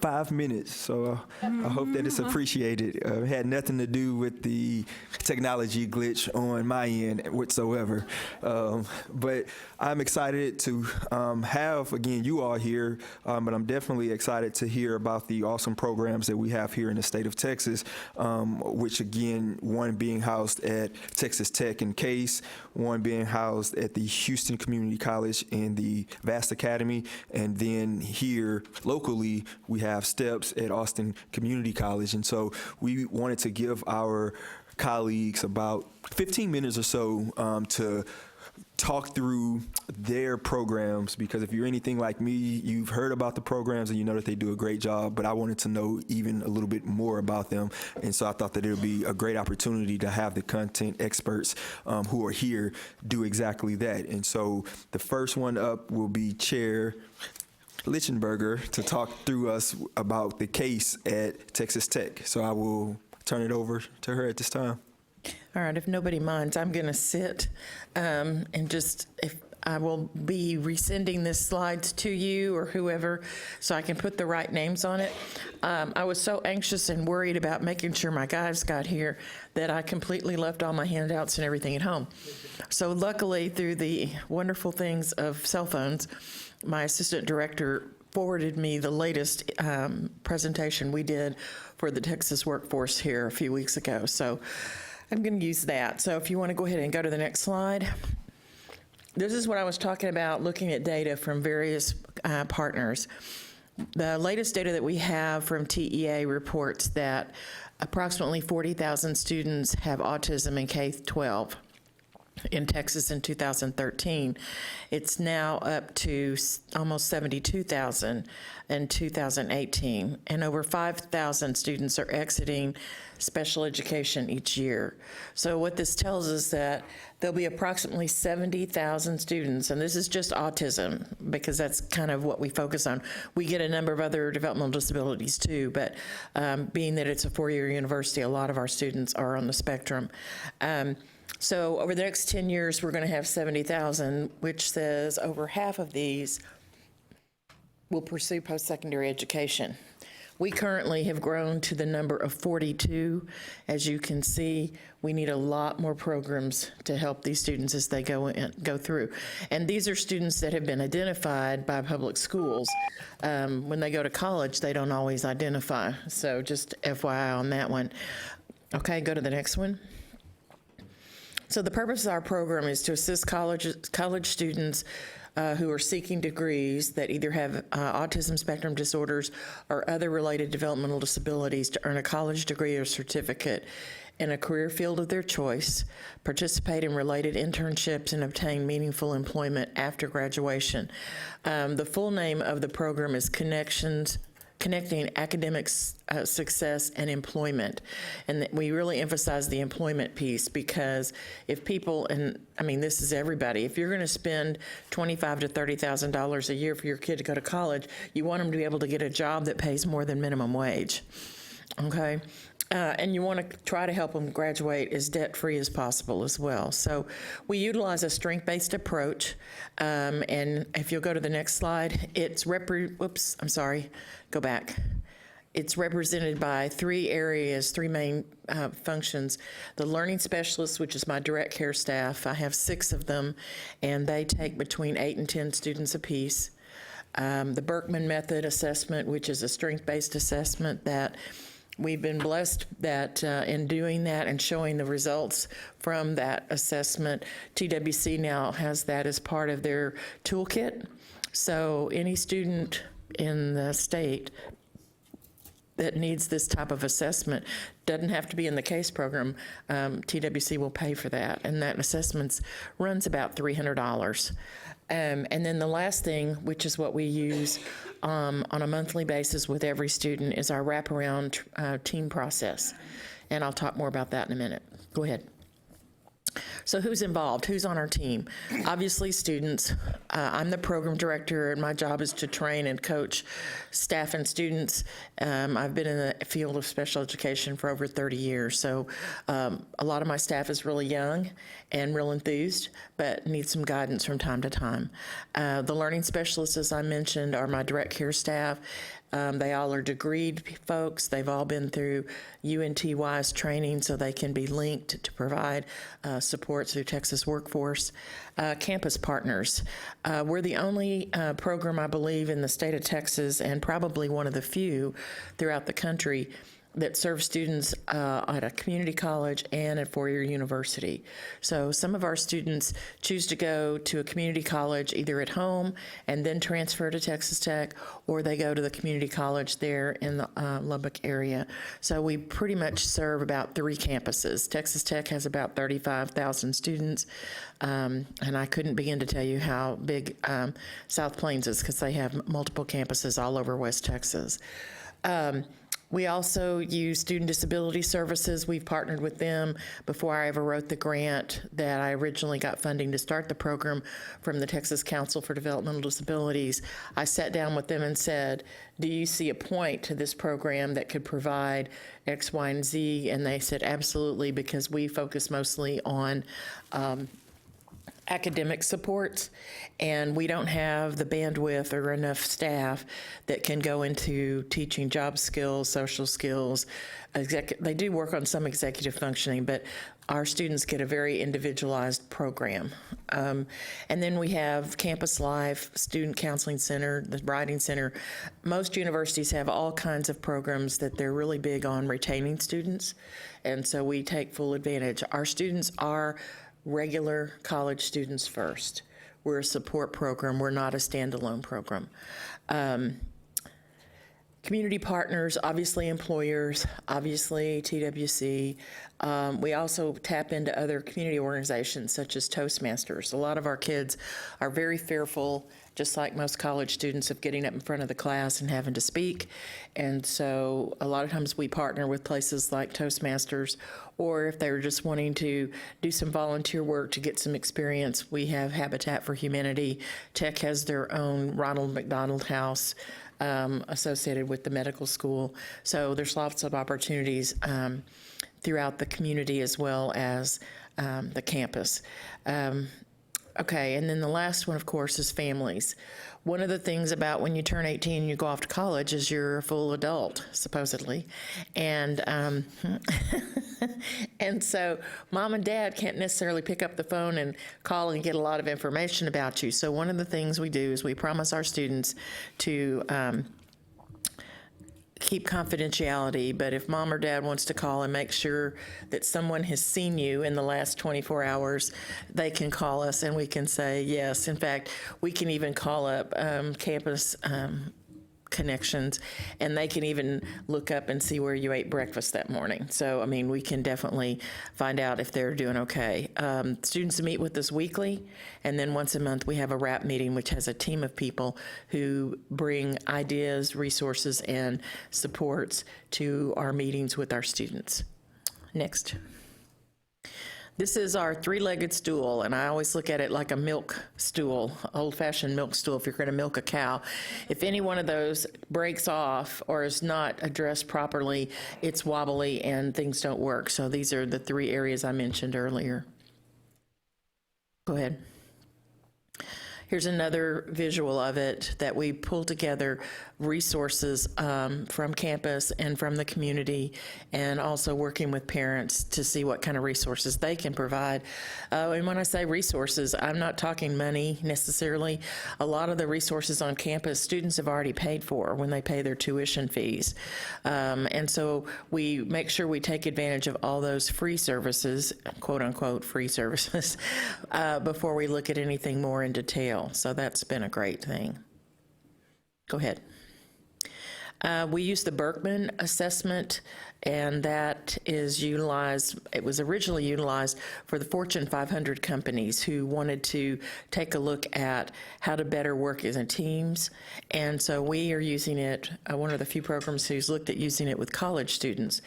5 minutes, so I hope that it's appreciated. It had nothing to do with the technology glitch on my end whatsoever. But I'm excited to have, again, you all here, but I'm definitely excited to hear about the awesome programs that we have here in the state of Texas, which, again, one being housed at Texas Tech and Case, one being housed at the Houston Community College and the Vast Academy, and then here locally we have STEPS at Austin Community College. And so we wanted to give our colleagues about 15 minutes or so to talk through their programs, because if you're anything like me, you've heard about the programs and you know that they do a great job, but I wanted to know even a little bit more about them. And so I thought that it would be a great opportunity to have the content experts who are here do exactly that. And so the first one up will be Chair Lichtenberger to talk through us about the case at Texas Tech. So I will turn it over to her at this time. All right, if nobody minds, I'm going to sit and just, if I will be resending this slides to you or whoever so I can put the right names on it. I was so anxious and worried about making sure my guys got here that I completely left all my handouts and everything at home. So luckily, through the wonderful things of cell phones, my assistant director forwarded me the latest presentation we did for the Texas workforce here a few weeks ago. So I'm going to use that. So if you want to go ahead and go to the next slide. This is what I was talking about, looking at data from various partners. The latest data that we have from TEA reports that approximately 40,000 students have autism in K-12 in Texas in 2013. It's now up to almost 72,000 in 2018, and over 5,000 students are exiting special education each year. So what this tells us that there'll be approximately 70,000 students, and this is just autism because that's kind of what we focus on. We get a number of other developmental disabilities too, but being that it's a four-year university, a lot of our students are on the spectrum. So over the next 10 years, we're going to have 70,000, which says over half of these will pursue post-secondary education. We currently have grown to the number of 42. As you can see, we need a lot more programs to help these students as they go through. And these are students that have been identified by public schools. When they go to college, they don't always identify. So just FYI on that one. Okay, go to the next one. So the purpose of our program is to assist college students who are seeking degrees that either have autism spectrum disorders or other related developmental disabilities to earn a college degree or certificate in a career field of their choice, participate in related internships, and obtain meaningful employment after graduation. The full name of the program is Connecting Academic Success and Employment. And we really emphasize the employment piece because if people, and I mean, this is everybody, if you're going to spend $25,000 to $30,000 a year for your kid to go to college, you want them to be able to get a job that pays more than minimum wage. Okay? And you want to try to help them graduate as debt-free as possible as well. So we utilize a strength-based approach. And if you'll go to the next slide, it's go back. It's represented by three areas, three main functions. The learning specialists, which is my direct care staff. I have 6 of them, and they take between 8 and 10 students apiece. The Berkman Method assessment, which is a strength-based assessment that we've been blessed that in doing that and showing the results from that assessment, TWC now has that as part of their toolkit. So any student in the state that needs this type of assessment doesn't have to be in the CASE program. TWC will pay for that, and that assessment runs about $300. And then the last thing, which is what we use on a monthly basis with every student, is our wraparound team process. And I'll talk more about that in a minute. Go ahead. So who's involved? Who's on our team? Obviously, students. I'm the program director, and my job is to train and coach staff and students. I've been in the field of special education for over 30 years, so a lot of my staff is really young and real enthused, but need some guidance from time to time. The learning specialists, as I mentioned, are my direct care staff. They all are degreed folks. They've all been through UNT-wise training so they can be linked to provide support through Texas Workforce. Campus partners. We're the only program, I believe, in the state of Texas, and probably one of the few throughout the country, that serve students at a community college and a four-year university. So some of our students choose to go to a community college either at home and then transfer to Texas Tech, or they go to the community college there in the Lubbock area. So we pretty much serve about 3 campuses. Texas Tech has about 35,000 students, and I couldn't begin to tell you how big South Plains is, because they have multiple campuses all over West Texas. We also use Student Disability Services. We've partnered with them before I ever wrote the grant that I originally got funding to start the program from the Texas Council for Developmental Disabilities. I sat down with them and said, do you see a point to this program that could provide X, Y, and Z? And they said, absolutely, because we focus mostly on academic supports, and we don't have the bandwidth or enough staff that can go into teaching job skills, social skills. They do work on some executive functioning, but our students get a very individualized program. And then we have Campus Life, Student Counseling Center, the Writing Center. Most universities have all kinds of programs that they're really big on retaining students, and so we take full advantage. Our students are regular college students first. We're a support program. We're not a standalone program. Community partners, obviously employers, obviously TWC. We also tap into other community organizations such as Toastmasters. A lot of our kids are very fearful, just like most college students, of getting up in front of the class and having to speak. And so a lot of times we partner with places like Toastmasters, or if they're just wanting to do some volunteer work to get some experience, we have Habitat for Humanity. Tech has their own Ronald McDonald House associated with the medical school. So there's lots of opportunities throughout the community as well as the campus. Okay, and then the last one, of course, is families. One of the things about when you turn 18 and you go off to college is you're a full adult, supposedly. And and so mom and dad can't necessarily pick up the phone and call and get a lot of information about you. So one of the things we do is we promise our students to keep confidentiality, but if mom or dad wants to call and make sure that someone has seen you in the last 24 hours, they can call us and we can say yes. In fact, we can even call up campus connections, and they can even look up and see where you ate breakfast that morning. So, I mean, we can definitely find out if they're doing okay. Students meet with us weekly, and then once a month we have a wrap meeting, which has a team of people who bring ideas, resources, and supports to our meetings with our students. Next. This is our three-legged stool, and I always look at it like a milk stool, old-fashioned milk stool if you're going to milk a cow. If any one of those breaks off or is not addressed properly, it's wobbly and things don't work. So these are the 3 areas I mentioned earlier. Go ahead. Here's another visual of it that we pull together resources from campus and from the community, and also working with parents to see what kind of resources they can provide. And when I say resources, I'm not talking money necessarily. A lot of the resources on campus, students have already paid for when they pay their tuition fees. And so we make sure we take advantage of all those free services, quote unquote free services, before we look at anything more in detail. So that's been a great thing. Go ahead. We use the Berkman assessment, and that is utilized, it was originally utilized for the Fortune 500 companies who wanted to take a look at how to better work as in teams. And so we are using it, one of the few programs who's looked at using it with college students.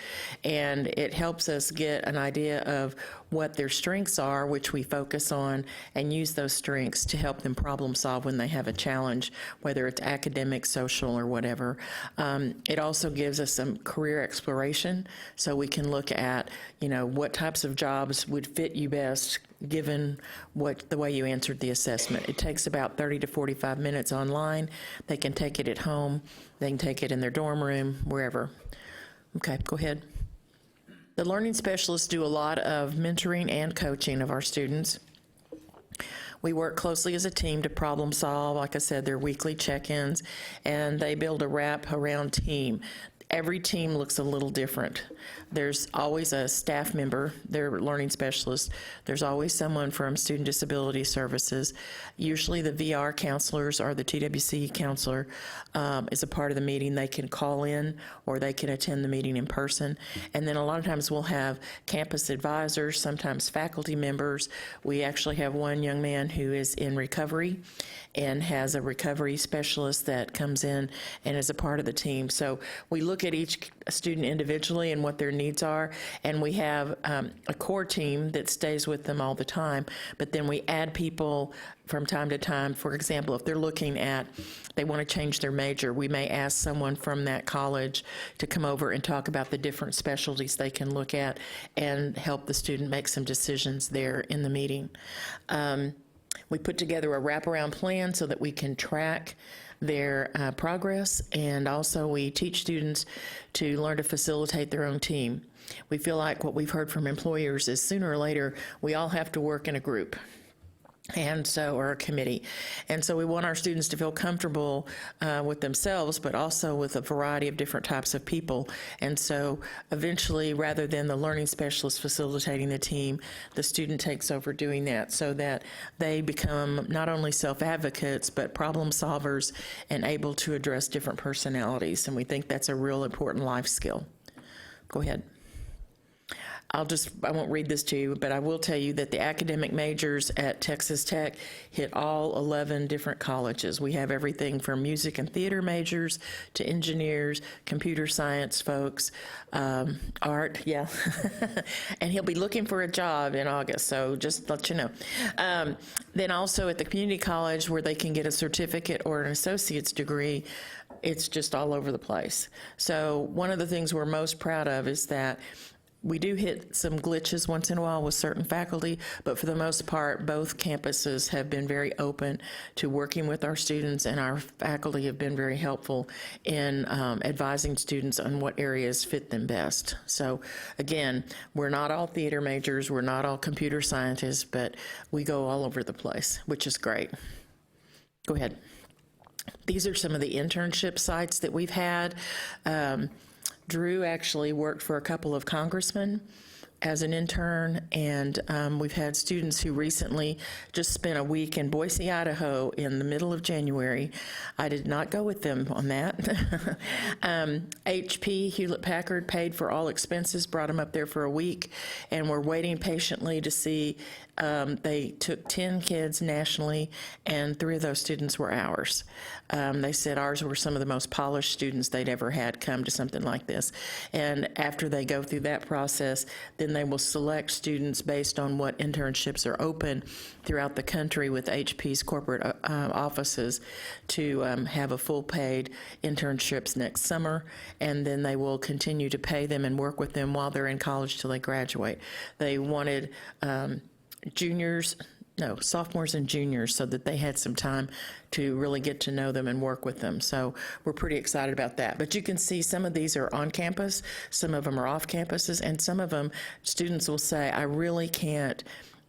And it helps us get an idea of what their strengths are, which we focus on, and use those strengths to help them problem solve when they have a challenge, whether it's academic, social, or whatever. It also gives us some career exploration, so we can look at, what types of jobs would fit you best given the way you answered the assessment. It takes about 30 to 45 minutes online. They can take it at home. They can take it in their dorm room, wherever. Okay, go ahead. The learning specialists do a lot of mentoring and coaching of our students. We work closely as a team to problem solve. Like I said, they're weekly check-ins, and they build a wrap-around team. Every team looks a little different. There's always a staff member, they're learning specialists. There's always someone from Student Disability Services. Usually the VR counselors or the TWC counselor is a part of the meeting. They can call in or they can attend the meeting in person. And then a lot of times we'll have campus advisors, sometimes faculty members. We actually have one young man who is in recovery and has a recovery specialist that comes in and is a part of the team. So we look at each student individually and what their needs are, and we have a core team that stays with them all the time, but then we add people from time to time. For example, if they're looking at, they want to change their major, we may ask someone from that college to come over and talk about the different specialties they can look at and help the student make some decisions there in the meeting. We put together a wraparound plan so that we can track their progress, and also we teach students to learn to facilitate their own team. We feel like what we've heard from employers is sooner or later we all have to work in a group, or a committee. And so we want our students to feel comfortable with themselves, but also with a variety of different types of people. And so eventually, rather than the learning specialist facilitating the team, the student takes over doing that so that they become not only self-advocates, but problem solvers and able to address different personalities. And we think that's a real important life skill. Go ahead. I won't read this to you, but I will tell you that the academic majors at Texas Tech hit all 11 different colleges. We have everything from music and theater majors to engineers, computer science folks, art, yeah. And he'll be looking for a job in August, so just let you know. Then also at the community college where they can get a certificate or an associate's degree, it's just all over the place. So one of the things we're most proud of is that we do hit some glitches once in a while with certain faculty, but for the most part, both campuses have been very open to working with our students, and our faculty have been very helpful in advising students on what areas fit them best. So again, we're not all theater majors, we're not all computer scientists, but we go all over the place, which is great. Go ahead. These are some of the internship sites that we've had. Drew actually worked for a couple of congressmen as an intern, and we've had students who recently just spent a week in Boise, Idaho in the middle of January. I did not go with them on that. HP, Hewlett-Packard, paid for all expenses, brought them up there for a week, and we're waiting patiently to see. They took 10 kids nationally, and 3 of those students were ours. They said ours were some of the most polished students they'd ever had come to something like this. And after they go through that process, then they will select students based on what internships are open throughout the country with HP's corporate offices to have a full paid internships next summer, and then they will continue to pay them and work with them while they're in college till they graduate. They wanted sophomores and juniors, so that they had some time to really get to know them and work with them. So we're pretty excited about that. But you can see some of these are on campus, some of them are off campuses, and some of them students will say, I really can't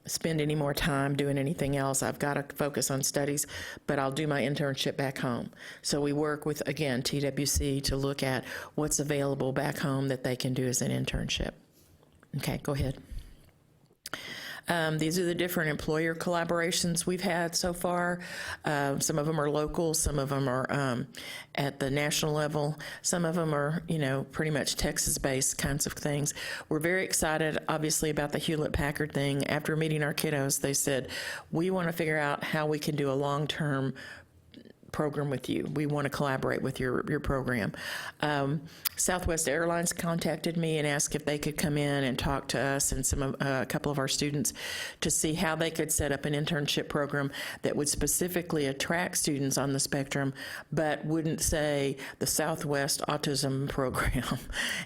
spend any more time doing anything else. I've got to focus on studies, but I'll do my internship back home. So we work with, again, TWC to look at what's available back home that they can do as an internship. Okay, go ahead. These are the different employer collaborations we've had so far. Some of them are local, some of them are at the national level, some of them are, pretty much Texas-based kinds of things. We're very excited, obviously, about the Hewlett-Packard thing. After meeting our kiddos, they said, we want to figure out how we can do a long-term program with you. We want to collaborate with your program. Southwest Airlines contacted me and asked if they could come in and talk to us and a couple of our students to see how they could set up an internship program that would specifically attract students on the spectrum, but wouldn't say the Southwest Autism Program.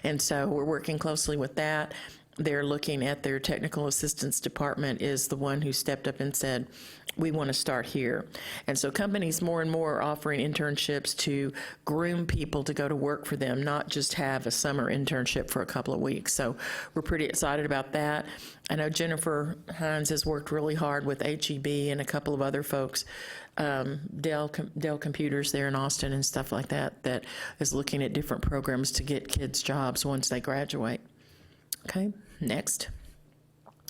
And so we're working closely with that. They're looking at their technical assistance department is the one who stepped up and said, we want to start here. And so companies more and more are offering internships to groom people to go to work for them, not just have a summer internship for a couple of weeks. So we're pretty excited about that. I know Jennifer Hines has worked really hard with HEB and a couple of other folks, Dell Computers there in Austin and stuff like that, that is looking at different programs to get kids jobs once they graduate. Okay, next.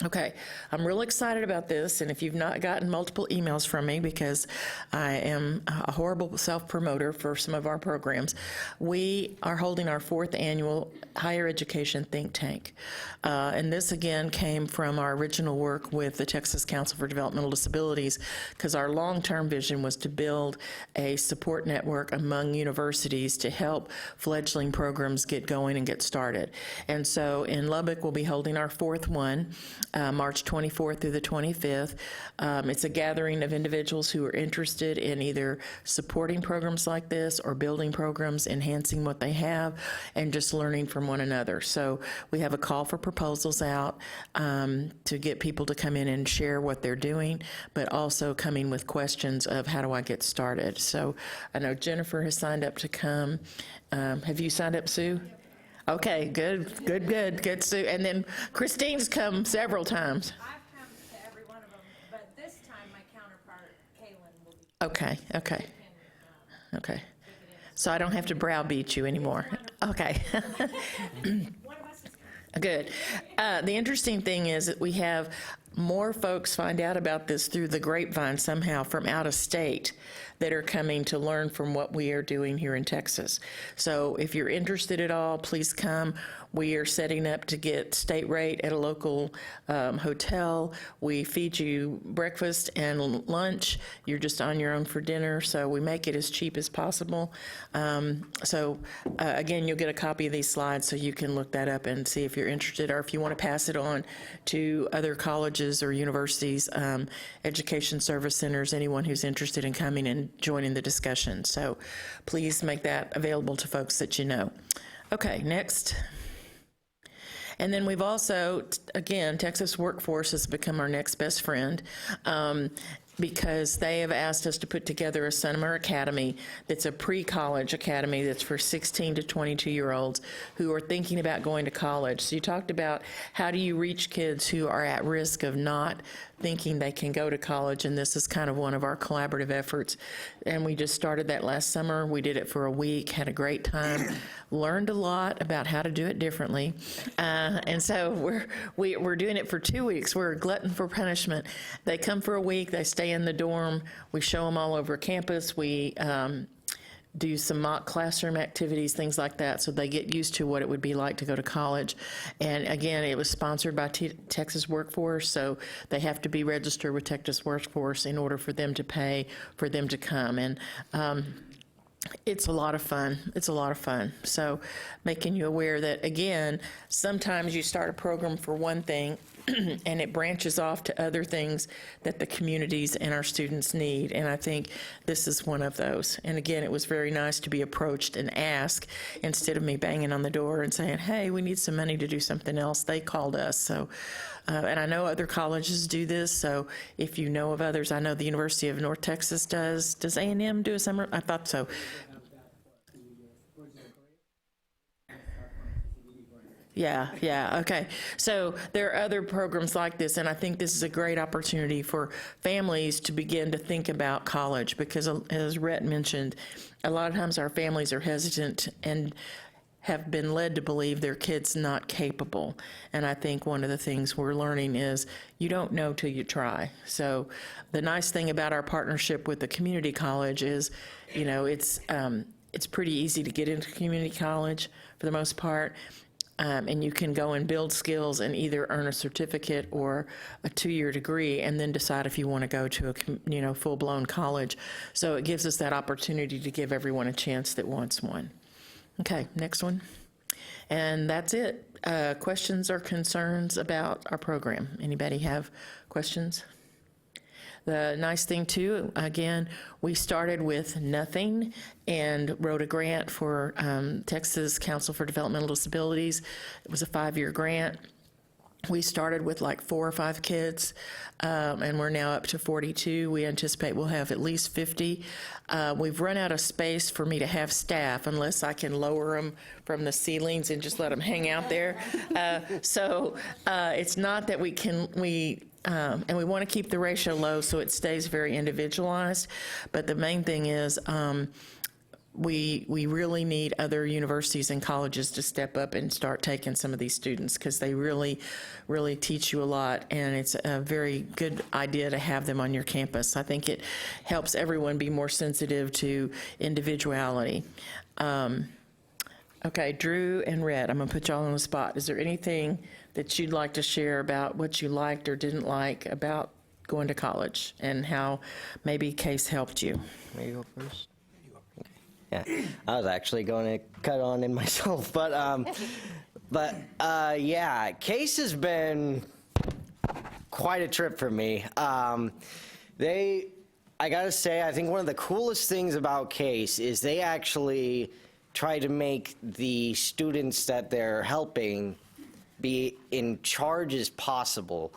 Okay, I'm real excited about this, and if you've not gotten multiple emails from me, because I am a horrible self-promoter for some of our programs, we are holding our 4th annual higher education think tank. And this, again, came from our original work with the Texas Council for Developmental Disabilities, because our long-term vision was to build a support network among universities to help fledgling programs get going and get started. And so in Lubbock, we'll be holding our 4th one. March 24th through the 25th. It's a gathering of individuals who are interested in either supporting programs like this or building programs, enhancing what they have, and just learning from one another. So we have a call for proposals out to get people to come in and share what they're doing, but also coming with questions of how do I get started. So I know Jennifer has signed up to come. Have you signed up, Sue? Okay, good, Sue. And then Christine's come several times. I've come to every one of them, but this time my counterpart, Kaylin, will be. Okay. So I don't have to browbeat you anymore. Okay. Good. The interesting thing is that we have more folks find out about this through the grapevine somehow from out of state that are coming to learn from what we are doing here in Texas. So if you're interested at all, please come. We are setting up to get state rate at a local hotel. We feed you breakfast and lunch. You're just on your own for dinner, so we make it as cheap as possible. Again, you'll get a copy of these slides so you can look that up and see if you're interested, or if you want to pass it on to other colleges or universities, education service centers, anyone who's interested in coming and joining the discussion. So please make that available to folks that you know. Okay, next. And then we've also, again, Texas Workforce has become our next best friend because they have asked us to put together a summer academy that's a pre-college academy that's for 16 to 22-year-olds who are thinking about going to college. So you talked about how do you reach kids who are at risk of not thinking they can go to college, and this is kind of one of our collaborative efforts. And we just started that last summer. We did it for a week, had a great time, learned a lot about how to do it differently. And so we're doing it for 2 weeks. We're a glutton for punishment. They come for a week, they stay in the dorm, we show them all over campus, we do some mock classroom activities, things like that, so they get used to what it would be like to go to college. And again, it was sponsored by Texas Workforce, so they have to be registered with Texas Workforce in order for them to pay for them to come. And it's a lot of fun. It's a lot of fun. So making you aware that, again, sometimes you start a program for one thing and it branches off to other things that the communities and our students need. And I think this is one of those. And again, it was very nice to be approached and asked instead of me banging on the door and saying, hey, we need some money to do something else. They called us. So, and I know other colleges do this. So if you know of others, I know the University of North Texas does. Does A&M do a summer? I thought so. Yeah, okay. So there are other programs like this, and I think this is a great opportunity for families to begin to think about college because, as Rhett mentioned, a lot of times our families are hesitant and have been led to believe their kid's not capable. And I think one of the things we're learning is you don't know till you try. So the nice thing about our partnership with the community college is, it's pretty easy to get into community college for the most part. and you can go and build skills and either earn a certificate or a 2-year degree, and then decide if you want to go to a full-blown college. So it gives us that opportunity to give everyone a chance that wants one. Okay, next one. And that's it. Questions or concerns about our program? Anybody have questions? The nice thing too, again, we started with nothing and wrote a grant for Texas Council for Developmental Disabilities. It was a 5-year grant. We started with like 4 or 5 kids, and we're now up to 42. We anticipate we'll have at least 50. We've run out of space for me to have staff unless I can lower them from the ceilings and just let them hang out there. So it's not that and we want to keep the ratio low so it stays very individualized. But the main thing is we really need other universities and colleges to step up and start taking some of these students, because they really, really teach you a lot, and it's a very good idea to have them on your campus. I think it helps everyone be more sensitive to individuality. Okay, Drew and Rhett, I'm going to put y'all on the spot. Is there anything that you'd like to share about what you liked or didn't like about going to college and how maybe CASE helped you? May you go first? Yeah, I was actually going to cut on in myself, but yeah, CASE has been quite a trip for me. I gotta say, I think one of the coolest things about CASE is they actually try to make the students that they're helping be in charge as possible.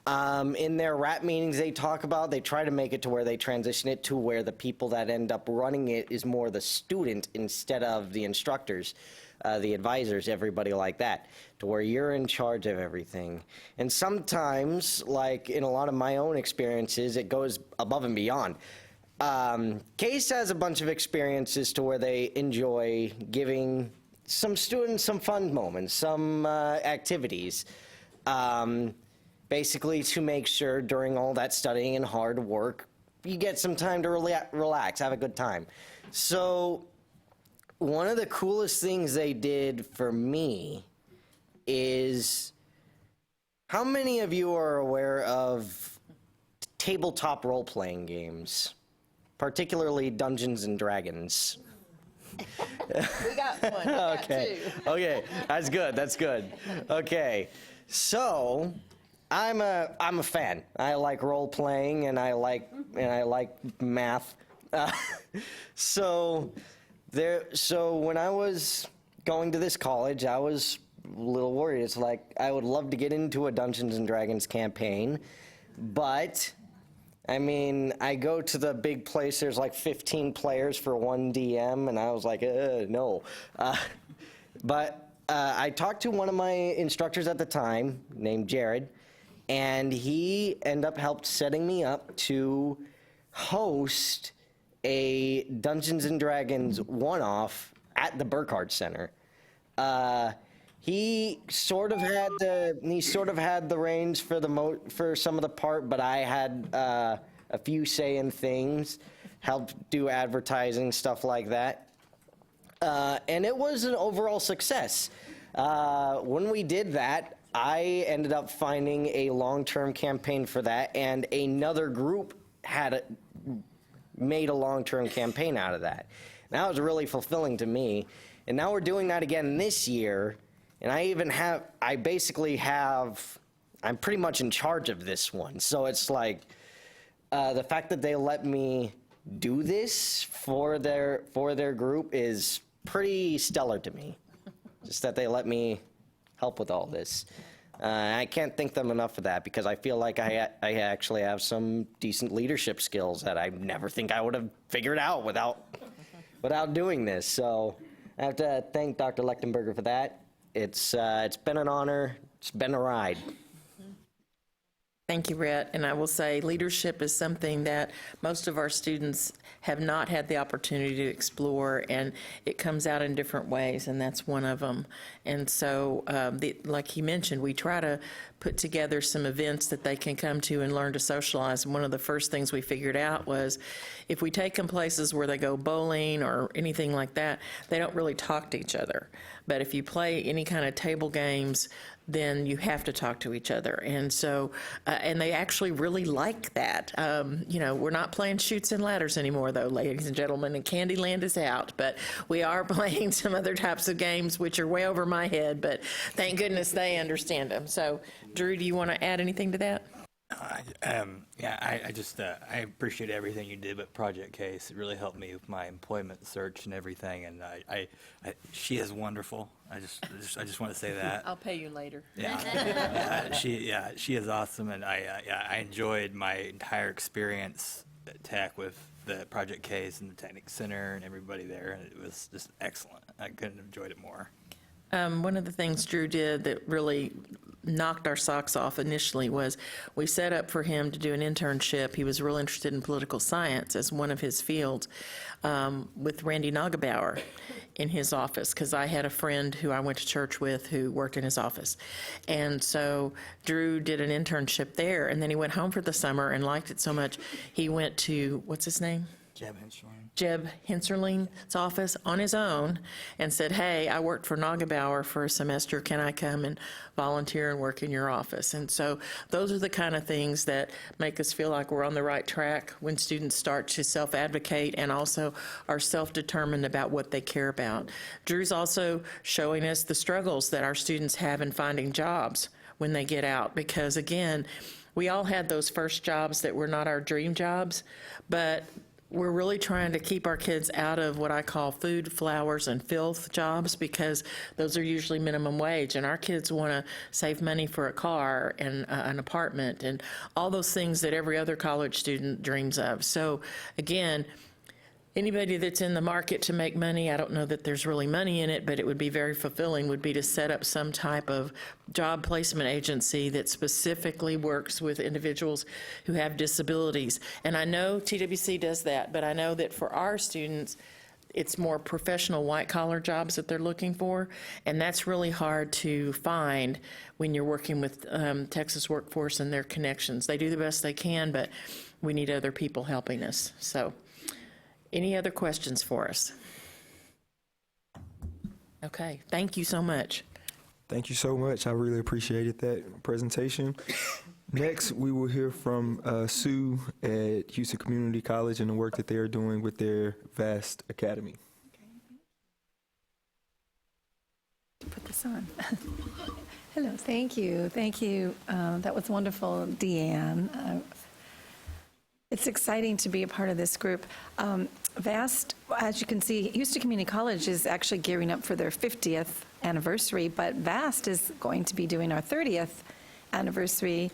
In their RAP meetings they try to make it to where they transition it to where the people that end up running it is more the student instead of the instructors, the advisors, everybody like that, to where you're in charge of everything. And sometimes, like in a lot of my own experiences, it goes above and beyond. CASE has a bunch of experiences to where they enjoy giving some students some fun moments, some activities. Basically to make sure during all that studying and hard work, you get some time to relax, have a good time. So one of the coolest things they did for me is, how many of you are aware of tabletop role-playing games, particularly Dungeons and Dragons? We got one. Okay. Okay, that's good. That's good. Okay, so I'm a fan. I like role playing and I like math. So when I was going to this college, I was a little worried. It's like I would love to get into a Dungeons and Dragons campaign, but I mean, I go to the big place, there's like 15 players for one DM, and I was like, no. But I talked to one of my instructors at the time, named Jared, and he ended up helped setting me up to host a Dungeons and Dragons one-off at the Burkhardt Center. He sort of had the reins for some of the part, but I had a few say in things, helped do advertising, stuff like that. And it was an overall success. When we did that, I ended up finding a long-term campaign for that, and another group made a long-term campaign out of that. And that was really fulfilling to me. And now we're doing that again this year, and I'm pretty much in charge of this one. So it's like, the fact that they let me do this for their group is pretty stellar to me. Just that they let me help with all this. I can't thank them enough for that, because I feel like I actually have some decent leadership skills that I never think I would have figured out without doing this. So I have to thank Dr. Lechtenberger for that. It's been an honor. It's been a ride. Thank you, Rhett. And I will say leadership is something that most of our students have not had the opportunity to explore, and it comes out in different ways, and that's one of them. And so, like he mentioned, we try to put together some events that they can come to and learn to socialize. And one of the first things we figured out was if we take them places where they go bowling or anything like that, they don't really talk to each other. But if you play any kind of table games, then you have to talk to each other. And so, and they actually really like that. We're not playing Chutes and Ladders anymore, though, ladies and gentlemen, and Candyland is out. But we are playing some other types of games, which are way over my head, but thank goodness they understand them. So, Drew, do you want to add anything to that? I appreciate everything you did with Project Case. It really helped me with my employment search and everything. And she is wonderful. I just want to say that. I'll pay you later. She is awesome. And I enjoyed my entire experience at Tech with the Project Case and the Technic Center and everybody there. And it was just excellent. I couldn't have enjoyed it more. One of the things Drew did that really knocked our socks off initially was we set up for him to do an internship. He was real interested in political science as one of his fields with Randy Nagebauer in his office, because I had a friend who I went to church with who worked in his office. And so Drew did an internship there, and then he went home for the summer and liked it so much, he went to, what's his name? Jeb Henserling's office on his own and said, hey, I worked for Nagebauer for a semester. Can I come and volunteer and work in your office? And so those are the kind of things that make us feel like we're on the right track when students start to self-advocate and also are self-determined about what they care about. Drew's also showing us the struggles that our students have in finding jobs when they get out, because again, we all had those first jobs that were not our dream jobs, but we're really trying to keep our kids out of what I call food, flowers, and filth jobs, because those are usually minimum wage, and our kids want to save money for a car and an apartment and all those things that every other college student dreams of. So again, anybody that's in the market to make money, I don't know that there's really money in it, but it would be very fulfilling, would be to set up some type of job placement agency that specifically works with individuals who have disabilities. And I know TWC does that, but I know that for our students, it's more professional white-collar jobs that they're looking for, and that's really hard to find when you're working with Texas Workforce and their connections. They do the best they can, but we need other people helping us. So, any other questions for us? Okay, thank you so much. Thank you so much. I really appreciated that presentation. Next, we will hear from Sue at Houston Community College and the work that they are doing with their VAST Academy. Put this on. Hello, thank you. Thank you. That was wonderful, Deanne. It's exciting to be a part of this group. VAST, as you can see, Houston Community College is actually gearing up for their 50th anniversary, but VAST is going to be doing our 30th anniversary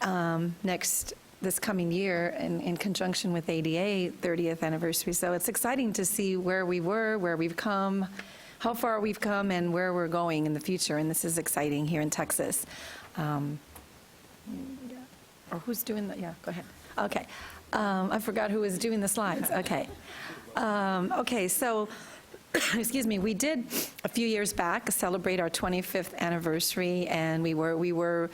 this coming year in conjunction with ADA 30th anniversary. So it's exciting to see where we were, where we've come, how far we've come, and where we're going in the future. And this is exciting here in Texas. Or who's doing the, yeah, go ahead. Okay. I forgot who was doing the slides. Okay. Okay, so, excuse me, we did a few years back celebrate our 25th anniversary, and we were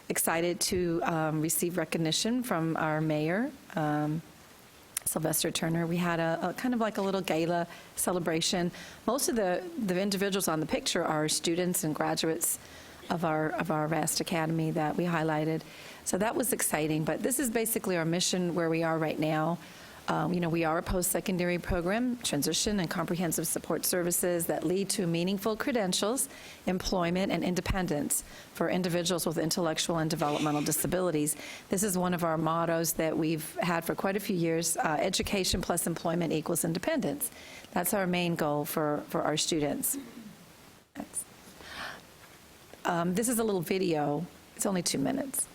excited to receive recognition from our mayor, Sylvester Turner. We had a kind of like a little gala celebration. Most of the individuals on the picture are students and graduates of our VAST Academy that we highlighted. So that was exciting, but this is basically our mission where we are right now. We are a post-secondary program, transition and comprehensive support services that lead to meaningful credentials, employment, and independence for individuals with intellectual and developmental disabilities. This is one of our mottos that we've had for quite a few years, education plus employment equals independence. That's our main goal for our students. This is a little video. It's only 2 minutes.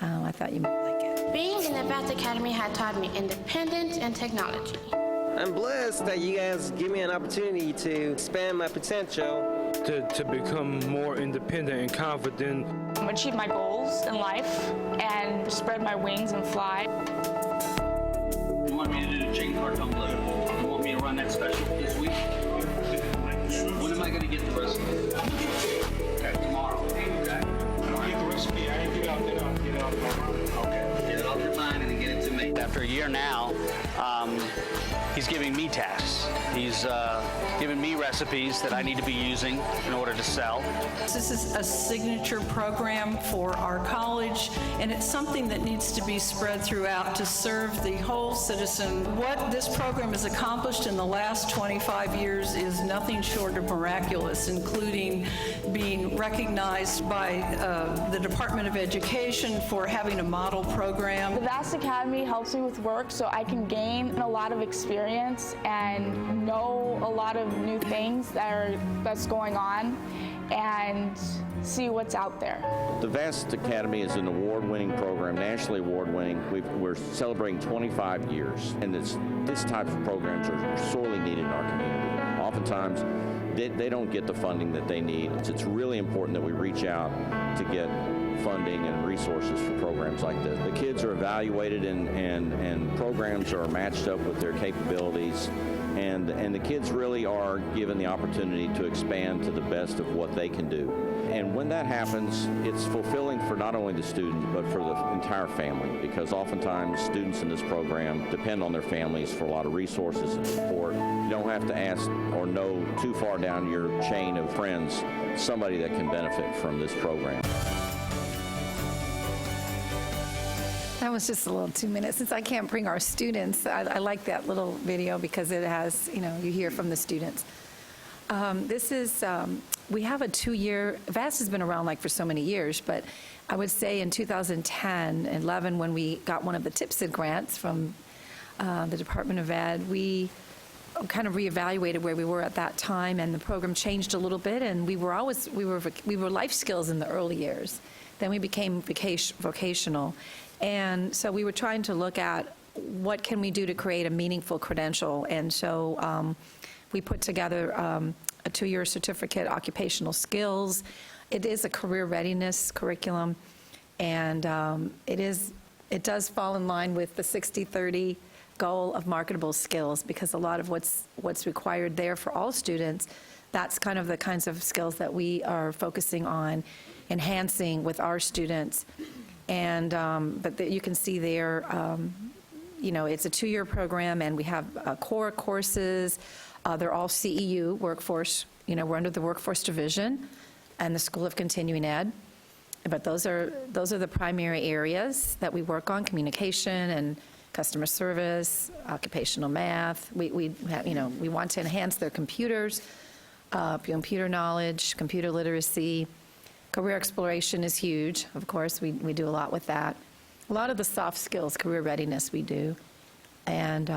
I thought you might like it. Being in the VAST Academy had taught me independence and technology. I'm blessed that you guys give me an opportunity to expand my potential. To become more independent and confident. Achieve my goals in life and spread my wings and fly. You want me to do the chain car tumbler? You want me to run that special this week? When am I going to get the rest of it? Okay, tomorrow. Okay. Get the recipe. I didn't get out there. Get it off my mind. Okay. Get it off your mind and then get it to me. After a year now, he's giving me tasks. He's giving me recipes that I need to be using in order to sell. This is a signature program for our college, and it's something that needs to be spread throughout to serve the whole citizen. What this program has accomplished in the last 25 years is nothing short of miraculous, including being recognized by the Department of Education for having a model program. The VAST Academy helps me with work so I can gain a lot of experience and know a lot of new things that's going on and see what's out there. The VAST Academy is an award-winning program, nationally award-winning. We're celebrating 25 years, and this type of programs are sorely needed in our community. Oftentimes, they don't get the funding that they need. It's really important that we reach out to get funding and resources for programs like this. The kids are evaluated and programs are matched up with their capabilities, and the kids really are given the opportunity to expand to the best of what they can do. And when that happens, it's fulfilling for not only the student, but for the entire family, because oftentimes students in this program depend on their families for a lot of resources and support. You don't have to ask or know too far down your chain of friends somebody that can benefit from this program. That was just a little 2 minutes. Since I can't bring our students, I like that little video because it has, you hear from the students. This is, we have a 2-year, VAST has been around for so many years, but I would say in 2010, 11, when we got one of the THECB grants from the Department of Ed, we kind of reevaluated where we were at that time, and the program changed a little bit, and we were life skills in the early years. Then we became vocational. And so we were trying to look at what can we do to create a meaningful credential. And so we put together a 2-year certificate, occupational skills. It is a career readiness curriculum, and it does fall in line with the 60-30 goal of marketable skills, because a lot of what's required there for all students, that's kind of the kinds of skills that we are focusing on enhancing with our students. And but you can see there, it's a 2-year program, and we have core courses. They're all CEU, workforce. We're under the workforce division and the School of Continuing Ed. But those are the primary areas that we work on: communication and customer service, occupational math. We want to enhance their computers, computer knowledge, computer literacy. Career exploration is huge, of course. We do a lot with that. A lot of the soft skills, career readiness, we do. And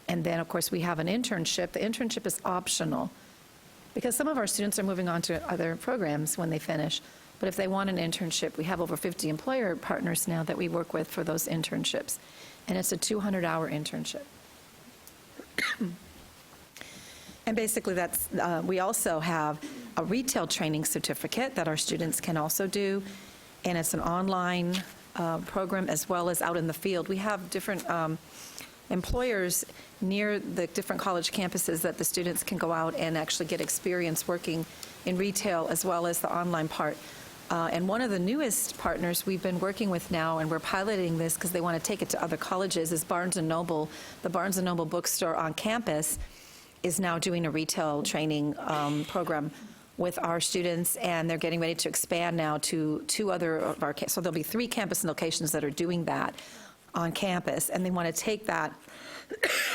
then, of course, we have an internship. The internship is optional because some of our students are moving on to other programs when they finish. But if they want an internship, we have over 50 employer partners now that we work with for those internships. And it's a 200-hour internship. And basically, we also have a retail training certificate that our students can also do, and it's an online program as well as out in the field. We have different employers near the different college campuses that the students can go out and actually get experience working in retail as well as the online part. And one of the newest partners we've been working with now, and we're piloting this because they want to take it to other colleges, is Barnes & Noble. The Barnes & Noble bookstore on campus is now doing a retail training program with our students, and they're getting ready to expand now to 2 other of our, so there'll be 3 campus locations that are doing that on campus, and they want to take that,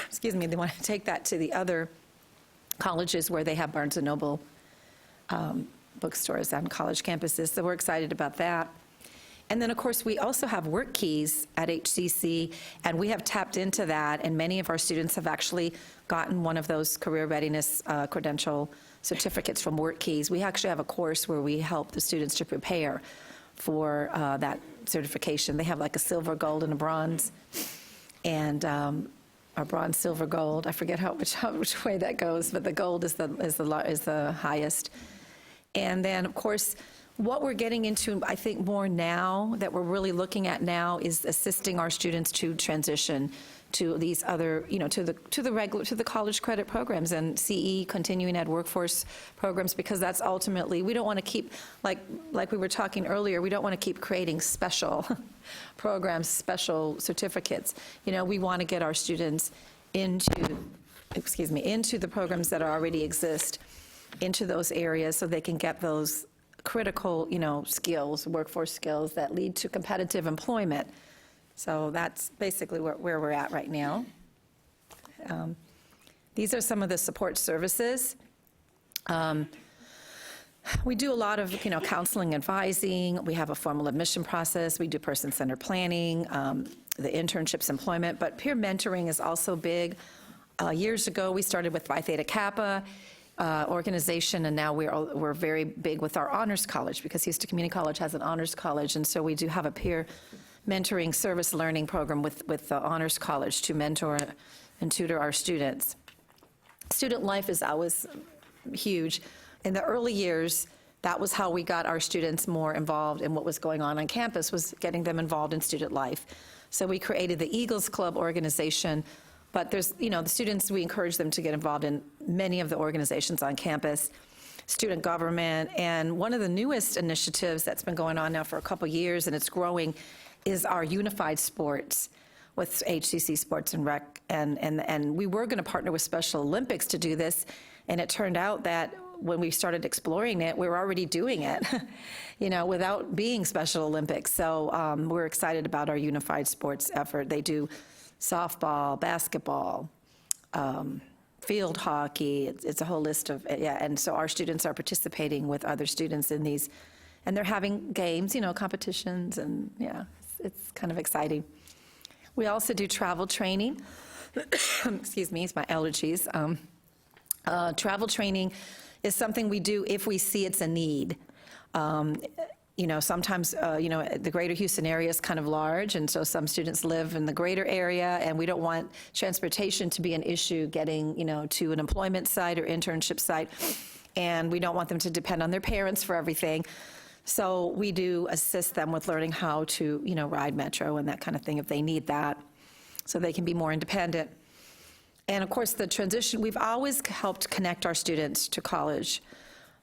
excuse me, they want to take that to the other colleges where they have Barnes & Noble bookstores on college campuses, so we're excited about that. And then, of course, we also have work keys at HCC, and we have tapped into that, and many of our students have actually gotten one of those career readiness credential certificates from Work Keys. We actually have a course where we help the students to prepare for that certification. They have like a silver, gold, and a bronze, and a bronze, silver, gold. I forget which way that goes, but the gold is the highest. And then, of course, what we're getting into, I think, more now that we're really looking at now is assisting our students to transition to these other, to the college credit programs and CE, continuing ed workforce programs, because that's ultimately, we don't want to keep, like we were talking earlier, we don't want to keep creating special programs, special certificates. We want to get our students into into the programs that already exist, into those areas so they can get those critical, skills, workforce skills that lead to competitive employment. So that's basically where we're at right now. These are some of the support services. We do a lot of, counseling, advising. We have a formal admission process. We do person-centered planning, the internships, employment, but peer mentoring is also big. Years ago, we started with Phi Theta Kappa organization, and now we're very big with our honors college because Houston Community College has an honors college, and so we do have a peer mentoring service learning program with the honors college to mentor and tutor our students. Student life is always huge. In the early years, that was how we got our students more involved in what was going on campus, was getting them involved in student life. So we created the Eagles Club organization, but there's, the students, we encourage them to get involved in many of the organizations on campus, student government, and one of the newest initiatives that's been going on now for a couple years, and it's growing, is our unified sports with HCC Sports and Rec, and we were going to partner with Special Olympics to do this, and it turned out that when we started exploring it, we were already doing it, without being Special Olympics. So we're excited about our unified sports effort. They do softball, basketball, field hockey. It's a whole list of, and so our students are participating with other students in these, and they're having games, competitions, and it's kind of exciting. We also do travel training. Excuse me, it's my allergies. Travel training is something we do if we see it's a need. Sometimes, the greater Houston area is kind of large, and so some students live in the greater area, and we don't want transportation to be an issue getting, to an employment site or internship site, and we don't want them to depend on their parents for everything. So we do assist them with learning how to, ride Metro and that kind of thing if they need that, so they can be more independent. And of course, the transition, we've always helped connect our students to college,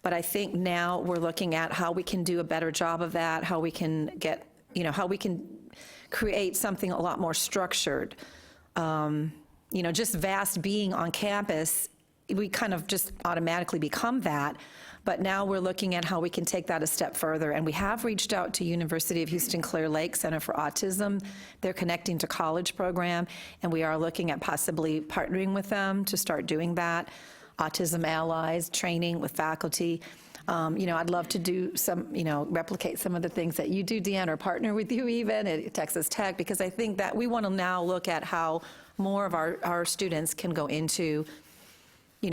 but I think now we're looking at how we can do a better job of that, how we can get, how we can create something a lot more structured. Just vast being on campus, we kind of just automatically become that. But now we're looking at how we can take that a step further. And we have reached out to University of Houston Clear Lake Center for Autism. They're connecting to college program, and we are looking at possibly partnering with them to start doing that. Autism allies, training with faculty. I'd love to do some, replicate some of the things that you do, Deanne, or partner with you even at Texas Tech, because I think that we want to now look at how more of our students can go into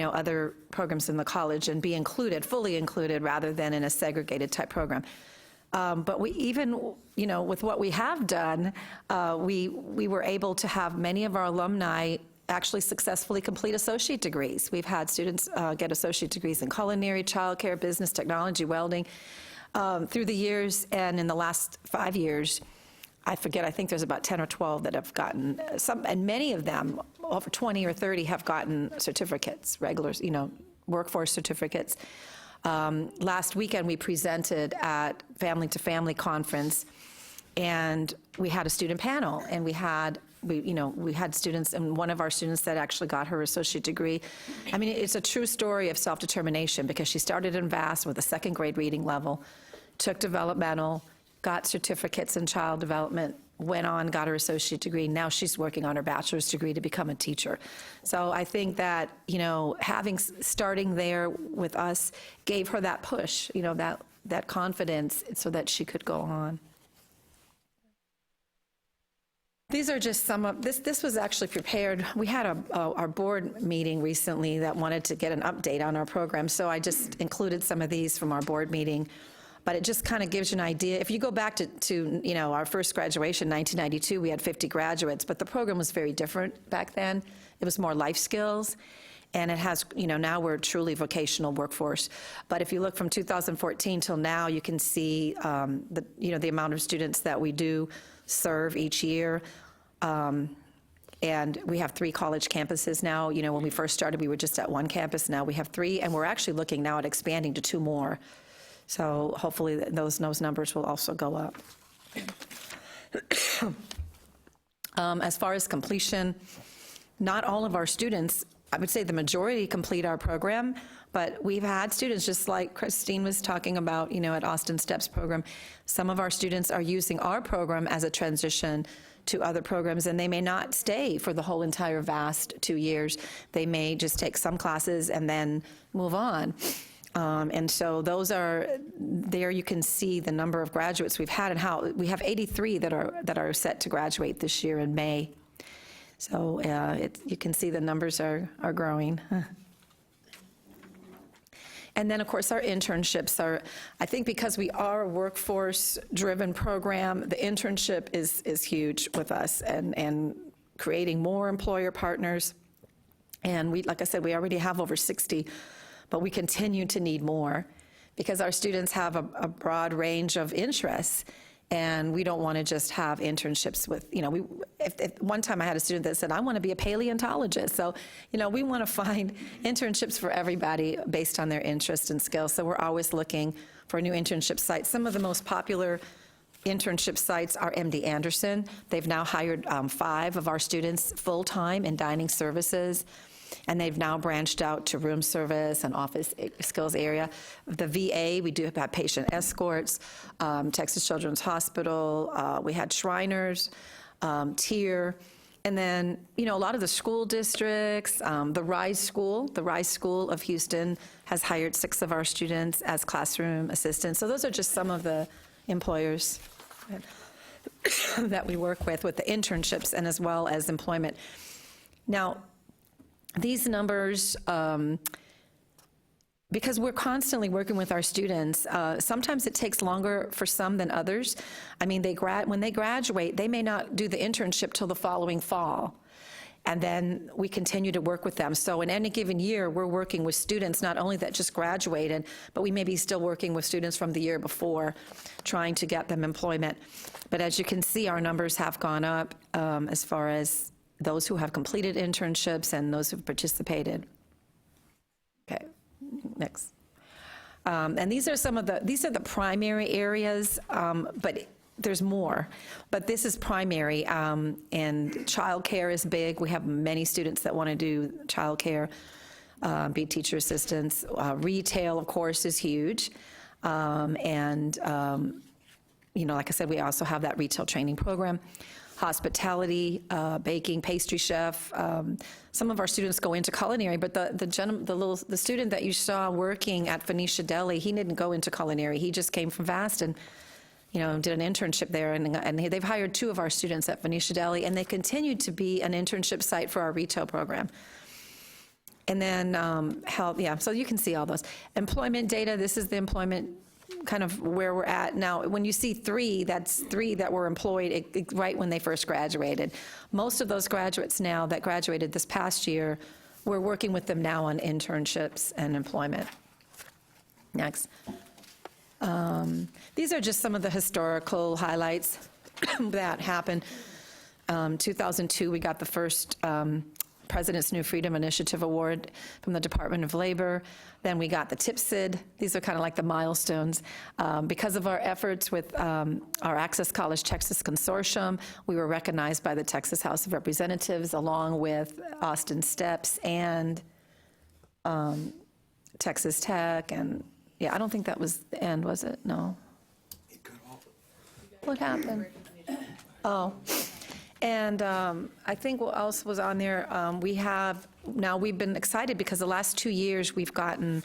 other programs in the college and be included, fully included, rather than in a segregated type program. But we even, with what we have done, we were able to have many of our alumni actually successfully complete associate degrees. We've had students get associate degrees in culinary, childcare, business, technology, welding through the years, and in the last 5 years, I think there's about 10 or 12 that have gotten some, and many of them, over 20 or 30, have gotten certificates, regular, workforce certificates. Last weekend, we presented at Family to Family Conference, and we had a student panel, and we had students, and one of our students that actually got her associate degree. I mean, it's a true story of self-determination, because she started in VAS with a second grade reading level, took developmental, got certificates in child development, went on, got her associate degree. Now she's working on her bachelor's degree to become a teacher. So I think that, starting there with us gave her that push, that confidence so that she could go on. These are just some of, this was actually prepared. We had our board meeting recently that wanted to get an update on our program, so I just included some of these from our board meeting. But it just kind of gives you an idea. If you go back to our first graduation, 1992, we had 50 graduates, but the program was very different back then. It was more life skills, and it has, now we're truly vocational workforce. But if you look from 2014 till now, you can see the amount of students that we do serve each year. And we have 3 college campuses now. When we first started, we were just at 1 campus. Now we have 3, and we're actually looking now at expanding to 2 more. So hopefully those numbers will also go up. As far as completion, not all of our students I would say the majority complete our program, but we've had students, just like Christine was talking about, at Austin Steps program, some of our students are using our program as a transition to other programs, and they may not stay for the whole entire vast 2 years. They may just take some classes and then move on. And so those are, there you can see the number of graduates we've had and how we have 83 that are set to graduate this year in May. So you can see the numbers are growing. And then, of course, our internships are, I think because we are a workforce-driven program, the internship is huge with us and creating more employer partners. And we, like I said, we already have over 60, but we continue to need more because our students have a broad range of interests. And we don't want to just have internships with, if one time I had a student that said, I want to be a paleontologist. So, we want to find internships for everybody based on their interests and skills. So we're always looking for new internship sites. Some of the most popular internship sites are MD Anderson. They've now hired 5 of our students full-time in dining services. And they've now branched out to room service and office skills area. The VA, we do have patient escorts, Texas Children's Hospital, we had Shriners, TIER, and then, a lot of the school districts, the Rise School of Houston has hired 6 of our students as classroom assistants. So those are just some of the employers that we work with the internships and as well as employment. Now, these numbers, because we're constantly working with our students, sometimes it takes longer for some than others. I mean, when they graduate, they may not do the internship till the following fall. And then we continue to work with them. So in any given year, we're working with students not only that just graduated, but we may be still working with students from the year before, trying to get them employment. But as you can see, our numbers have gone up as far as those who have completed internships and those who've participated. Okay, next. And these are the primary areas, but there's more. But this is primary, and childcare is big. We have many students that want to do childcare, be teacher assistants. Retail, of course, is huge. And, like I said, we also have that retail training program. Hospitality, baking, pastry chef. Some of our students go into culinary, but the student that you saw working at Phoenicia Deli, he didn't go into culinary. He just came from Vast and did an internship there, and they've hired 2 of our students at Phoenicia Deli, and they continue to be an internship site for our retail program. And then health, so you can see all those. Employment data, this is the employment kind of where we're at now. When you see 3, that's 3 that were employed right when they first graduated. Most of those graduates now that graduated this past year, we're working with them now on internships and employment. Next. These are just some of the historical highlights that happened. 2002, we got the first President's New Freedom Initiative Award from the Department of Labor. Then we got the THECB. These are kind of like the milestones. Because of our efforts with our Access College Texas Consortium, we were recognized by the Texas House of Representatives along with Austin Steps and Texas Tech. And I don't think that was the end, was it? No. What happened? Oh. And I think what else was on there, we've been excited because the last 2 years we've gotten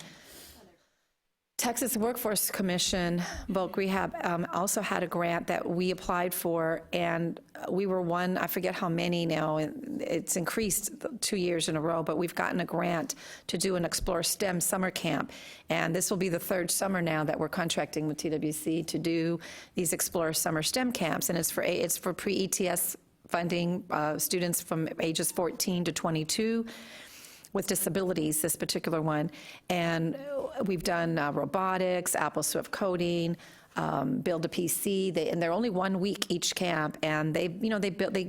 Texas Workforce Commission, bulk rehab, also had a grant that we applied for, and we were one, I forget how many now, it's increased 2 years in a row, but we've gotten a grant to do an Explore STEM summer camp. And this will be the 3rd summer now that we're contracting with TWC to do these Explore Summer STEM camps, and it's for pre-ETS funding, students from ages 14 to 22 with disabilities, this particular one. And we've done robotics, Apple Swift coding, build a PC, and they're only 1 week each camp, and they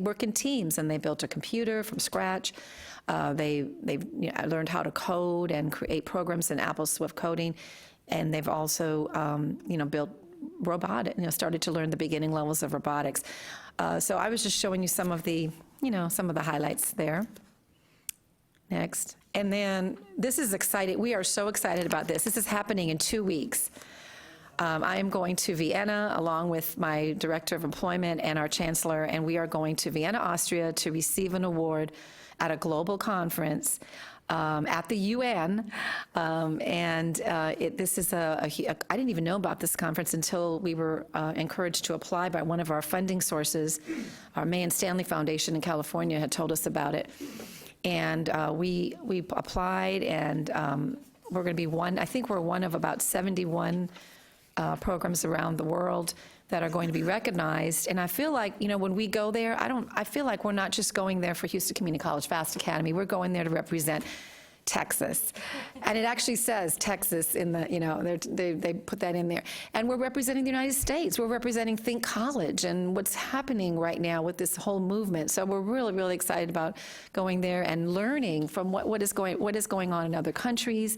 work in teams, and they built a computer from scratch. They've learned how to code and create programs in Apple Swift coding, and they've also built robotic, started to learn the beginning levels of robotics. So I was just showing you some of the highlights there. Next. And then, this is exciting. We are so excited about this. This is happening in 2 weeks. I am going to Vienna along with my Director of Employment and our Chancellor, and we are going to Vienna, Austria to receive an award at a global conference at the UN. This is I didn't even know about this conference until we were encouraged to apply by one of our funding sources. Our May and Stanley Foundation in California had told us about it. And we applied, and we're going to be I think we're one of about 71 programs around the world that are going to be recognized. And I feel like, when we go there, I feel like we're not just going there for Houston Community College FAST Academy. We're going there to represent Texas. And it actually says Texas in the, they put that in there. And we're representing the United States. We're representing Think College and what's happening right now with this whole movement. So we're really, really excited about going there and learning from what is going on in other countries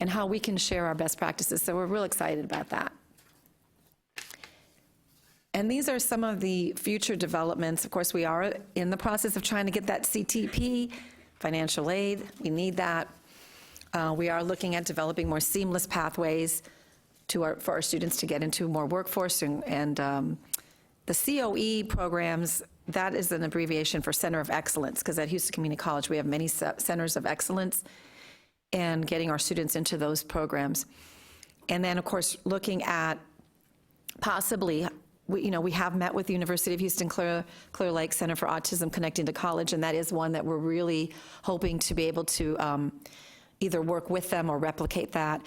and how we can share our best practices. So we're real excited about that. And these are some of the future developments. Of course, we are in the process of trying to get that CTP, financial aid. We need that. We are looking at developing more seamless pathways for our students to get into more workforce. And the COE programs, that is an abbreviation for Center of Excellence, because at Houston Community College, we have many centers of excellence, and getting our students into those programs. And then, of course, looking at possibly, we have met with the University of Houston Clear Lake Center for Autism Connecting to College, and that is one that we're really hoping to be able to either work with them or replicate that.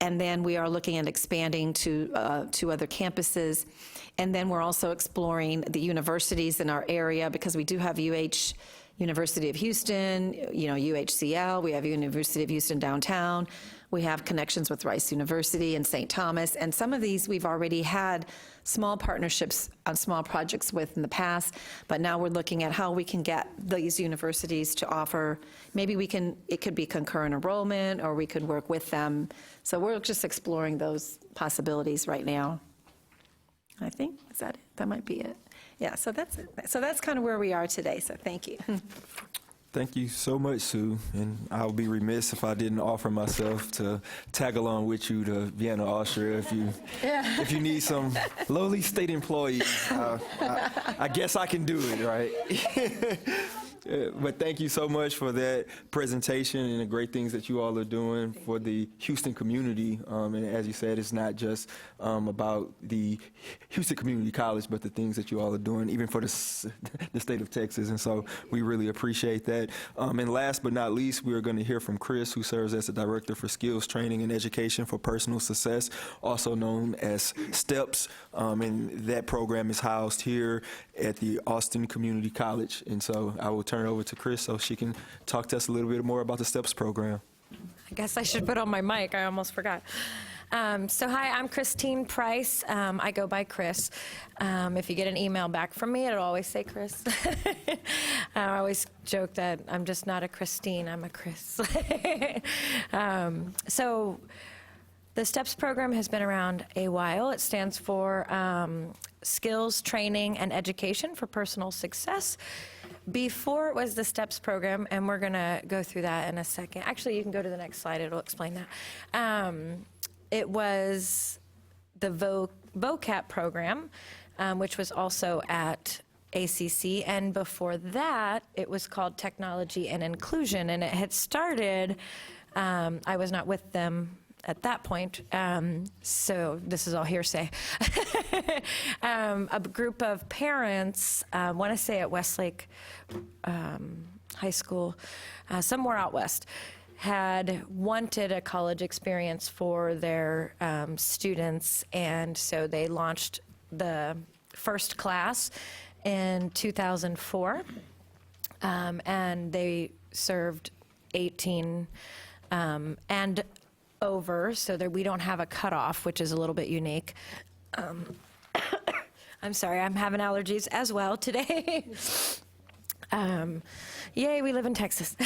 And then we are looking at expanding to other campuses. And then we're also exploring the universities in our area, because we do have University of Houston, UHCL, we have University of Houston downtown, we have connections with Rice University and St. Thomas, and some of these we've already had small partnerships on small projects with in the past, but now we're looking at how we can get these universities to offer, maybe it could be concurrent enrollment, or we could work with them. So we're just exploring those possibilities right now. I think, is that it? That might be it. Yeah, so that's it. So that's kind of where we are today, so thank you. Thank you so much, Sue, and I'll be remiss if I didn't offer myself to tag along with you to Vienna, Austria. If you need some lowly state employees, I guess I can do it, right? But thank you so much for that presentation and the great things that you all are doing for the Houston community. And as you said, it's not just about the Houston Community College, but the things that you all are doing, even for the state of Texas. And so we really appreciate that. And last but not least, we are going to hear from Chris, who serves as the Director for Skills Training and Education for Personal Success, also known as STEPS. And that program is housed here at the Austin Community College. And so I will turn it over to Chris so she can talk to us a little bit more about the STEPS program. I guess I should put on my mic. I almost forgot. So hi, I'm Christine Price. I go by Chris. If you get an email back from me, it'll always say Chris. I always joke that I'm just not a Christine, I'm a Chris. So the STEPS program has been around a while. It stands for Skills, Training, and Education for Personal Success. Before it was the STEPS program, and we're going to go through that in a second. Actually, you can go to the next slide. It'll explain that. It was the VOCAP program, which was also at ACC, and before that, it was called Technology and Inclusion, and it had started, I was not with them at that point, so this is all hearsay. A group of parents, I want to say at Westlake High School, somewhere out west, had wanted a college experience for their students, and so they launched the first class in 2004, and they served 18 and over, so that we don't have a cutoff, which is a little bit unique. I'm sorry, I'm having allergies as well today. Yay, we live in Texas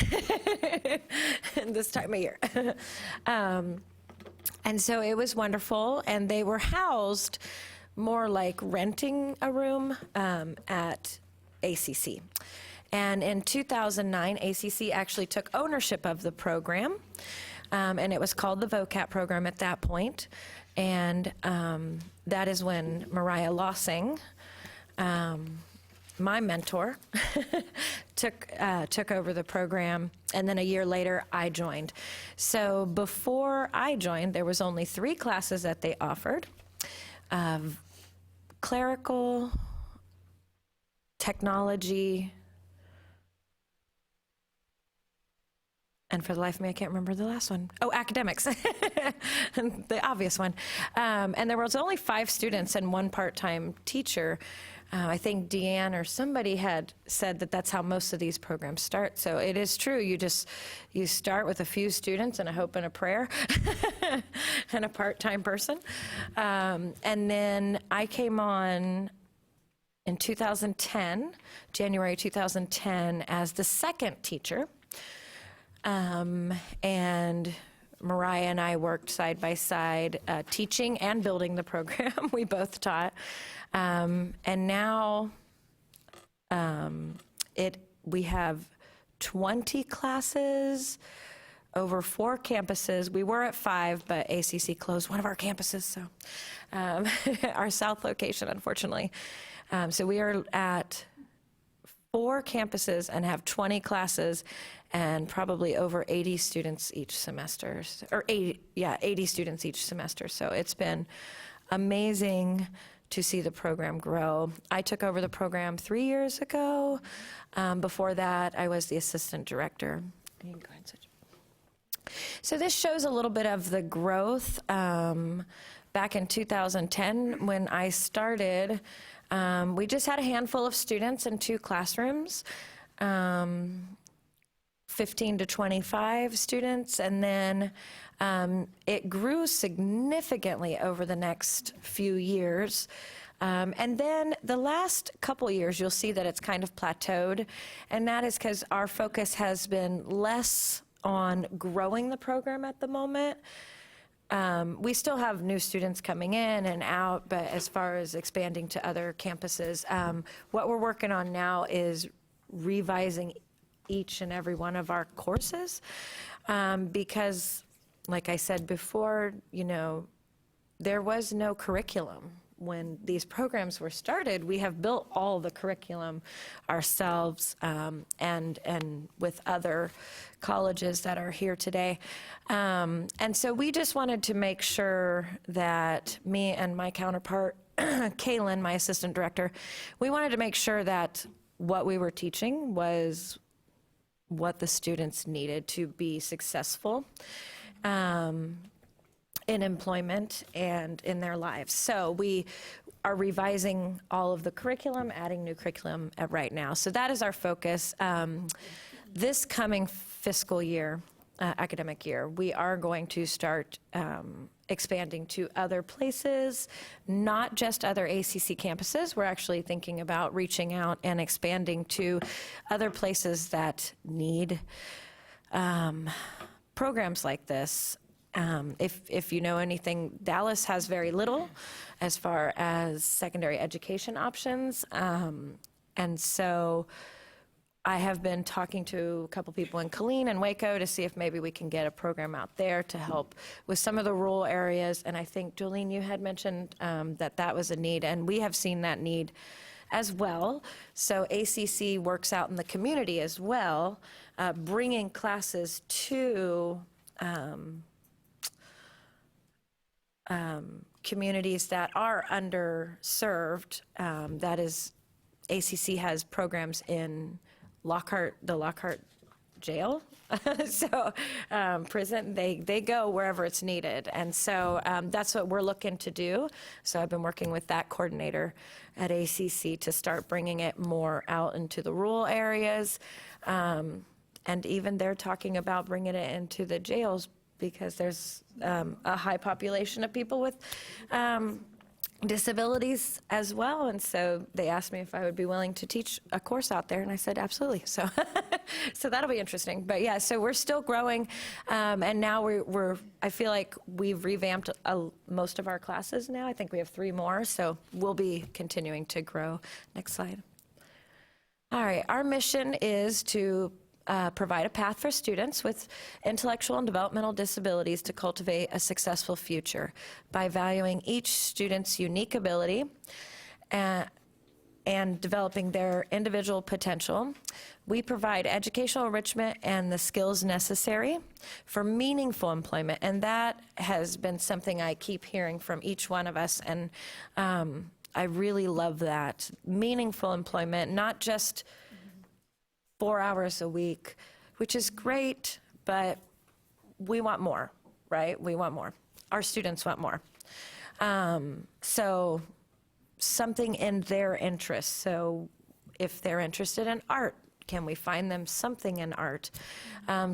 this time of year. And so it was wonderful, and they were housed more like renting a room at ACC. And in 2009, ACC actually took ownership of the program, and it was called the VOCAP program at that point. And that is when Mariah Lossing, my mentor, took over the program, and then a year later I joined. So before I joined, there was only 3 classes that they offered: clerical, technology, and for the life of me, I can't remember the last one. Oh, academics, the obvious one. And there was only 5 students and 1 part-time teacher. I think Deanne or somebody had said that that's how most of these programs start. So it is true. You start with a few students and a hope and a prayer and a part-time person. And then I came on in 2010, January 2010, as the second teacher. And Mariah and I worked side by side, teaching and building the program. We both taught. And now we have 20 classes over 4 campuses. We were at 5, but ACC closed one of our campuses, so our south location, unfortunately. So we are at 4 campuses and have 20 classes and probably over 80 students each semester, or 80 students each semester. So it's been amazing to see the program grow. I took over the program 3 years ago. Before that, I was the assistant director. You can go ahead and switch. So this shows a little bit of the growth. Back in 2010, when I started, we just had a handful of students in 2 classrooms, 15 to 25 students, and then it grew significantly over the next few years. And then the last couple years, you'll see that it's kind of plateaued, and that is because our focus has been less on growing the program at the moment. We still have new students coming in and out, but as far as expanding to other campuses, what we're working on now is revising each and every one of our courses, because, like I said before, there was no curriculum when these programs were started. We have built all the curriculum ourselves, and with other colleges that are here today. And so we just wanted to make sure that me and my counterpart, Kaylin, my assistant director, we wanted to make sure that what we were teaching was what the students needed to be successful in employment and in their lives. So we are revising all of the curriculum, adding new curriculum right now. So that is our focus. This coming fiscal year, academic year, we are going to start expanding to other places, not just other ACC campuses. We're actually thinking about reaching out and expanding to other places that need programs like this. If you know anything, Dallas has very little as far as secondary education options. And so I have been talking to a couple people in Killeen and Waco to see if maybe we can get a program out there to help with some of the rural areas. And I think, Jolene, you had mentioned that was a need, and we have seen that need as well. So ACC works out in the community as well, bringing classes to communities that are underserved. That is, ACC has programs in the Lockhart jail, so prison. They go wherever it's needed, and so that's what we're looking to do. So I've been working with that coordinator at ACC to start bringing it more out into the rural areas, and even they're talking about bringing it into the jails, because there's a high population of people with disabilities as well. And so they asked me if I would be willing to teach a course out there, and I said absolutely. So so that'll be interesting. But yeah, so we're still growing, and now I feel like we've revamped most of our classes now. I think we have 3 more, so we'll be continuing to grow. Next slide. All right, our mission is to provide a path for students with intellectual and developmental disabilities to cultivate a successful future by valuing each student's unique ability and developing their individual potential. We provide educational enrichment and the skills necessary for meaningful employment, and that has been something I keep hearing from each one of us, and I really love that. Meaningful employment, not just 4 hours a week, which is great, but we want more, right? We want more. Our students want more. So something in their interest. So if they're interested in art, can we find them something in art?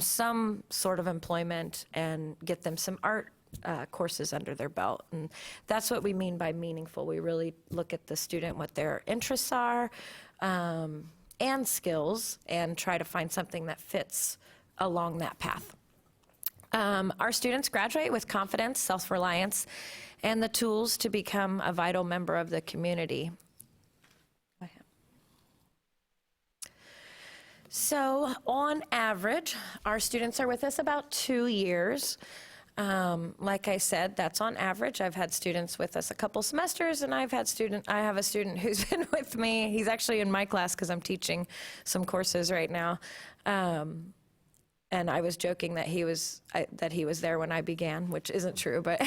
Some sort of employment and get them some art courses under their belt. And that's what we mean by meaningful. We really look at the student, what their interests are, and skills, and try to find something that fits along that path. Our students graduate with confidence, self-reliance, and the tools to become a vital member of the community. So on average, our students are with us about 2 years. Like I said, that's on average. I've had students with us a couple semesters, and I have a student who's been with me. He's actually in my class because I'm teaching some courses right now. And I was joking that he was there when I began, which isn't true, but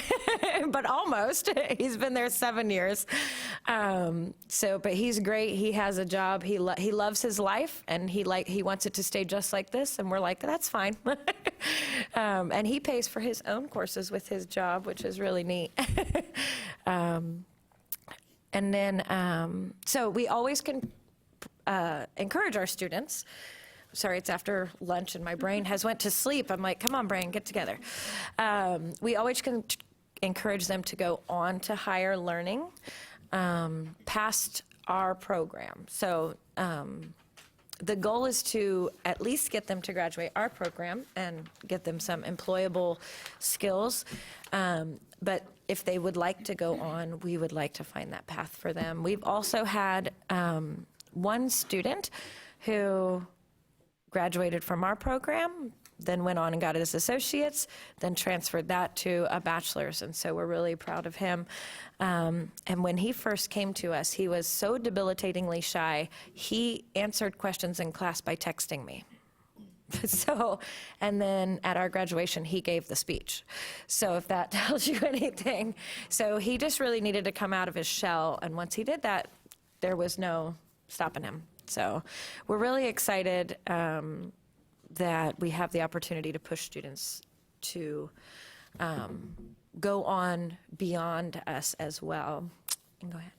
but almost. He's been there 7 years. But he's great. He has a job. He loves his life, and he wants it to stay just like this. And we're like, that's fine. And he pays for his own courses with his job, which is really neat. And then, so we always can encourage our students. Sorry, it's after lunch and my brain has went to sleep. I'm like, come on, brain, get together. We always can encourage them to go on to higher learning past our program. So the goal is to at least get them to graduate our program and get them some employable skills. But if they would like to go on, we would like to find that path for them. We've also had one student who graduated from our program, then went on and got his associates, then transferred that to a bachelor's, and so we're really proud of him. And when he first came to us, he was so debilitatingly shy, he answered questions in class by texting me. So, and then at our graduation, he gave the speech. So if that tells you anything. So he just really needed to come out of his shell, and once he did that, there was no stopping him. So we're really excited that we have the opportunity to push students to go on beyond us as well. Go ahead.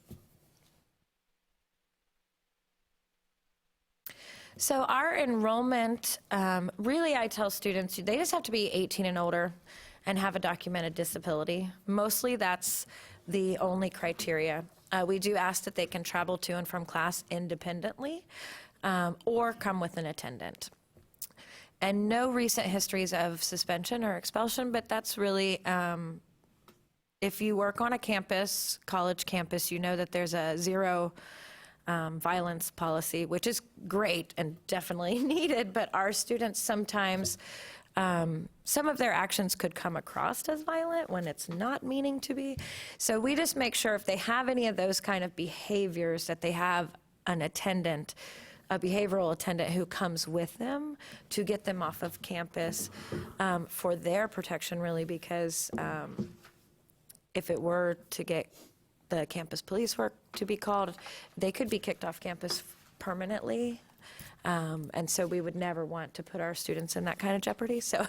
So our enrollment, really I tell students, they just have to be 18 and older and have a documented disability. Mostly that's the only criteria. We do ask that they can travel to and from class independently or come with an attendant. And no recent histories of suspension or expulsion, but that's really, if you work on a campus, college campus, you know that there's a zero violence policy, which is great and definitely needed, but our students sometimes, some of their actions could come across as violent when it's not meaning to be. So we just make sure if they have any of those kind of behaviors that they have an attendant, a behavioral attendant who comes with them to get them off of campus for their protection, really, because if it were to get the campus police work to be called, they could be kicked off campus permanently. And so we would never want to put our students in that kind of jeopardy. So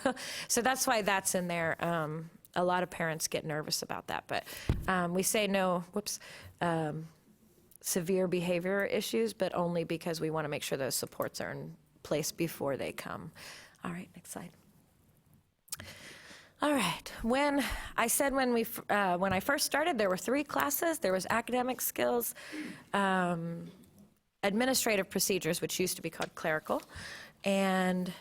that's why that's in there. A lot of parents get nervous about that, but we say no, severe behavior issues, but only because we want to make sure those supports are in place before they come. All right, next slide. All right, when I first started, there were 3 classes. There was academic skills, administrative procedures, which used to be called clerical, and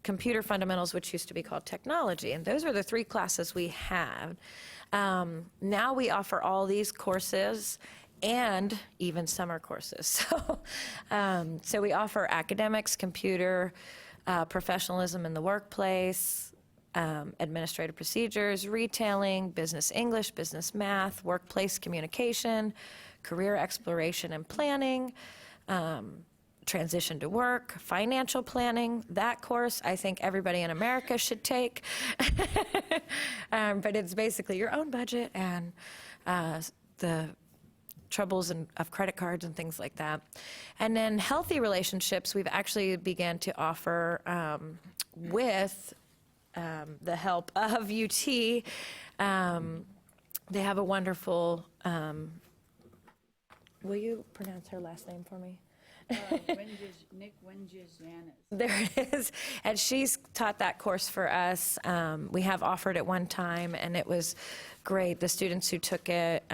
computer fundamentals, which used to be called technology. And those were the 3 classes we had. Now we offer all these courses and even summer courses. So we offer academics, computer, professionalism in the workplace, administrative procedures, retailing, business English, business math, workplace communication, career exploration and planning, transition to work, financial planning. That course I think everybody in America should take. But it's basically your own budget and the troubles of credit cards and things like that. And then healthy relationships, we've actually began to offer with the help of UT. They have a wonderful, will you pronounce her last name for me? There it is. And she's taught that course for us. We have offered it one time, and it was great. The students who took it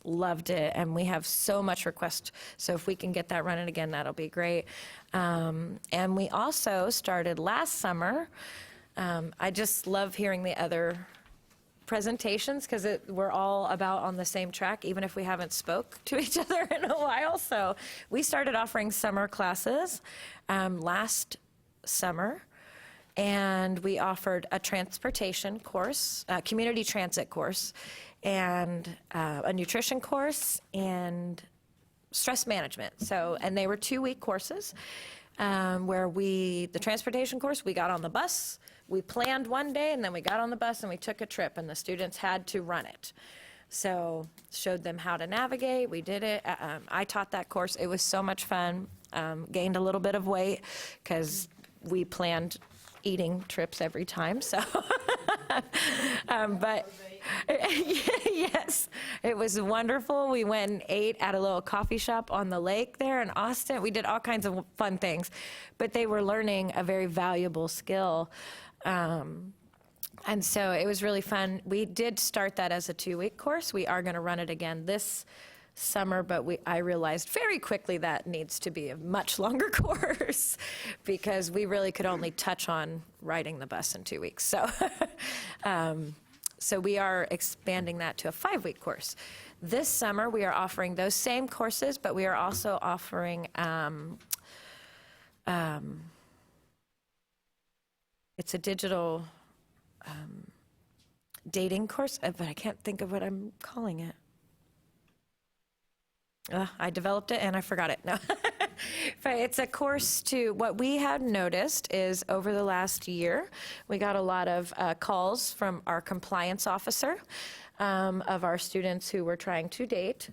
loved it, and we have so much request. So if we can get that running again, that'll be great. And we also started last summer. I just love hearing the other presentations because we're all about on the same track, even if we haven't spoke to each other in a while. So we started offering summer classes last summer, and we offered a transportation course, a community transit course, and a nutrition course, and stress management. So, and they were 2-week courses where the transportation course, we got on the bus. We planned one day, and then we got on the bus and we took a trip, and the students had to run it. So showed them how to navigate. We did it. I taught that course. It was so much fun. Gained a little bit of weight because we planned eating trips every time. So, but yes, it was wonderful. We went and ate at a little coffee shop on the lake there in Austin. We did all kinds of fun things, but they were learning a very valuable skill. And so it was really fun. We did start that as a 2-week course. We are going to run it again this summer, but I realized very quickly that needs to be a much longer course because we really could only touch on riding the bus in 2 weeks. So, so we are expanding that to a 5-week course. This summer, we are offering those same courses, but we are also offering it's a digital dating course, but I can't think of what I'm calling it. I developed it and I forgot it. No. But it's a course what we had noticed is over the last year, we got a lot of calls from our compliance officer of our students who were trying to date,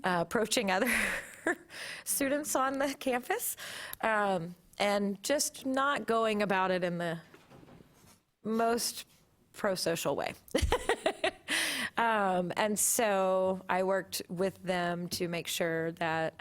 approaching other students on the campus, and just not going about it in the most pro-social way. And so I worked with them to make sure that,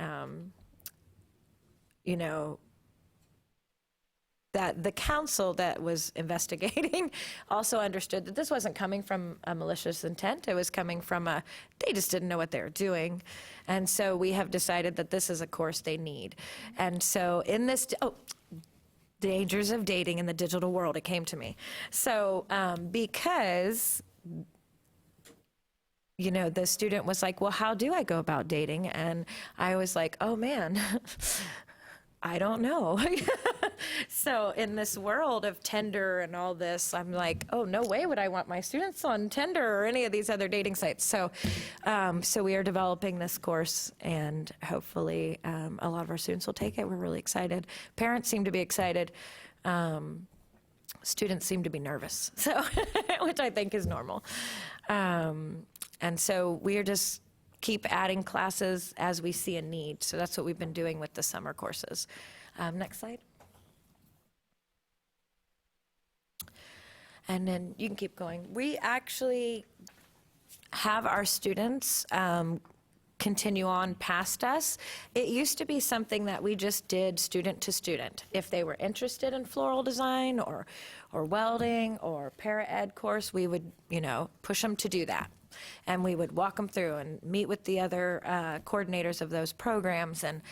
that the council that was investigating also understood that this wasn't coming from a malicious intent. It was coming from they just didn't know what they were doing. And so we have decided that this is a course they need. And so in this, dangers of dating in the digital world, it came to me. So because the student was like, well, how do I go about dating? And I was like, oh man, I don't know. So in this world of Tinder and all this, I'm like, oh, no way would I want my students on Tinder or any of these other dating sites. So, so we are developing this course, and hopefully a lot of our students will take it. We're really excited. Parents seem to be excited. Students seem to be nervous, so which I think is normal. And so we are just keep adding classes as we see a need. So that's what we've been doing with the summer courses. Next slide. And then you can keep going. We actually have our students continue on past us. It used to be something that we just did student to student. If they were interested in floral design or welding or para-ed course, we would, push them to do that. And we would walk them through and meet with the other coordinators of those programs and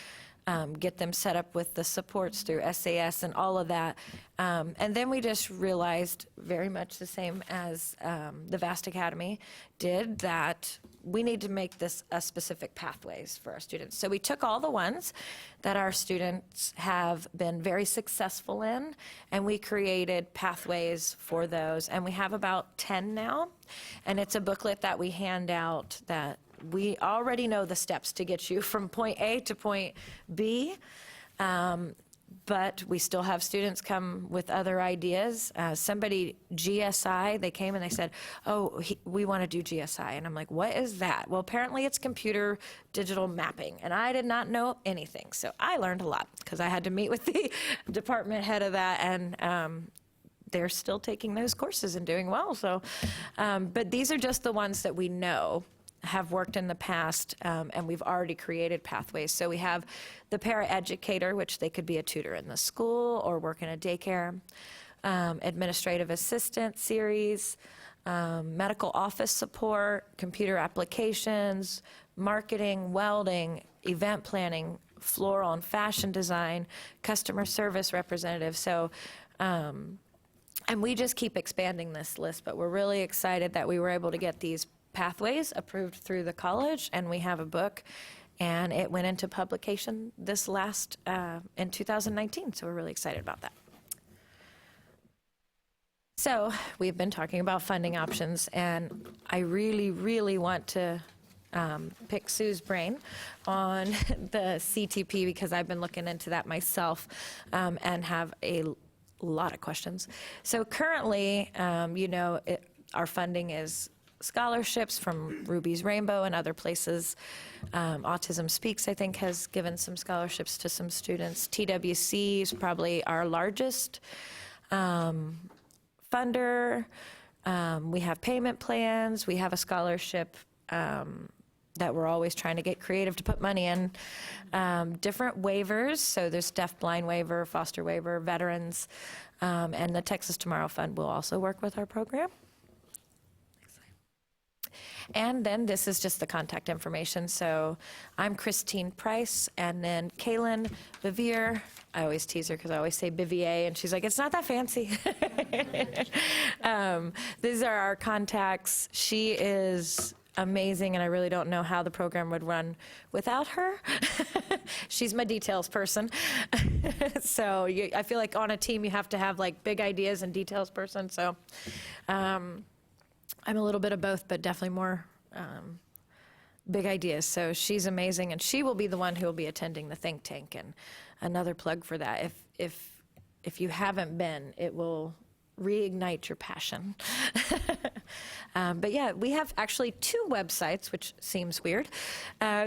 get them set up with the supports through SAS and all of that. And then we just realized, very much the same as the Vast Academy did, that we need to make this a specific pathways for our students. So we took all the ones that our students have been very successful in, and we created pathways for those. And we have about 10 now. And it's a booklet that we hand out that we already know the steps to get you from point A to point B. But we still have students come with other ideas. Somebody, GSI, they came and they said, we want to do GSI. And I'm like, what is that? Well, apparently it's computer digital mapping. And I did not know anything. So I learned a lot because I had to meet with the department head of that. And they're still taking those courses and doing well. So, but these are just the ones that we know have worked in the past, and we've already created pathways. So we have the paraeducator, which they could be a tutor in the school or work in a daycare, administrative assistant series, medical office support, computer applications, marketing, welding, event planning, floral and fashion design, customer service representative. So, and we just keep expanding this list, but we're really excited that we were able to get these pathways approved through the college, and we have a book, and it went into publication this last, in 2019, so we're really excited about that. So we've been talking about funding options, and I really, really want to pick Sue's brain on the CTP because I've been looking into that myself and have a lot of questions. So currently, our funding is scholarships from Ruby's Rainbow and other places. Autism Speaks, I think, has given some scholarships to some students. TWC is probably our largest funder. We have payment plans. We have a scholarship that we're always trying to get creative to put money in. Different waivers, so there's deaf blind waiver, foster waiver, veterans, and the Texas Tomorrow Fund will also work with our program. And then this is just the contact information. So I'm Christine Price, and then Kaylin Vivier. I always tease her because I always say Bivier, and she's like, it's not that fancy. These are our contacts. She is amazing, and I really don't know how the program would run without her. She's my details person. So I feel like on a team you have to have like big ideas and details person. So I'm a little bit of both, but definitely more big ideas. So she's amazing, and she will be the one who will be attending the think tank. And another plug for that, if you haven't been, it will reignite your passion. But yeah, we have actually 2 websites, which seems weird.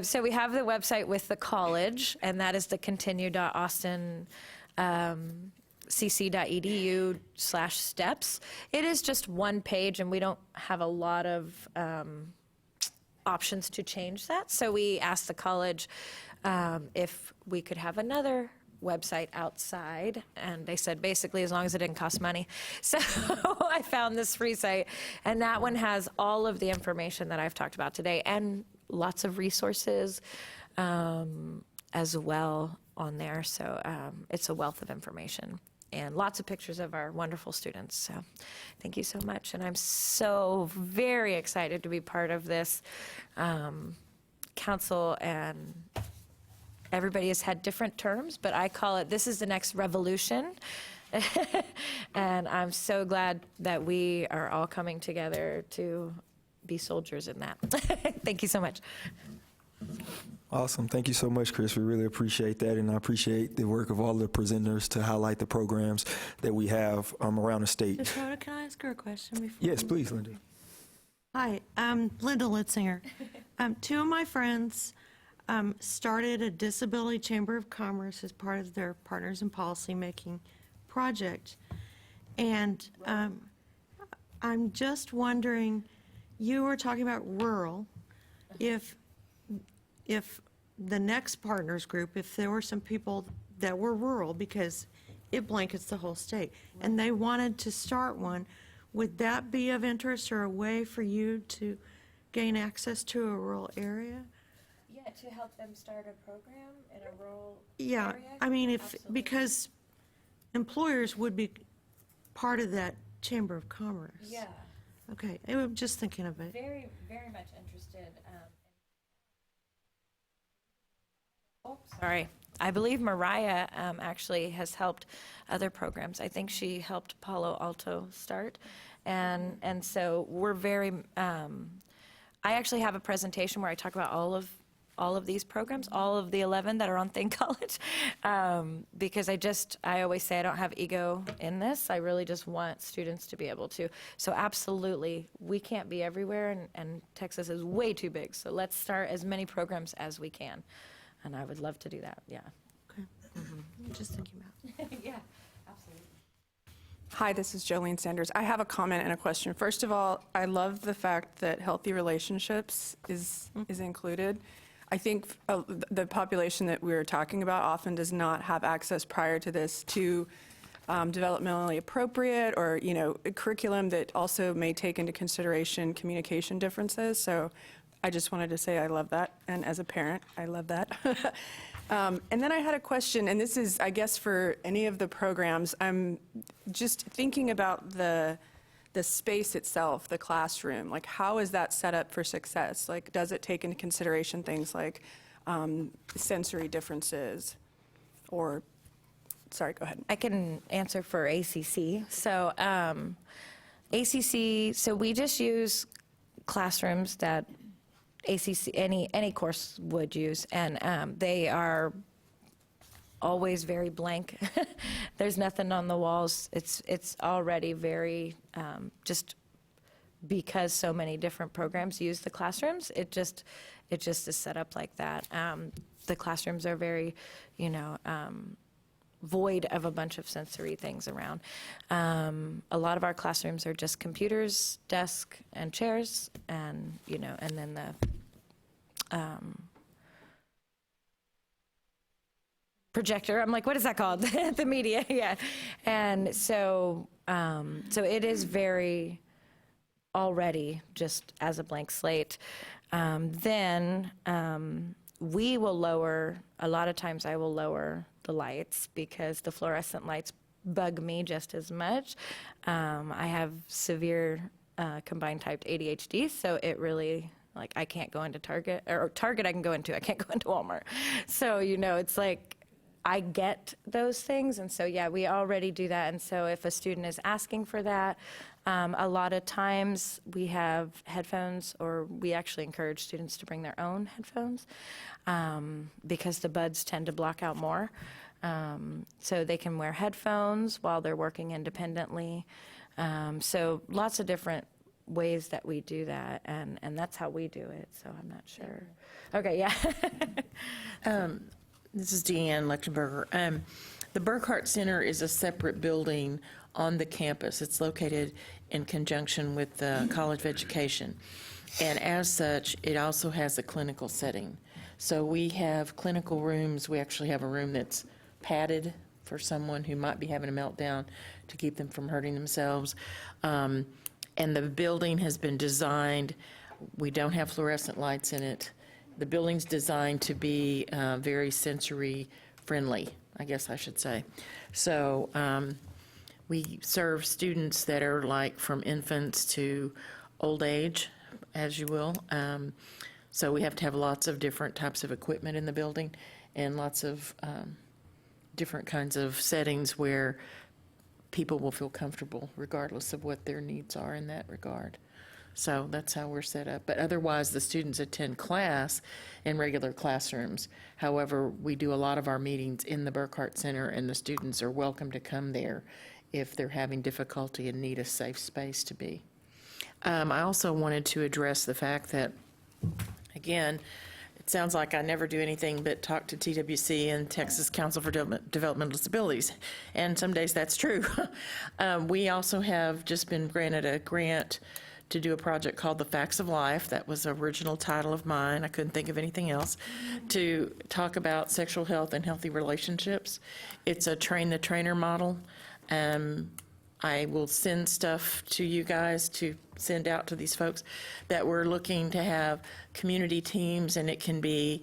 So we have the website with the college, and that is the continue.austin cc.edu/steps. It is just one page, and we don't have a lot of options to change that. So we asked the college if we could have another website outside, and they said basically as long as it didn't cost money. So I found this free site, and that one has all of the information that I've talked about today, and lots of resources as well on there. So it's a wealth of information and lots of pictures of our wonderful students. So thank you so much. And I'm so very excited to be part of this council, and everybody has had different terms, but I call it, this is the next revolution. And I'm so glad that we are all coming together to be soldiers in that. Thank you so much. Awesome. Thank you so much, Chris. We really appreciate that, and I appreciate the work of all the presenters to highlight the programs that we have around the state. Ms. Rhoda, can I ask her a question before? Yes, please, Linda. Hi, I'm Linda Litzinger. 2 of my friends started a Disability Chamber of Commerce as part of their Partners in Policymaking project. And I'm just wondering, you were talking about rural, if the next partners group, if there were some people that were rural, because it blankets the whole state, and they wanted to start one, would that be of interest or a way for you to gain access to a rural area? Yeah, to help them start a program in a rural Yeah, area? I mean, because employers would be part of that Chamber of Commerce. Yeah. Okay, I'm just thinking of it. Very, very much interested interested. Sorry. I believe Mariah actually has helped other programs. I think she helped Palo Alto start. And so we're very, I actually have a presentation where I talk about all of these programs, all of the 11 that are on Think College, because I always say I don't have ego in this. I really just want students to be able to. So absolutely, we can't be everywhere, and Texas is way too big. So let's start as many programs as we can. And I would love to do that, yeah. Okay. Just thinking about it. Yeah, absolutely. Hi, this is Jolene Sanders. I have a comment and a question. First of all, I love the fact that healthy relationships is included. I think the population that we're talking about often does not have access prior to this to developmentally appropriate or, a curriculum that also may take into consideration communication differences. So I just wanted to say I love that, and as a parent, I love that. And then I had a question, and this is, I guess, for any of the programs. I'm just thinking about the space itself, the classroom. Like, how is that set up for success? Like, does it take into consideration things like sensory differences? Or, sorry, go ahead. I can answer for ACC. So ACC, so we just use classrooms that ACC, any course would use, and they are always very blank. There's nothing on the walls. It's already very, just because so many different programs use the classrooms, it just is set up like that. The classrooms are very, void of a bunch of sensory things around. A lot of our classrooms are just computers, desk, and chairs, and and then the projector. I'm like, what is that called? The media, yeah. And so, so it is very already just as a blank slate. Then we will lower. A lot of times, I will lower the lights because the fluorescent lights bug me just as much. I have severe combined type ADHD, so it really, like, I can't go into Target, or Target I can go into, I can't go into Walmart. So, it's like, I get those things, and so, yeah, we already do that. And so if a student is asking for that, a lot of times we have headphones, or we actually encourage students to bring their own headphones because the buds tend to block out more. So they can wear headphones while they're working independently. So lots of different ways that we do that, and that's how we do it, so I'm not sure. Okay, yeah. This is Deanne Lechtenberger. The Burkhart Center is a separate building on the campus. It's located in conjunction with the College of Education. And as such, it also has a clinical setting. So we have clinical rooms. We actually have a room that's padded for someone who might be having a meltdown to keep them from hurting themselves. And the building has been designed, we don't have fluorescent lights in it. The building's designed to be very sensory friendly, I guess I should say. So we serve students that are like from infants to old age, as you will. So we have to have lots of different types of equipment in the building and lots of different kinds of settings where people will feel comfortable regardless of what their needs are in that regard. So that's how we're set up. But otherwise, the students attend class in regular classrooms. However, we do a lot of our meetings in the Burkhart Center, and the students are welcome to come there if they're having difficulty and need a safe space to be. I also wanted to address the fact that, again, it sounds like I never do anything but talk to TWC and Texas Council for Developmental Disabilities, and some days that's true. We also have just been granted a grant to do a project called The Facts of Life. That was an original title of mine. I couldn't think of anything else. To talk about sexual health and healthy relationships. It's a train the trainer model. I will send stuff to you guys to send out to these folks that we're looking to have community teams, and it can be,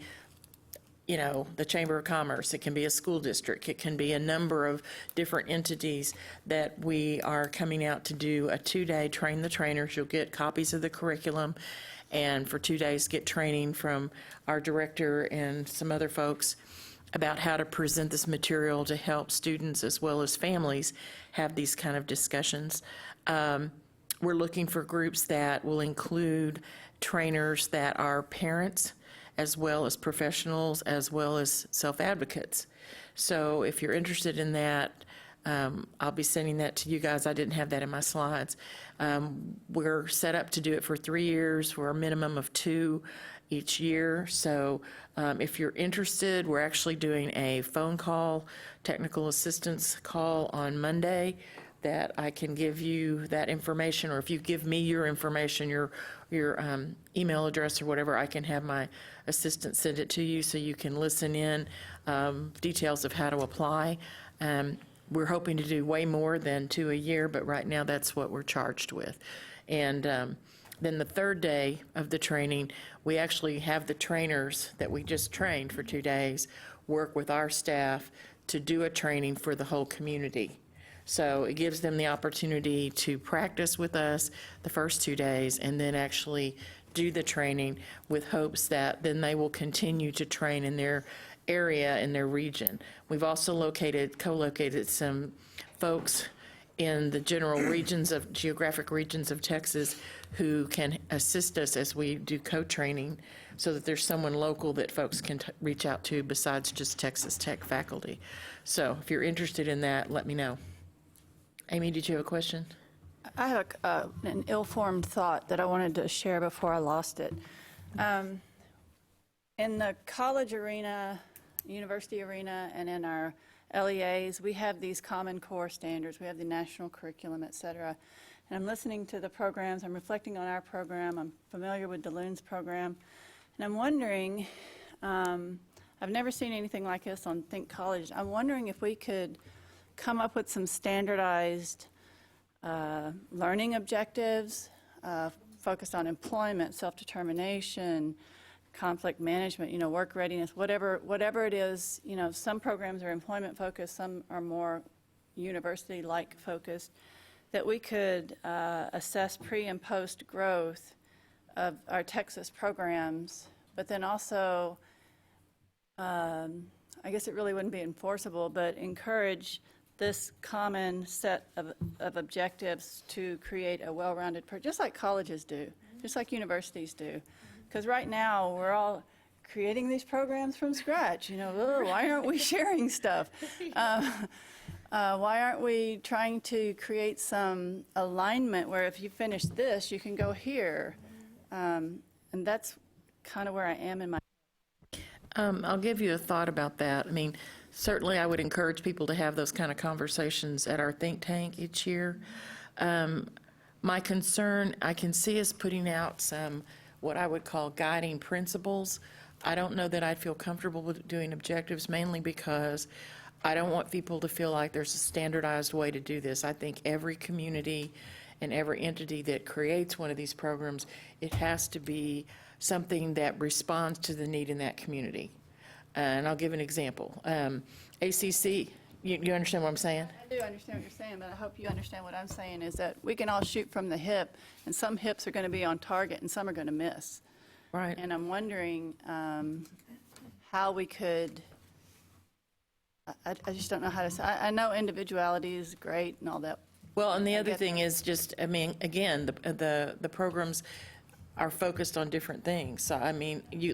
the Chamber of Commerce, it can be a school district, it can be a number of different entities that we are coming out to do a 2-day train the trainers. You'll get copies of the curriculum, and for 2 days get training from our director and some other folks about how to present this material to help students as well as families have these kind of discussions. We're looking for groups that will include trainers that are parents, as well as professionals, as well as self-advocates. So if you're interested in that, I'll be sending that to you guys. I didn't have that in my slides. We're set up to do it for 3 years for a minimum of 2 each year. So if you're interested, we're actually doing a phone call, technical assistance call on Monday that I can give you that information, or if you give me your information, your email address or whatever, I can have my assistant send it to you so you can listen in, details of how to apply. We're hoping to do way more than 2 a year, but right now that's what we're charged with. And then the third day of the training, we actually have the trainers that we just trained for 2 days work with our staff to do a training for the whole community. So it gives them the opportunity to practice with us the first 2 days and then actually do the training with hopes that then they will continue to train in their area, in their region. We've also co-located some folks in the geographic regions of Texas who can assist us as we do co-training, so that there's someone local that folks can reach out to besides just Texas Tech faculty. So if you're interested in that, let me know. Amy, did you have a question? I have an ill-formed thought that I wanted to share before I lost it. In the college arena, university arena, and in our LEAs, we have these common core standards. We have the national curriculum, et cetera. And I'm listening to the programs. I'm reflecting on our program. I'm familiar with DeLune's program. And I'm wondering, I've never seen anything like this on Think College. I'm wondering if we could come up with some standardized learning objectives focused on employment, self-determination, conflict management, work readiness, whatever it is. Some programs are employment focused, some are more university-like focused, that we could assess pre and post growth of our Texas programs, but then also, I guess it really wouldn't be enforceable, but encourage this common set of objectives to create a well-rounded, just like colleges do, just like universities do. Because right now, we're all creating these programs from scratch. Why aren't we sharing stuff? Why aren't we trying to create some alignment where if you finish this, you can go here? And that's kind of where I am in my... I'll give you a thought about that. Certainly I would encourage people to have those kind of conversations at our think tank each year. My concern, I can see us putting out some what I would call guiding principles. I don't know that I'd feel comfortable with doing objectives, mainly because I don't want people to feel like there's a standardized way to do this. I think every community and every entity that creates one of these programs, it has to be something that responds to the need in that community. And I'll give an example. ACC, you understand what I'm saying? I do understand what you're saying, but I hope you understand what I'm saying is that we can all shoot from the hip, and some hips are going to be on target and some are going to miss. Right. And I'm wondering how we could, I just don't know how to say, I know individuality is great and all that. Well, and the other thing is just, again, the programs are focused on different things. So,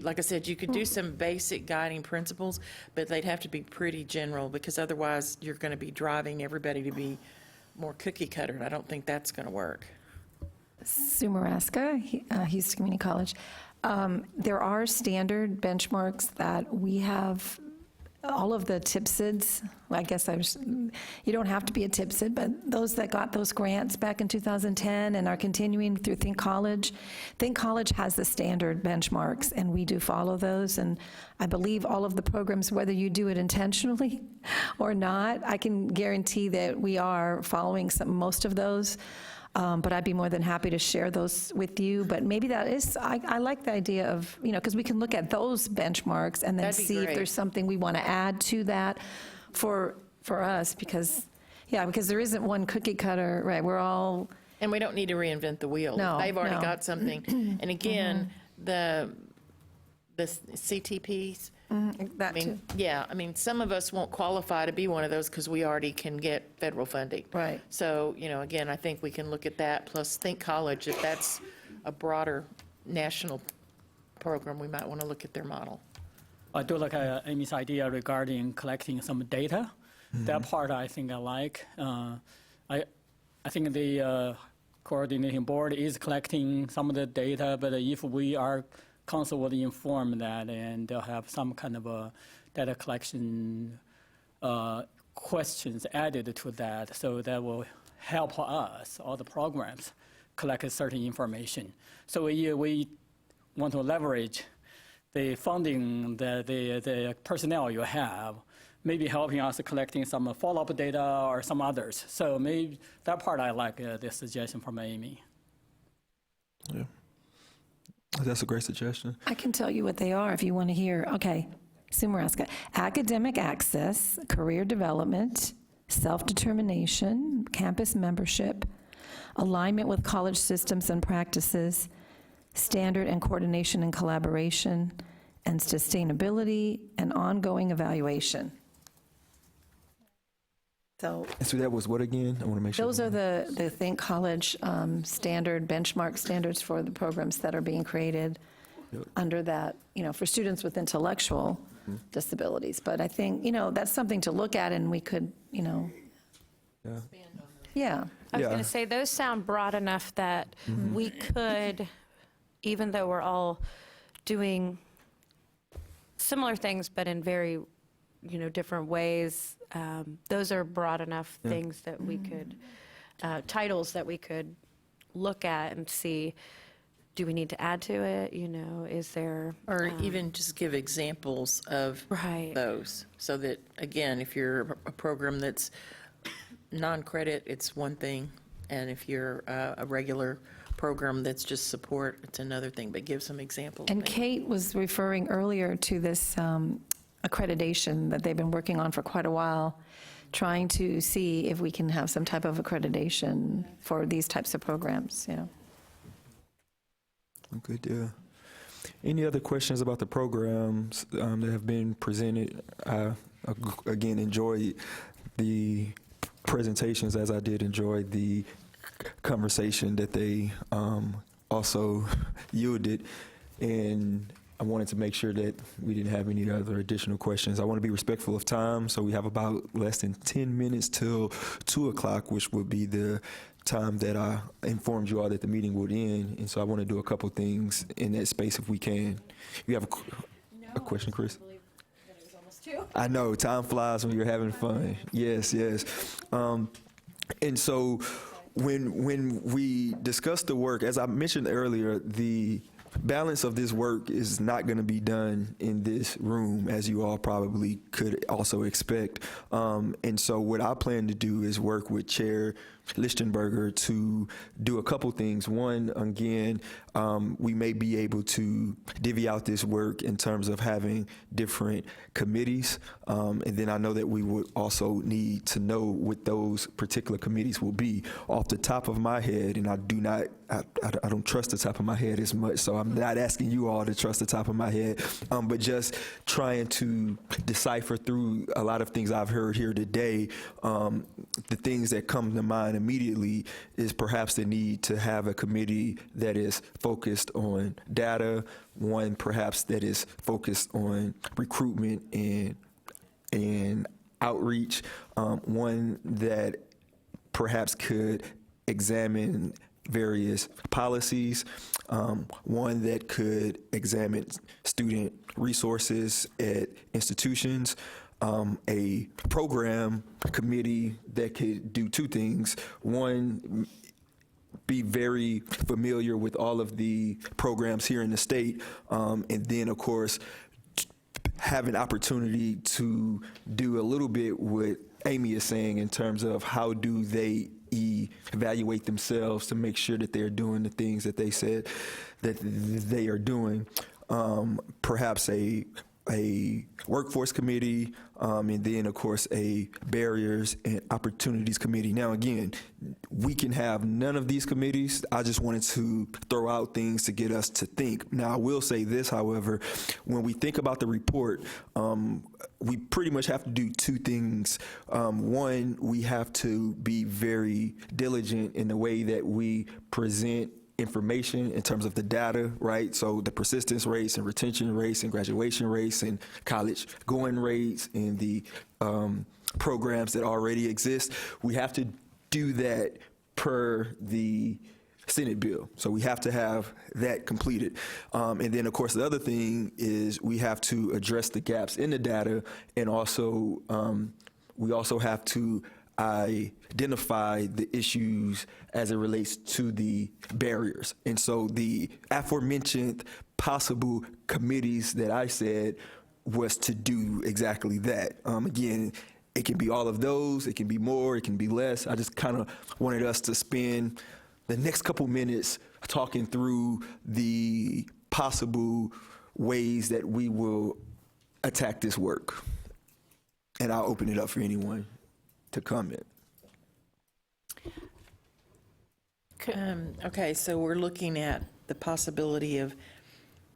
like I said, you could do some basic guiding principles, but they'd have to be pretty general, because otherwise you're going to be driving everybody to be more cookie cutter, and I don't think that's going to work. Sue Maraska, Houston Community College. There are standard benchmarks that we have. All of the TIPSIDs, I guess you don't have to be a TIPSID, but those that got those grants back in 2010 and are continuing through Think College. Think College has the standard benchmarks, and we do follow those. And I believe all of the programs, whether you do it intentionally or not, I can guarantee that we are following most of those. But I'd be more than happy to share those with you. But maybe that is, I like the idea of, because we can look at those benchmarks and then see if there's something we want to add to that for us, because there isn't one cookie cutter, right? We're all And we don't need to reinvent the wheel. No, They've already no. got something. And again, the CTPs, That too. yeah, I mean, some of us won't qualify to be one of those because we already can get federal funding. Right. So, again, I think we can look at that, plus Think College, if that's a broader national program, we might want to look at their model. I do like Amy's idea regarding collecting some data. That part I think I like. I think the coordinating board is collecting some of the data, but if we are council will inform that, and they'll have some kind of a data collection questions added to that, so that will help us, all the programs, collect a certain information. So we want to leverage the funding, the personnel you have, maybe helping us collecting some follow-up data or some others. So maybe that part I like the suggestion from Amy. Yeah. That's a great suggestion. I can tell you what they are if you want to hear. Okay, Sue Maraska. Academic access, career development, self-determination, campus membership, alignment with college systems and practices, standard and coordination and collaboration, and sustainability and ongoing evaluation. So that was what again? I want to make sure. those are the Think College standard benchmark standards for the programs that are being created under that, for students with intellectual disabilities. But I think, that's something to look at, and we could, yeah. I was going to say, those sound broad enough that we could, even though we're all doing similar things, but in very, different ways, those are broad enough things that we could, titles that we could look at and see, do we need to add to it? Is there... Or even just give examples of those, so that, again, if you're a program that's non-credit, it's one thing, and if you're a regular program that's just support, it's another thing, but give some examples. And Kate was referring earlier to this accreditation that they've been working on for quite a while, trying to see if we can have some type of accreditation for these types of programs, Good deal. Any other questions about the programs that have been presented? I, again, enjoyed the presentations, as I did enjoy the conversation that they also yielded, and I wanted to make sure that we didn't have any other additional questions. I want to be respectful of time, so we have about less than 10 minutes till 2 o'clock, which would be the time that I informed you all that the meeting would end, and so I want to do a couple things in that space if we can. You have a question, Chris? I know, time flies when you're having fun. Yes. And so when we discuss the work, as I mentioned earlier, the balance of this work is not going to be done in this room, as you all probably could also expect. And so what I plan to do is work with Chair Lichtenberger to do a couple things. One, again, we may be able to divvy out this work in terms of having different committees. And then I know that we would also need to know what those particular committees will be. Off the top of my head, and I don't trust the top of my head as much, so I'm not asking you all to trust the top of my head, but just trying to decipher through a lot of things I've heard here today. The things that come to mind immediately is perhaps the need to have a committee that is focused on data, one perhaps that is focused on recruitment and outreach, one that perhaps could examine various policies, one that could examine student resources at institutions, a program committee that could do two things. One, be very familiar with all of the programs here in the state, and then, of course, have an opportunity to do a little bit what Amy is saying in terms of how do they evaluate themselves to make sure that they're doing the things that they said that they are doing. Perhaps a a workforce committee, and then, of course, a barriers and opportunities committee. Now, again, we can have none of these committees. I just wanted to throw out things to get us to think. Now, I will say this, however, when we think about the report, we pretty much have to do two things. One, we have to be very diligent in the way that we present information in terms of the data, right? So the persistence rates and retention rates and graduation rates and college going rates and the programs that already exist. We have to do that per the Senate bill. So we have to have that completed. And then, of course, the other thing is we have to address the gaps in the data, and also we also have to identify the issues as it relates to the barriers. And so the aforementioned possible committees that I said was to do exactly that. Again, it can be all of those, it can be more, it can be less. I just kind of wanted us to spend the next couple minutes talking through the possible ways that we will attack this work. And I'll open it up for anyone to comment. Okay, so we're looking at the possibility of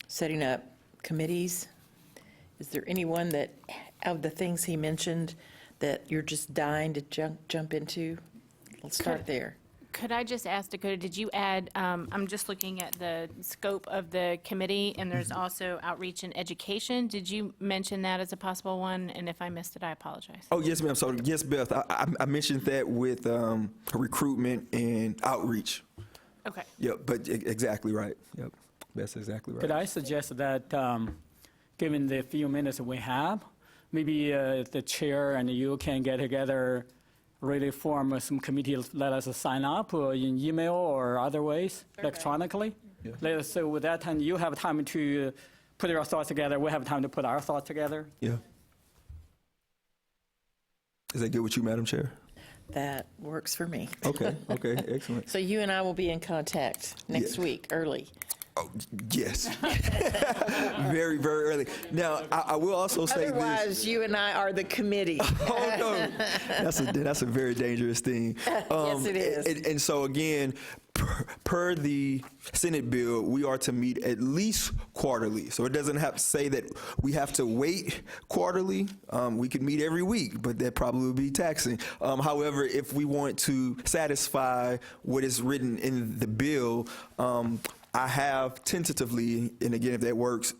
setting up committees. Is there anyone that, of the things he mentioned, that you're just dying to jump into? Let's start there. Could I just ask Dakota, did you add, I'm just looking at the scope of the committee, and there's also outreach and education. Did you mention that as a possible one? And if I missed it, I apologize. Oh, yes, ma'am. So, yes, Beth, I mentioned that with recruitment and outreach. Okay. Yep, but exactly right. Yep, that's exactly right. Could I suggest that, given the few minutes we have, maybe the chair and you can get together, really form some committee, let us sign up in email or other ways, electronically. Yeah. So with that time, you have time to put your thoughts together. We have time to put our thoughts together. Yeah. Is that good with you, Madam Chair? That works for me. Okay, okay, excellent. So you and I will be in contact next week, early. Oh, yes. Very, very early. Now, I will also say Otherwise, this. you and I are the committee. Oh, no. That's a very dangerous thing. Yes, it is. And so, again, per the Senate bill, we are to meet at least quarterly. So it doesn't have to say that we have to wait quarterly. We could meet every week, but that probably would be taxing. However, if we want to satisfy what is written in the bill, I have tentatively, and again, if that works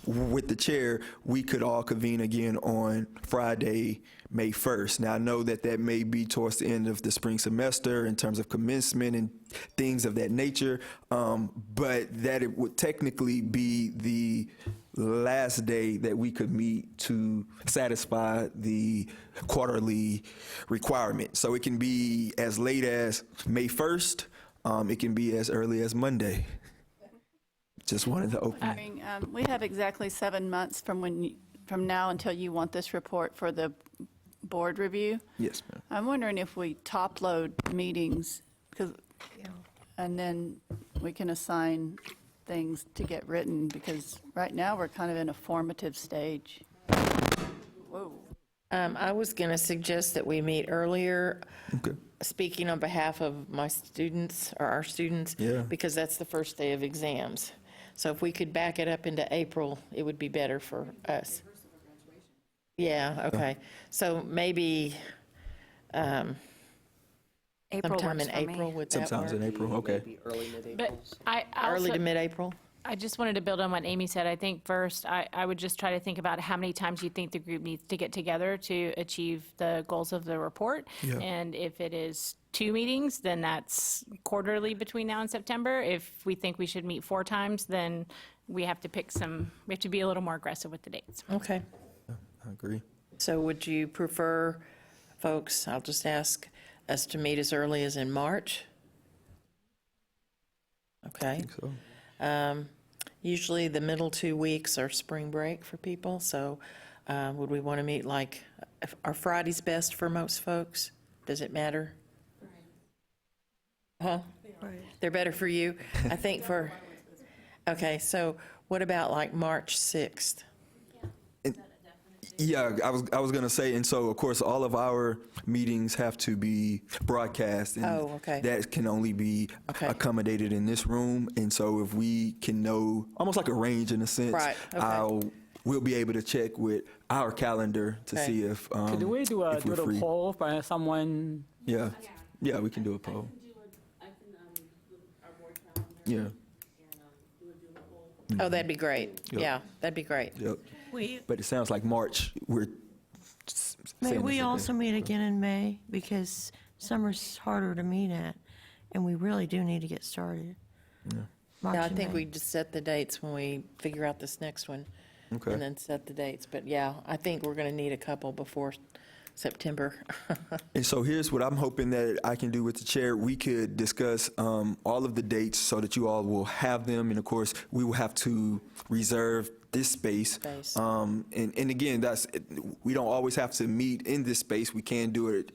with the chair, we could all convene again on Friday, May 1st. Now, I know that that may be towards the end of the spring semester in terms of commencement and things of that nature, but that it would technically be the last day that we could meet to satisfy the quarterly requirement. So it can be as late as May 1st. It can be as early as Monday. Just wanted to open. We have exactly 7 months from now until you want this report for the board review. Yes, ma'am. I'm wondering if we top load meetings, and then we can assign things to get written, because right now we're kind of in a formative stage. Whoa. I was going to suggest that we meet earlier. Okay. Speaking on behalf of my students, or our students, because that's the first day of exams. So if we could back it up into April, it would be better for us. Yeah, okay. So maybe sometime in April, would that work? Sometimes in April, okay. Maybe early mid-April. But I Early also, to mid-April? I just wanted to build on what Amy said. I think first, I would just try to think about how many times you think the group needs to get together to achieve the goals of the report. Yeah. And if it is 2 meetings, then that's quarterly between now and September. If we think we should meet 4 times, then we have to we have to be a little more aggressive with the dates. Okay. I agree. So would you prefer, folks, I'll just ask us to meet as early as in March? Okay. I think so. Usually the middle 2 weeks are spring break for people, so would we want to meet are Fridays best for most folks? Does it matter? Huh? They're better for you? I think okay, so what about March 6th? Yeah, I was gonna say, and so of course all of our meetings have to be broadcast, and Oh, okay. that can only be Okay. accommodated in this room. And so if we can know, almost like a range in a sense, Right, okay. we'll be able to check with our calendar to Okay. see if Could we do a if we're do the free. poll by someone? Yeah, yeah, we can do a poll. Yeah. Oh, that'd be great. Yep. Yeah, that'd be great. Yep. We- But it sounds like March. We're May saying we the same also thing. meet again in May, because summer's harder to meet at, and we really do need to get started. March Yeah, I and think May. we just set the dates when we figure out this next one. Okay. And then set the dates. But yeah, I think we're going to need a couple before September. And so here's what I'm hoping that I can do with the chair. We could discuss all of the dates so that you all will have them. And of course, we will have to reserve this space. And again, we don't always have to meet in this space. We can do it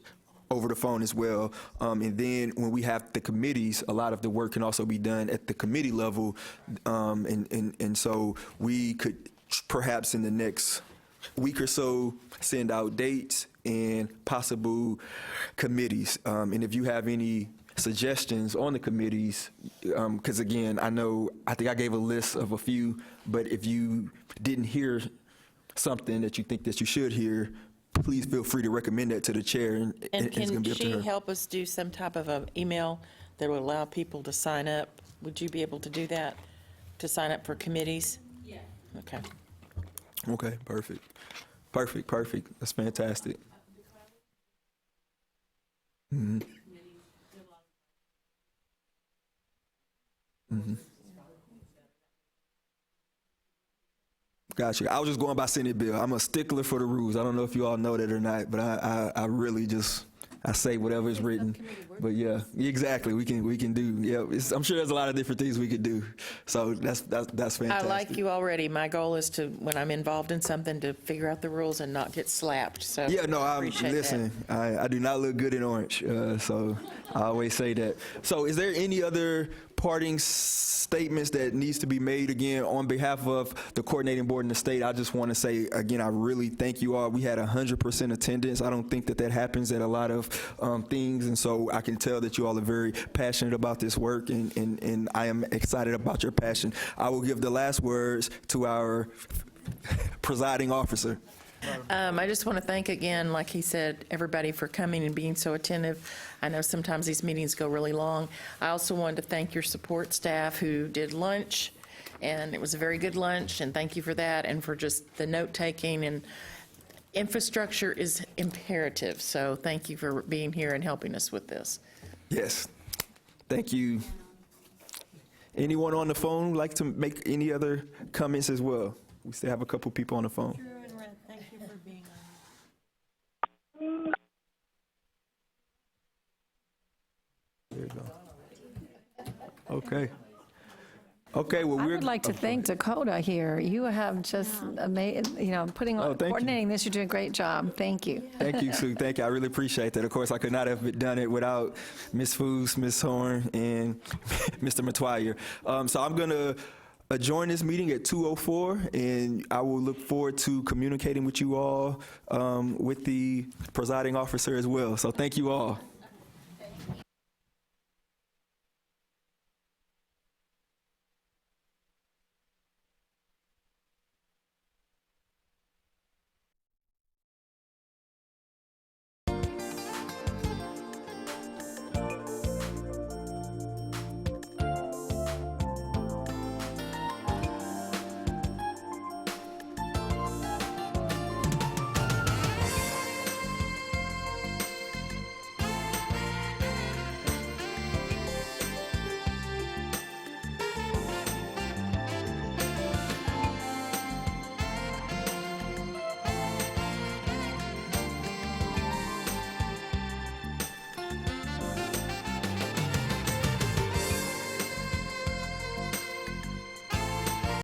over the phone as well. And then when we have the committees, a lot of the work can also be done at the committee level. And so we could perhaps in the next week or so send out dates and possible committees. And if you have any suggestions on the committees, because again, I think I gave a list of a few, but if you didn't hear something that you think that you should hear, please feel free to recommend that to the chair, and And it's going to can be up to she her. help us do some type of an email that will allow people to sign up? Would you be able to do that, to sign up for committees? Yeah. Okay. Okay, perfect. That's fantastic. Mhm. Mhm. Gotcha. I was just going by Senate bill. I'm a stickler for the rules. I don't know if you all know that or not, but I really just, I say whatever is written. But yeah, exactly. We can do. Yeah, I'm sure there's a lot of different things we could do. So that's fantastic. I like you already. My goal is to, when I'm involved in something, to figure out the rules and not get slapped. So Yeah, no, appreciate listen, I do not look good in orange, so I always say that. So is there any other parting statements that needs to be made? Again, on behalf of the coordinating board in the state, I just want to say, again, I really thank you all. We had 100% attendance. I don't think that happens at a lot of things, and so I can tell that you all are very passionate about this work, and I am excited about your passion. I will give the last words to our presiding officer. I just want to thank again, like he said, everybody for coming and being so attentive. I know sometimes these meetings go really long. I also wanted to thank your support staff who did lunch, and it was a very good lunch, and thank you for that, and for just the note-taking. And infrastructure is imperative, so thank you for being here and helping us with this. Yes, thank you. Anyone on the phone would like to make any other comments as well? We still have a couple people on the phone. Thank you for being There you go. Okay, well, I we're. would like to thank Dakota here. You have just amazing, thank you. coordinating this. You're doing a great job. Thank you. Thank you, Sue. Thank you. I really appreciate that. Of course, I could not have done it without Ms. Foos, Ms. Horn, and Mr. Matoyer. So I'm going to adjourn this meeting at 2:04, and I will look forward to communicating with you all with the presiding officer as well. So thank you all.